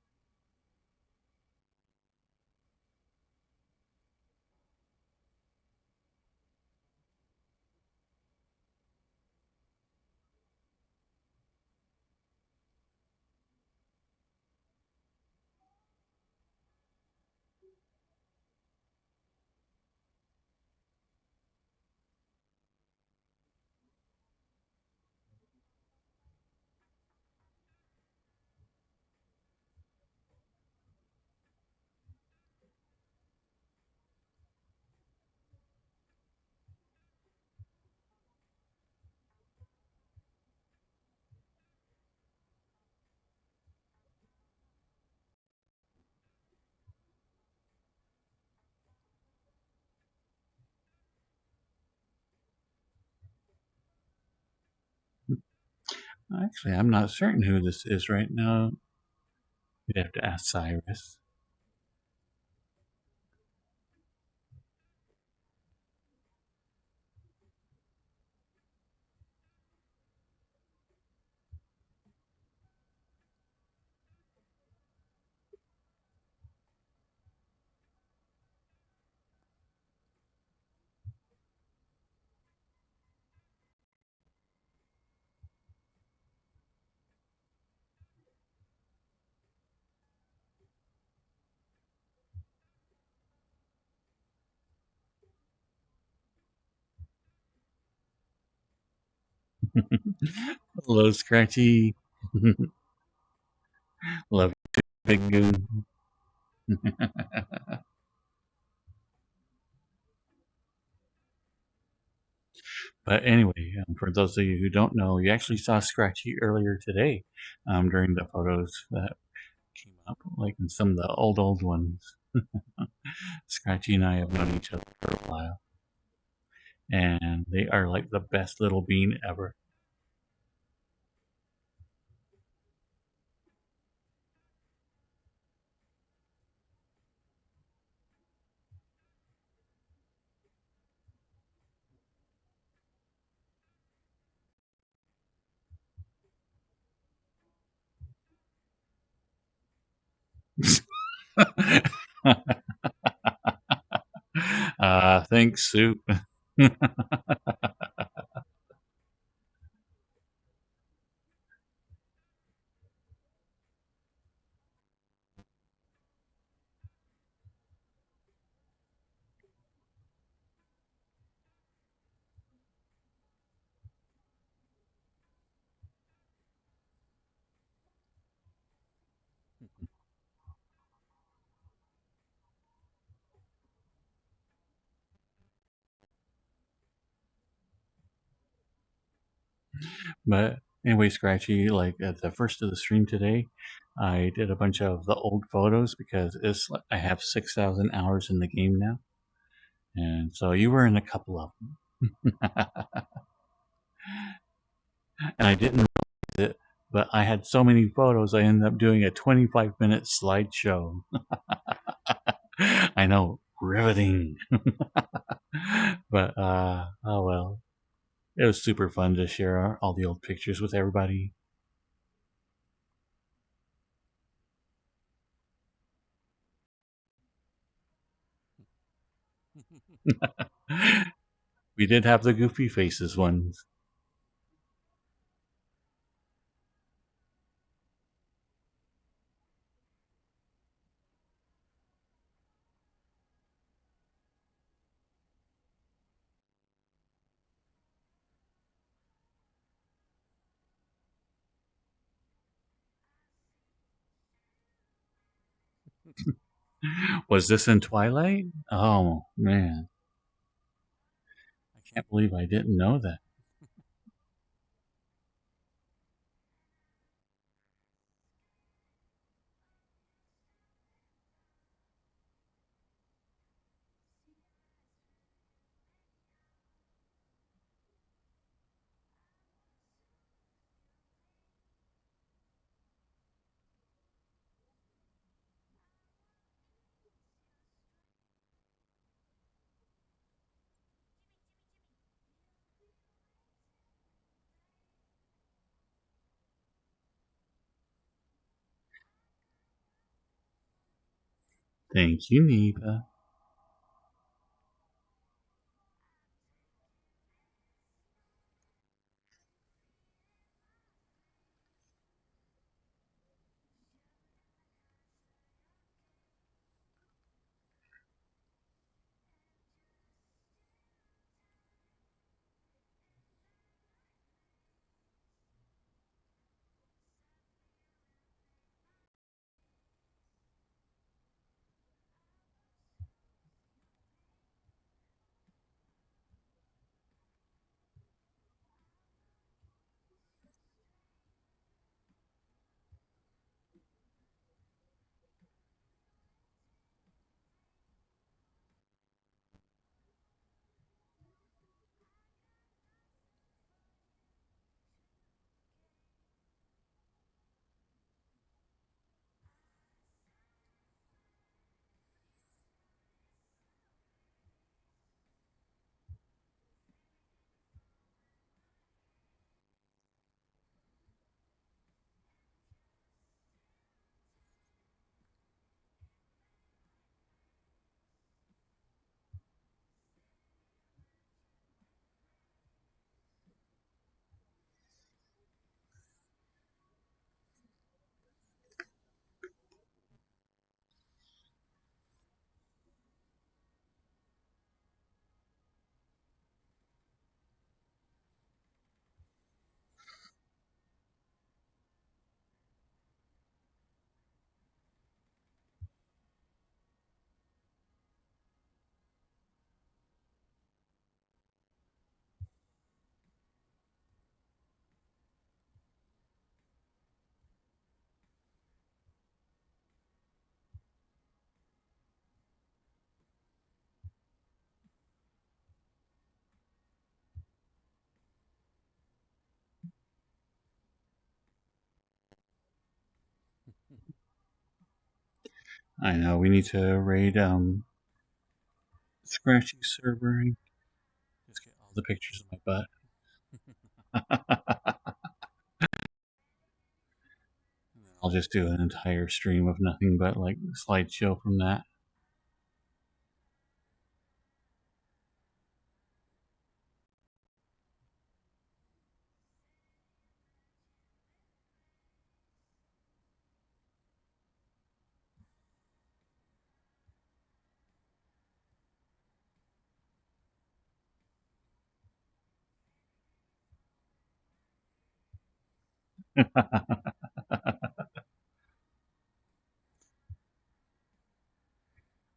[SPEAKER 1] Actually, I'm not certain who this is right now. You'd have to ask Cyrus. Hello, Scratchy. Love you, Big Goon. But anyway, for those of you who don't know, you actually saw Scratchy earlier today during the photos that came up, like in some of the old ones. Scratchy and I have known each other for a while, and they are like the best little bean ever. Thanks, Soup. But anyway, Scratchy, like at the first of the stream today, I did a bunch of the old photos because I have 6,000 hours in the game now, and so you were in a couple of them, and I didn't realize it, but I had so many photos, I ended up doing a 25-minute slideshow. I know, riveting, but oh well. It was super fun to share all the old pictures with everybody. We did have the goofy faces ones. Was this in Twilight? Oh, man. I can't believe I didn't know that. Thank you, Neva. I know we need to raid Scratchy server and just get all the pictures of my butt. I'll just do an entire stream of nothing but like slideshow from that.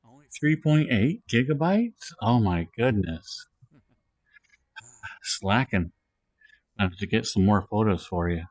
[SPEAKER 1] Only 3.8 gigabytes? Oh my goodness. Slacking. I have to get some more photos for you.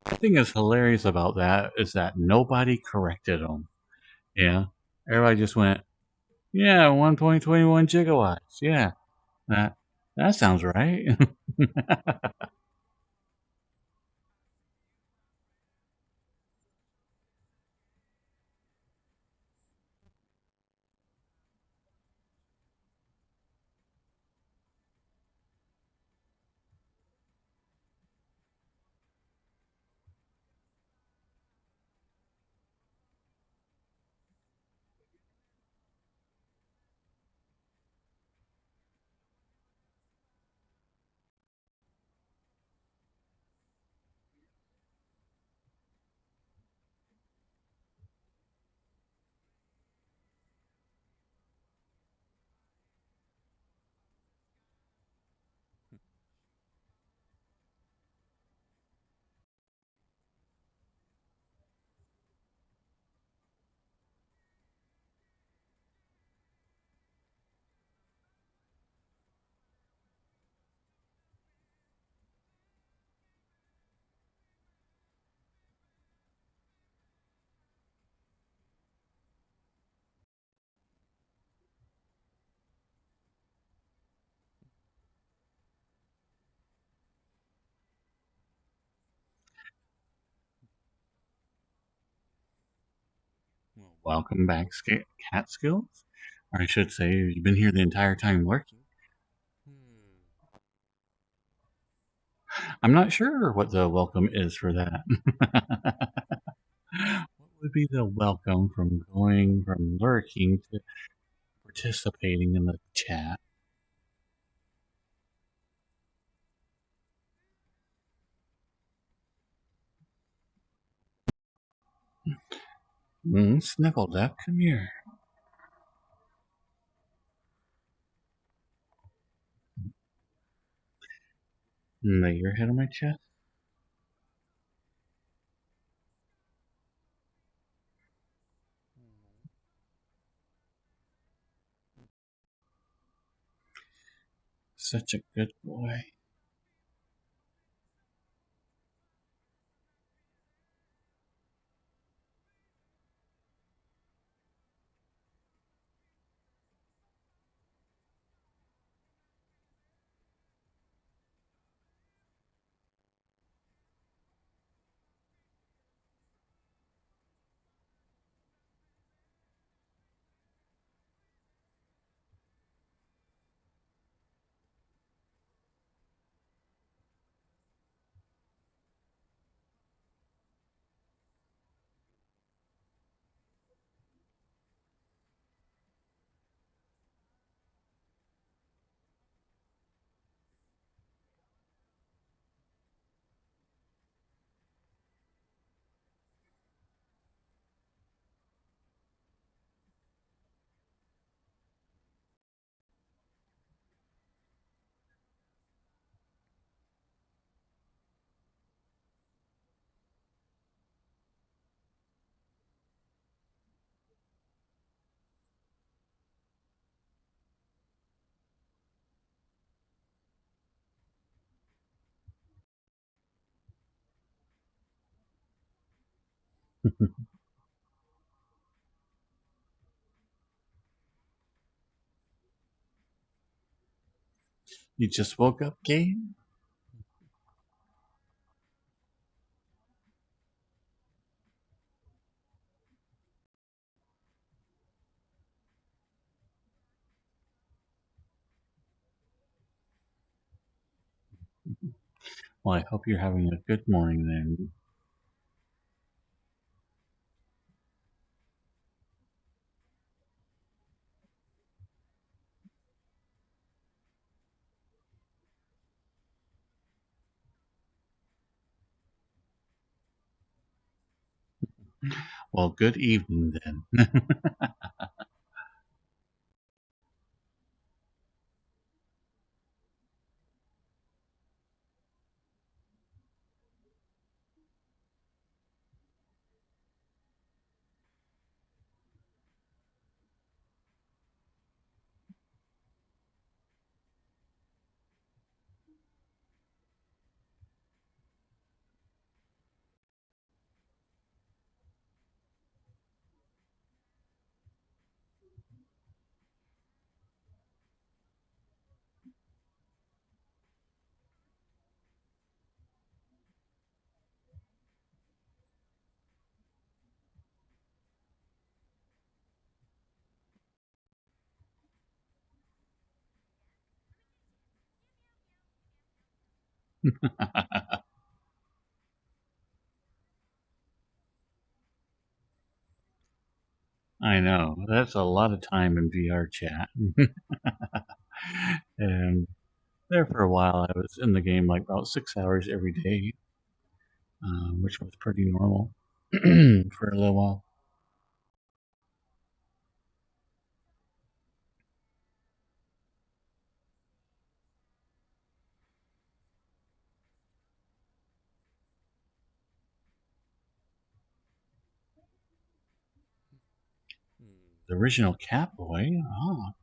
[SPEAKER 1] The thing is hilarious about that is that nobody corrected them. Yeah. Everybody just went, yeah, 1.21 gigawatts. Yeah. That that sounds right. Welcome back, Cat Skills. Or I should say, you've been here the entire time lurking. I'm not sure what the welcome is for that. What would be the welcome from going from lurking to participating in the chat? Sniffle Duck, come here. Lay your head on my chest. Such a good boy. You just woke up, Gabe? Well, I hope you're having a good morning then. Well, good evening then. I know. That's a lot of time in VRChat. And there for a while, I was in the game like about 6 hours every day, which was pretty normal for a little while. The original Catboy? Oh.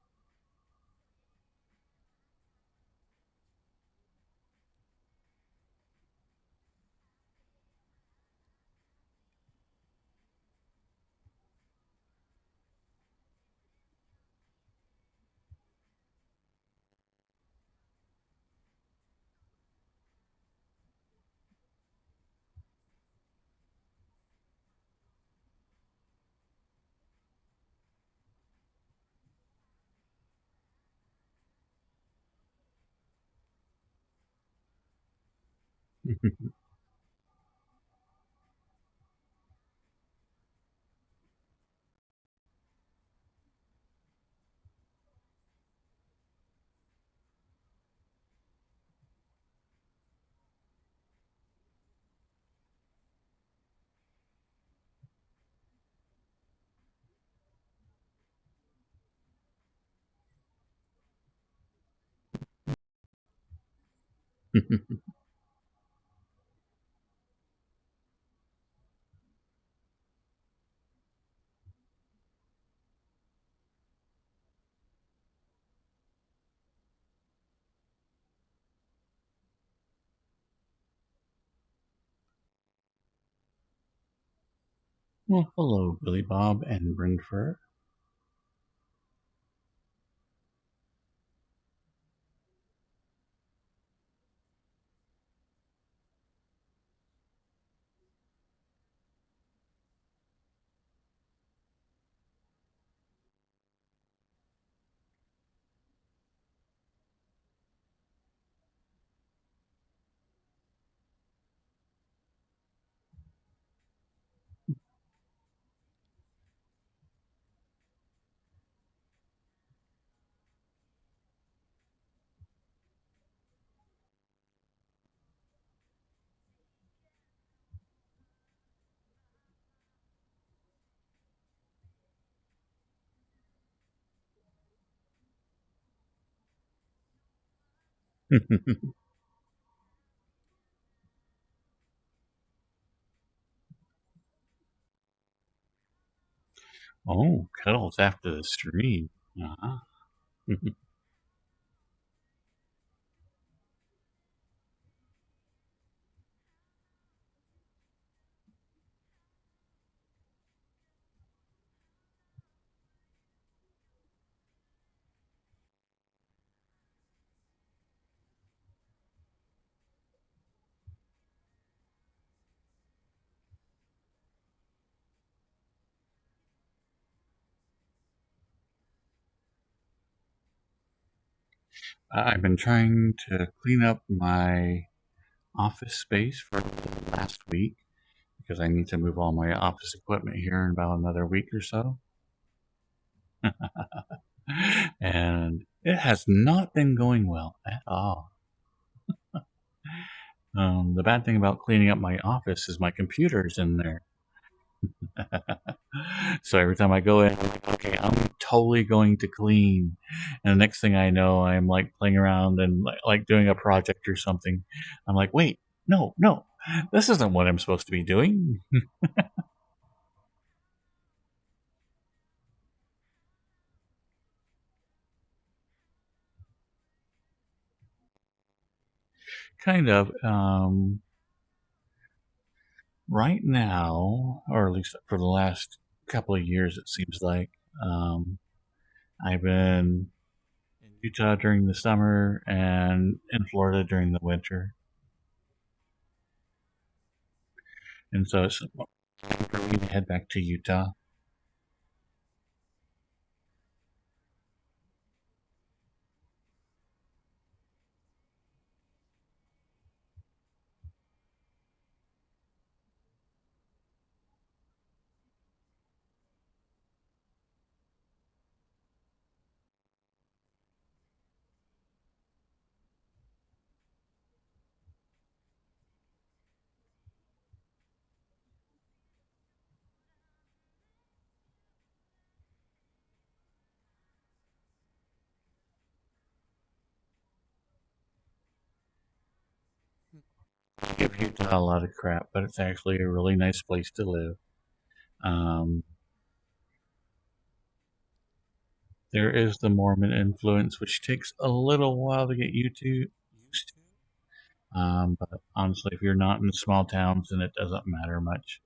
[SPEAKER 1] Well, hello, Billy Bob and Brentford. Oh, cuddles after the stream. Uh-huh. I've been trying to clean up my office space for the last week because I need to move all my office equipment here in about another week or so. And it has not been going well at all. The bad thing about cleaning up my office is my computer's in there. So every time I go in, I'm like, okay, I'm totally going to clean. And the next thing I know, I'm like playing around and like doing a project or something. I'm like, wait, no, this isn't what I'm supposed to be doing. Kind of. Right now, or at least for the last couple of years, it seems like, um, I've been in Utah during the summer and in Florida during the winter. And so it's time for me to head back to Utah. I give Utah a lot of crap, but it's actually a really nice place to live. Um, there is the Mormon influence, which takes a little while to get used to. But honestly, if you're not in small towns, then it doesn't matter much.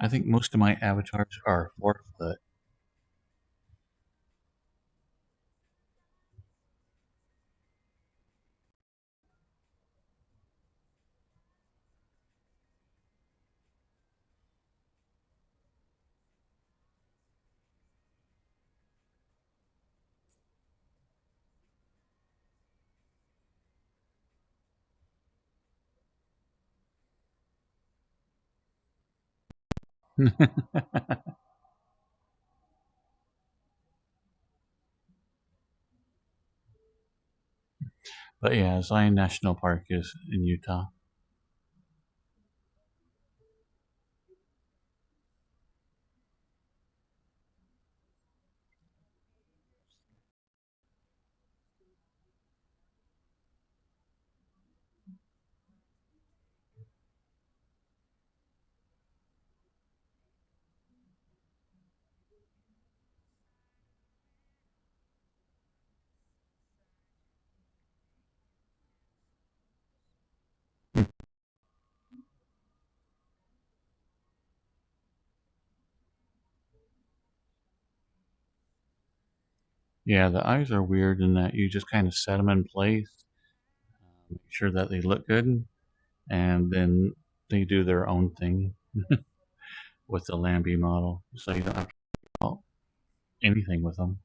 [SPEAKER 1] I think most of my avatars are 4 foot. But yeah, Zion National Park is in Utah. Yeah, the eyes are weird in that you just kind of set them in place, make sure that they look good, and then they do their own thing with the Lambie model. So you don't have to do anything with them.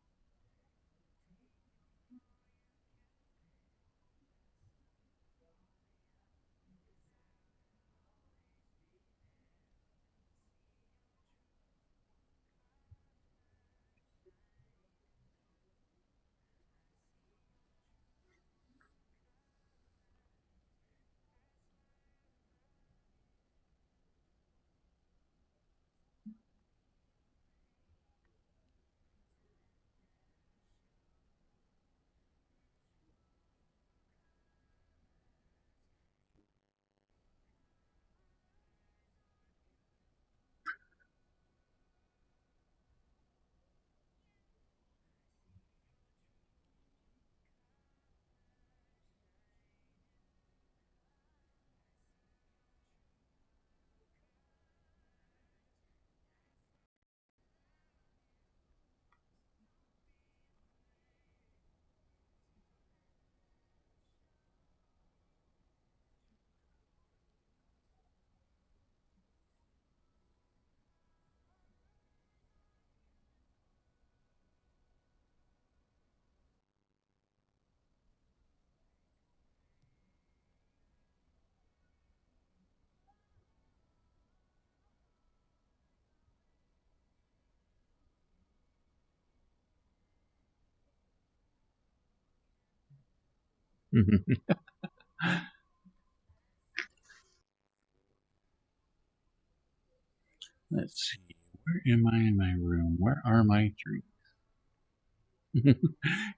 [SPEAKER 1] Let's see. Where am I in my room? Where are my trees?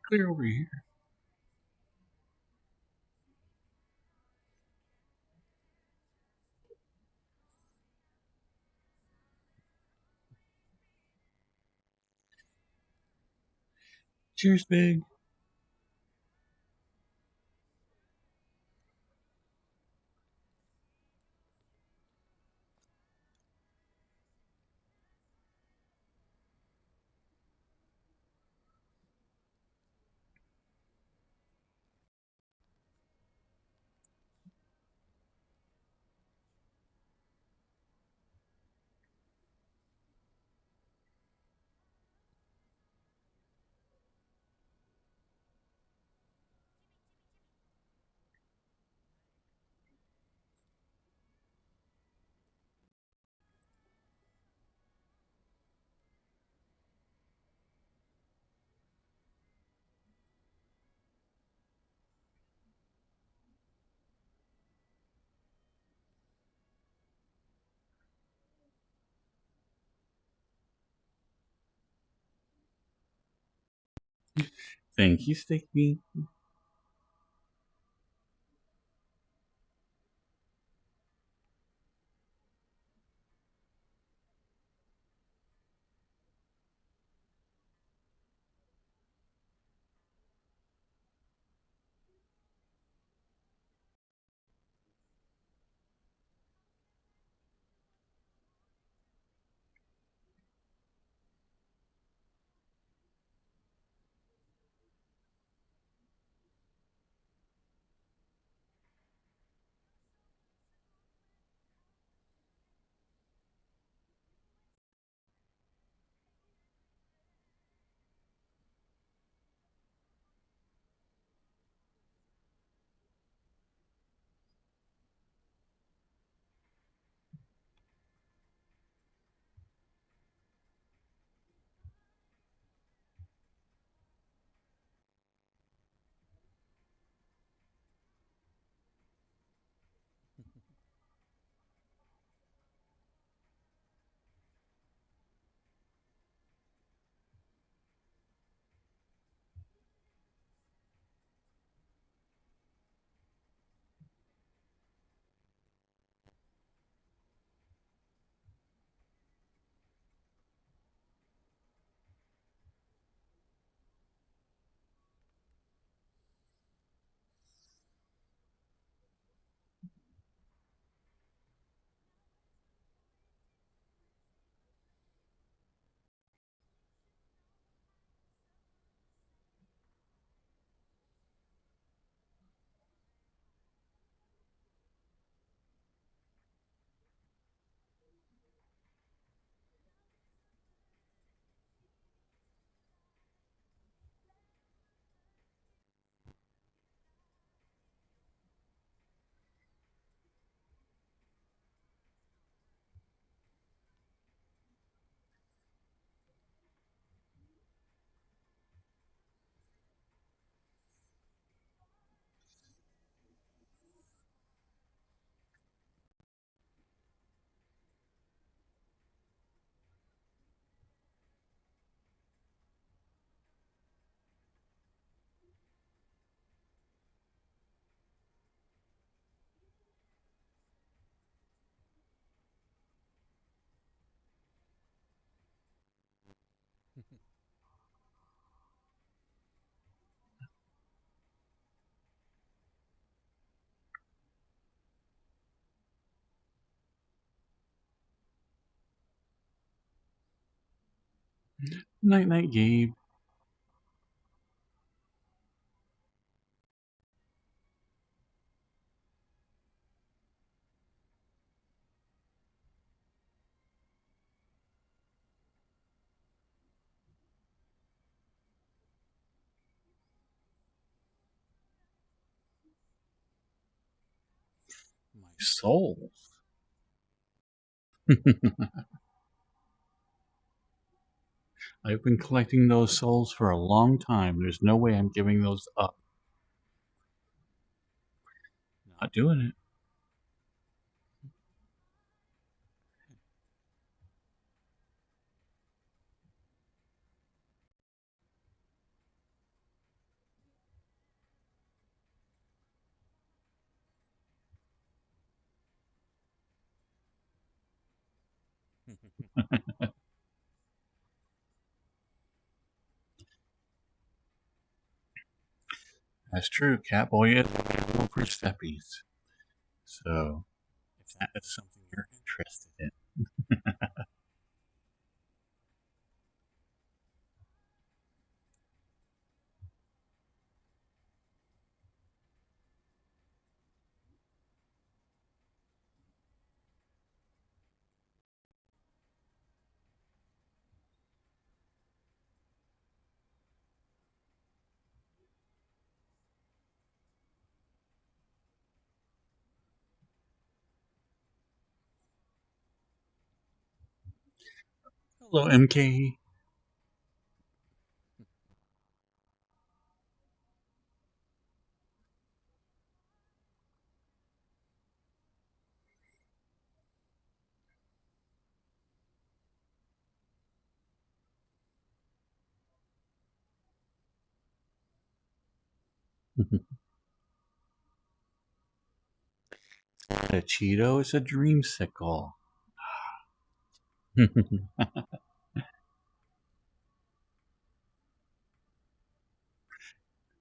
[SPEAKER 1] Clear over here. Cheers, Big. Thank you, Sticky. Night night, Gabe. My souls. I've been collecting those souls for a long time. There's no way I'm giving those up. Not doing it. That's true. Catboy is available for steppies. So, if that is something you're interested in. Hello, MK. A Cheeto is a dreamsicle.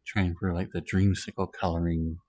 [SPEAKER 1] Trying for like the dreamsicle coloring.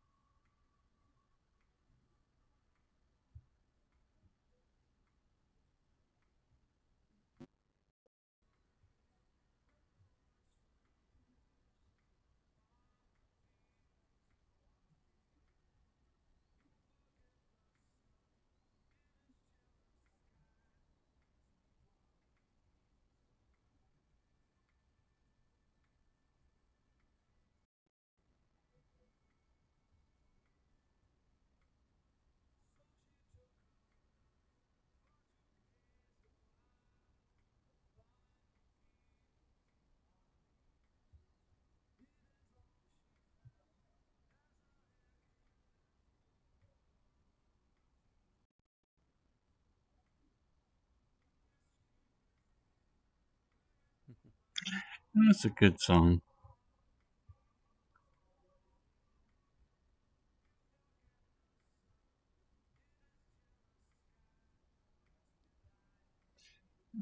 [SPEAKER 1] That's a good song.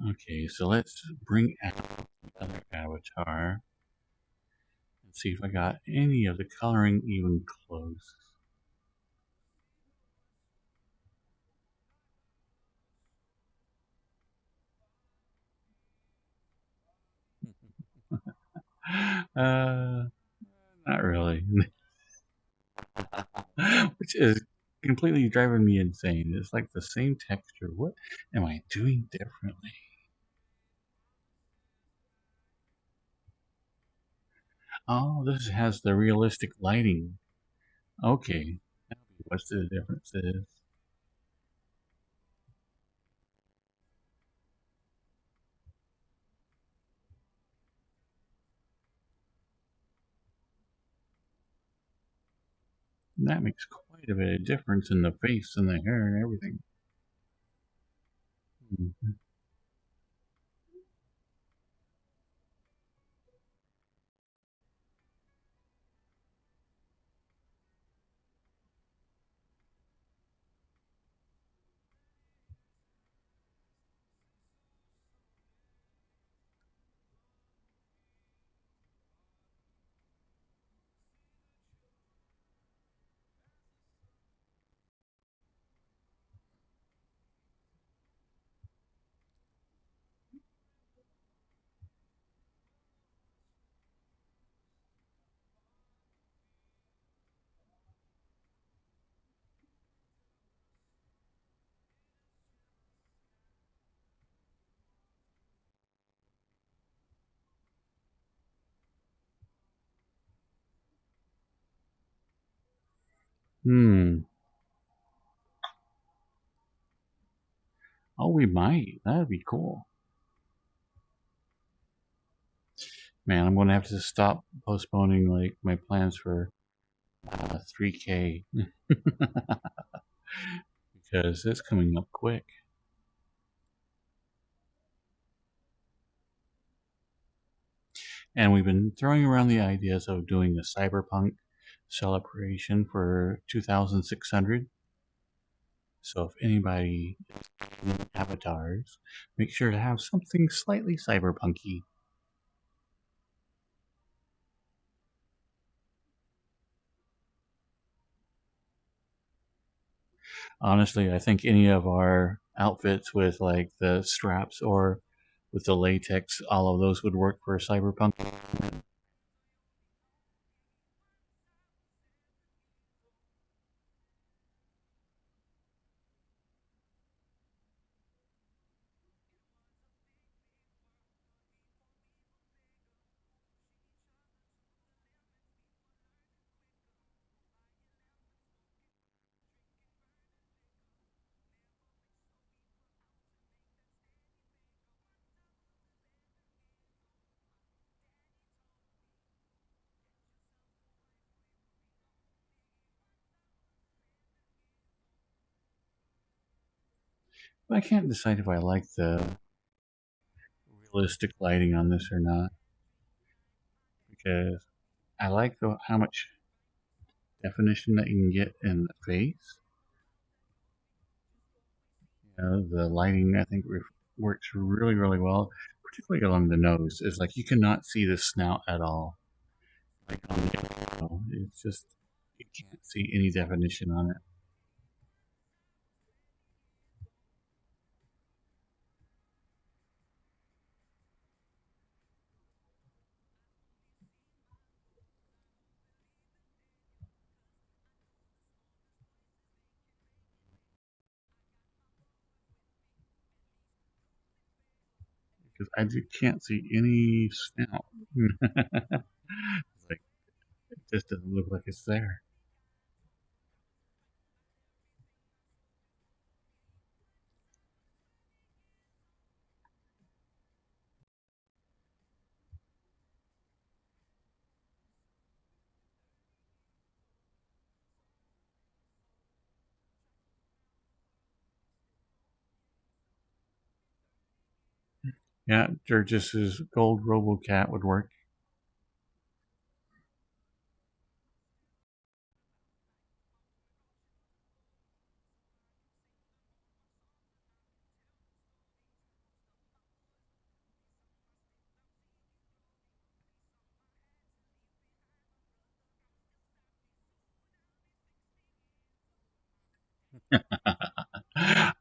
[SPEAKER 1] Okay, so let's bring out the other avatar and see if I got any of the coloring even close. Uh, not really. Which is completely driving me insane. It's like the same texture. What am I doing differently? Oh, this has the realistic lighting. Okay. What's the difference is? That makes quite a bit of difference in the face and the hair and everything. Mhm. Hmm. Oh, we might. That'd be cool. Man, I'm gonna have to stop postponing like my plans for 3K because it's coming up quick. And we've been throwing around the ideas of doing a cyberpunk celebration for 2600. So if anybody avatars, make sure to have something slightly cyberpunky. Honestly, I think any of our outfits with like the straps or with the latex, all of those would work for cyberpunk. I can't decide if I like the realistic lighting on this or not because I like how much definition that you can get in the face. You know, the lighting I think works really, really well, particularly along the nose. It's like you cannot see the snout at all. Like on the other, it's just you can't see any definition on it. Because I just can't see any snout. It's like it just doesn't look like it's there. Yeah, Durgis's gold RoboCat would work.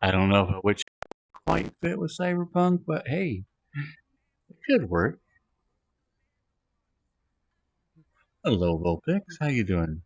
[SPEAKER 1] I don't know which quite fit with Cyberpunk, but hey, it could work. Hello, Vulpix. How you doing?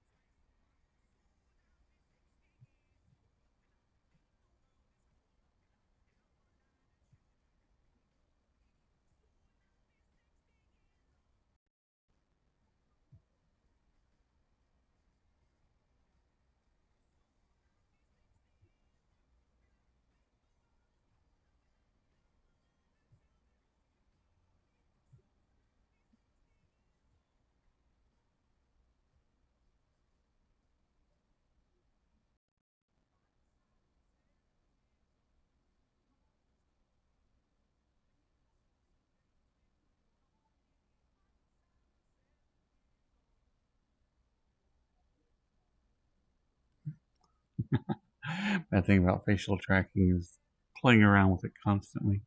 [SPEAKER 1] Bad thing about facial tracking is playing around with it constantly.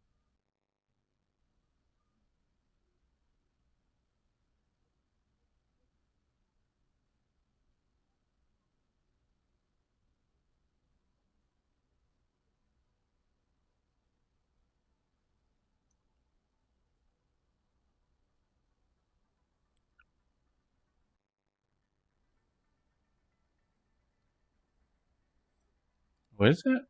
[SPEAKER 1] What is it?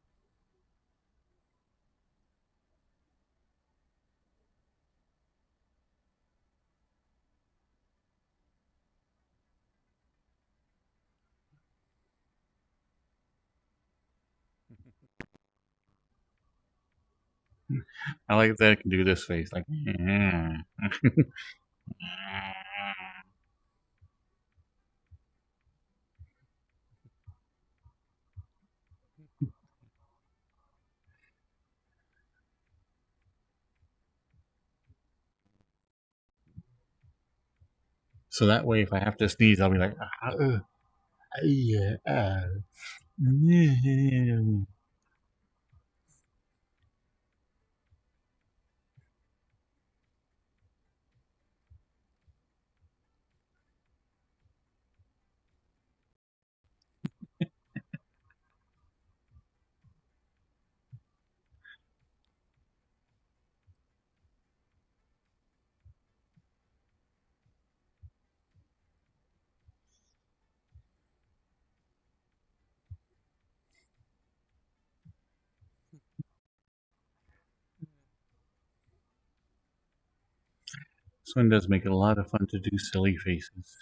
[SPEAKER 1] I like that I can do this face, like, so that way if I have to sneeze, I'll be like, yeah, no. This one does make it a lot of fun to do silly faces.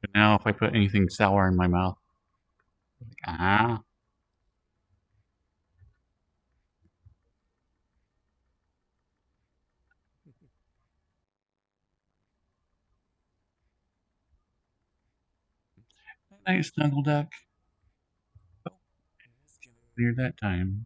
[SPEAKER 1] But now if I put anything sour in my mouth, ah, nice snuggle duck. Oh, it's getting near that time.